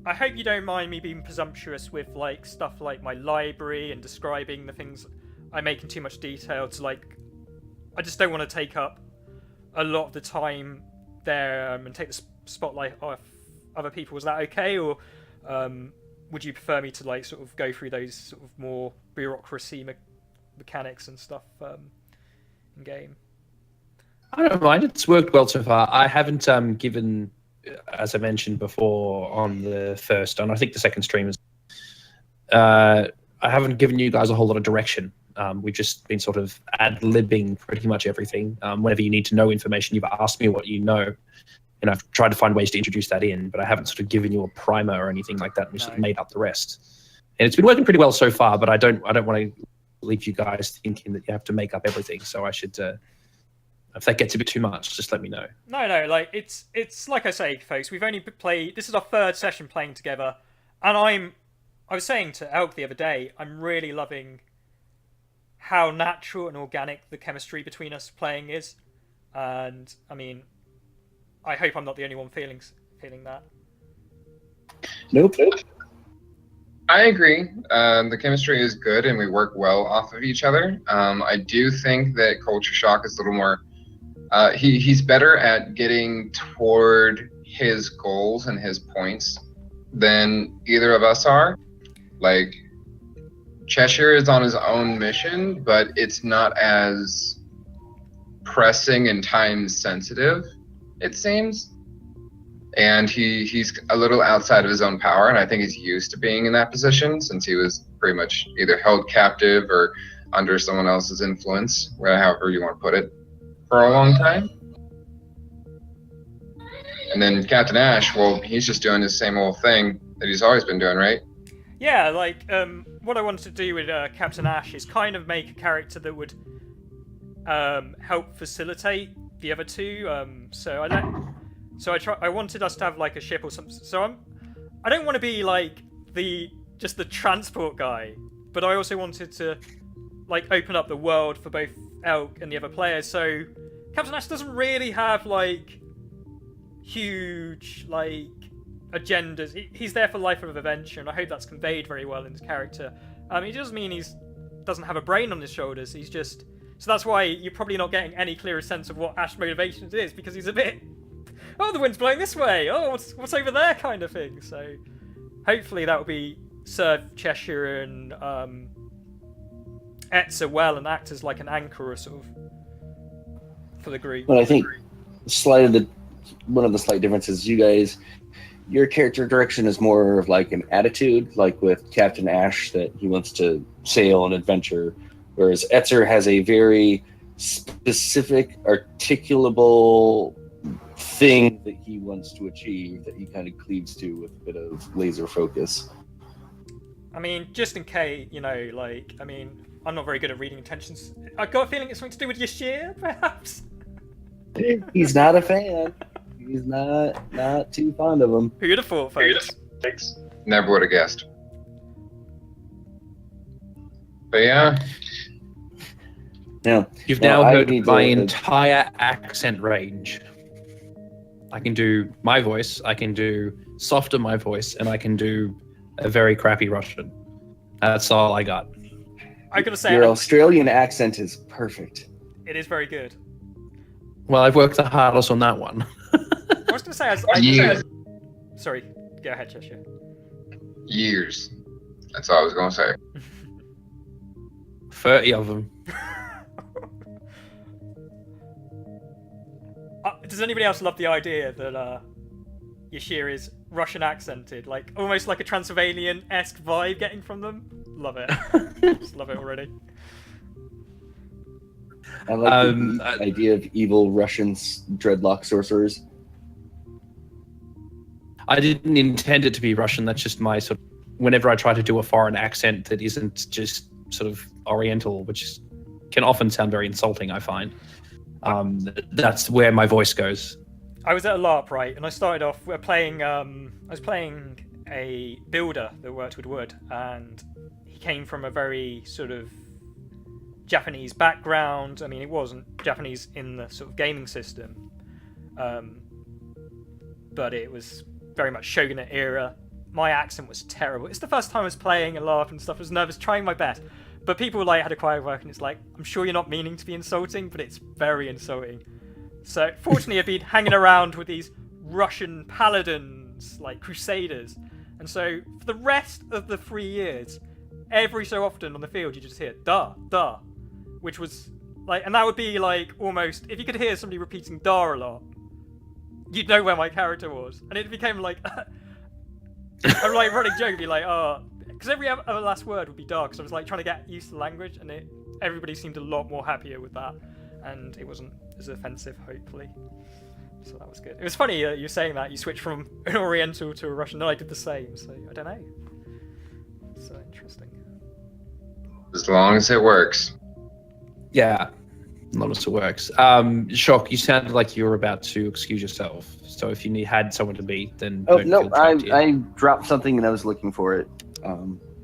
I hope you don't mind me being presumptuous with like stuff like my library and describing the things I make in too much detail. To like, I just don't want to take up a lot of the time there and take the spotlight off other people. Is that okay, or would you prefer me to like sort of go through those sort of more bureaucracy mechanics and stuff in game? I don't mind. It's worked well so far. I haven't given, as I mentioned before on the first, and I think the second stream is, I haven't given you guys a whole lot of direction. We've just been sort of ad-libbing pretty much everything. Whenever you need to know information, you've asked me what you know, and I've tried to find ways to introduce that in, but I haven't sort of given you a primer or anything like that. We sort of made up the rest. And it's been working pretty well so far, but I don't want to leave you guys thinking that you have to make up everything. So I should... if that gets a bit too much, just let me know. No, like it's like I say, folks. We've only played. This is our third session playing together, and I was saying to Elk the other day, I'm really loving how natural and organic the chemistry between us playing is, and I mean, I hope I'm not the only one feeling that. Nope. I agree. The chemistry is good and we work well off of each other. I do think that Culture Shock is a little more... he's better at getting toward his goals and his points than either of us are. Like, Cheshire is on his own mission, but it's not as pressing and time sensitive, it seems. And he's a little outside of his own power, and I think he's used to being in that position since he was pretty much either held captive or under someone else's influence, however you want to put it, for a long time. And then Captain Ash, well, he's just doing the same old thing that he's always been doing, right? Yeah, like what I wanted to do with Captain Ash is kind of make a character that would help facilitate the other two. I wanted us to have like a ship or something. So I don't want to be like just the transport guy, but I also wanted to like open up the world for both Elk and the other players. So Captain Ash doesn't really have like huge like agendas. He's there for life of adventure, and I hope that's conveyed very well in his character. It doesn't mean he's doesn't have a brain on his shoulders. He's just so that's why you're probably not getting any clearer sense of what Ash's motivations is, because he's a bit the wind's blowing this way. Oh, what's over there kind of thing. So hopefully that will be serve Cheshire and Etzer well and act as like an anchor or sort of for the group. But I think one of the slight differences, your character direction is more of like an attitude, like with Captain Ash, that he wants to sail and adventure, whereas Etzer has a very specific, articulable thing that he wants to achieve that he kind of cleaves to with a bit of laser focus. I mean, just in case, I'm not very good at reading intentions. I've got a feeling it's something to do with Yashir, perhaps. He's not a fan. He's not too fond of him. Who'd have thought, folks? Never would have guessed. But yeah. Yeah. You've now heard my entire accent range. I can do my voice, I can do softer my voice, and I can do a very crappy Russian. That's all I got. I gotta say, your Australian accent is perfect. It is very good. Well, I've worked the hardest on that one. I was gonna say, sorry, go ahead, Cheshire. Years. That's all I was gonna say. 30 of them. Does anybody else love the idea that Yashir is Russian accented, like almost like a Transylvanian-esque vibe getting from them? Love it. Just love it already. I like the idea of evil Russian dreadlock sorcerers. I didn't intend it to be Russian. That's just my sort of... Whenever I try to do a foreign accent that isn't just sort of Oriental, which can often sound very insulting, I find. That's where my voice goes. I was at a LARP, right, and I started off playing. I was playing a builder that worked with wood, and he came from a very sort of Japanese background. I mean, it wasn't Japanese in the sort of gaming system, but it was very much Shogunate era. My accent was terrible. It's the first time I was playing a LARP and stuff. I was nervous, trying my best. But people like had a quiet work, and it's like, I'm sure you're not meaning to be insulting, but it's very insulting. So fortunately, I've been hanging around with these Russian paladins, like crusaders, and so for the rest of the 3 years, every so often on the field, you just hear "da da," which was like, and that would be like almost if you could hear somebody repeating "da" a lot, you'd know where my character was, and it became like I'm like running joke, be like, oh. Because every other last word would be dark, so I was like trying to get used to the language, and everybody seemed a lot more happier with that, and it wasn't as offensive, hopefully. So that was good. It was funny that you're saying that you switched from an Oriental to a Russian. No, I did the same, so I don't know. So interesting. As long as it works. Yeah, as long as it works. Shock, you sounded like you were about to excuse yourself. So if you had someone to meet, then oh no, I dropped something and I was looking for it.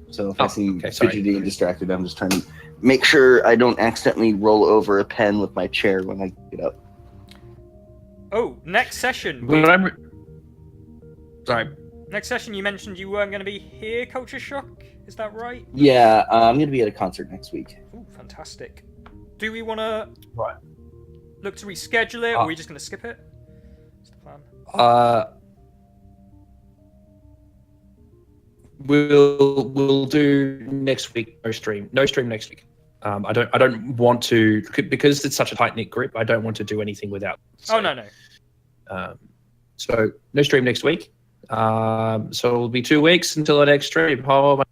So if I seem fidgety and distracted, I'm just trying to make sure I don't accidentally roll over a pen with my chair when I get up. Oh, next session. Sorry. Next session, you mentioned you weren't going to be here, Culture Shock. Is that right? Yeah, I'm going to be at a concert next week. Oh, fantastic. Do we want to Right. look to reschedule it, or are we just going to skip it? What's the plan? We'll do next week. No stream next week. I don't want to, because it's such a tight knit group. I don't want to do anything without. So, no. So no stream next week. So it'll be 2 weeks until the next stream. Oh my!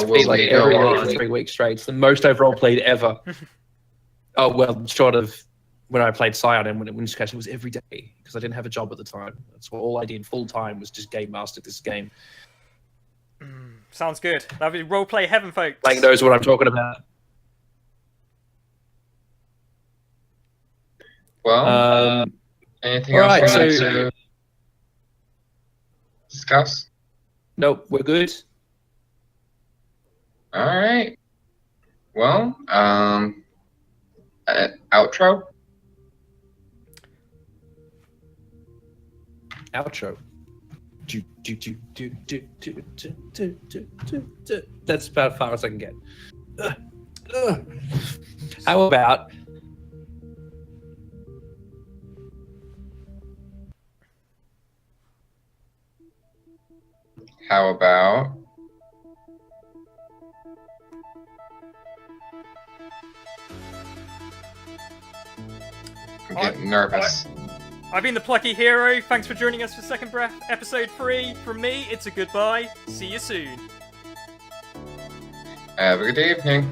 Will like we every go week on? for 3 weeks straight. It's the most I've role played ever. Oh well, short of when I played Scion and when it was every day because I didn't have a job at the time. That's what all I did full time was just game master this game. Sounds good. That'll be roleplay heaven, folks. Lang knows what I'm talking about. Well, anything else you wanted to discuss? Nope, we're good. All right. Well, Outro? Outro. That's about as far as I can get. How about How about I'm getting nervous. I've been the Plucky Hero. Thanks for joining us for Second Breath, episode 3. From me, it's a goodbye. See you soon. Have a good evening.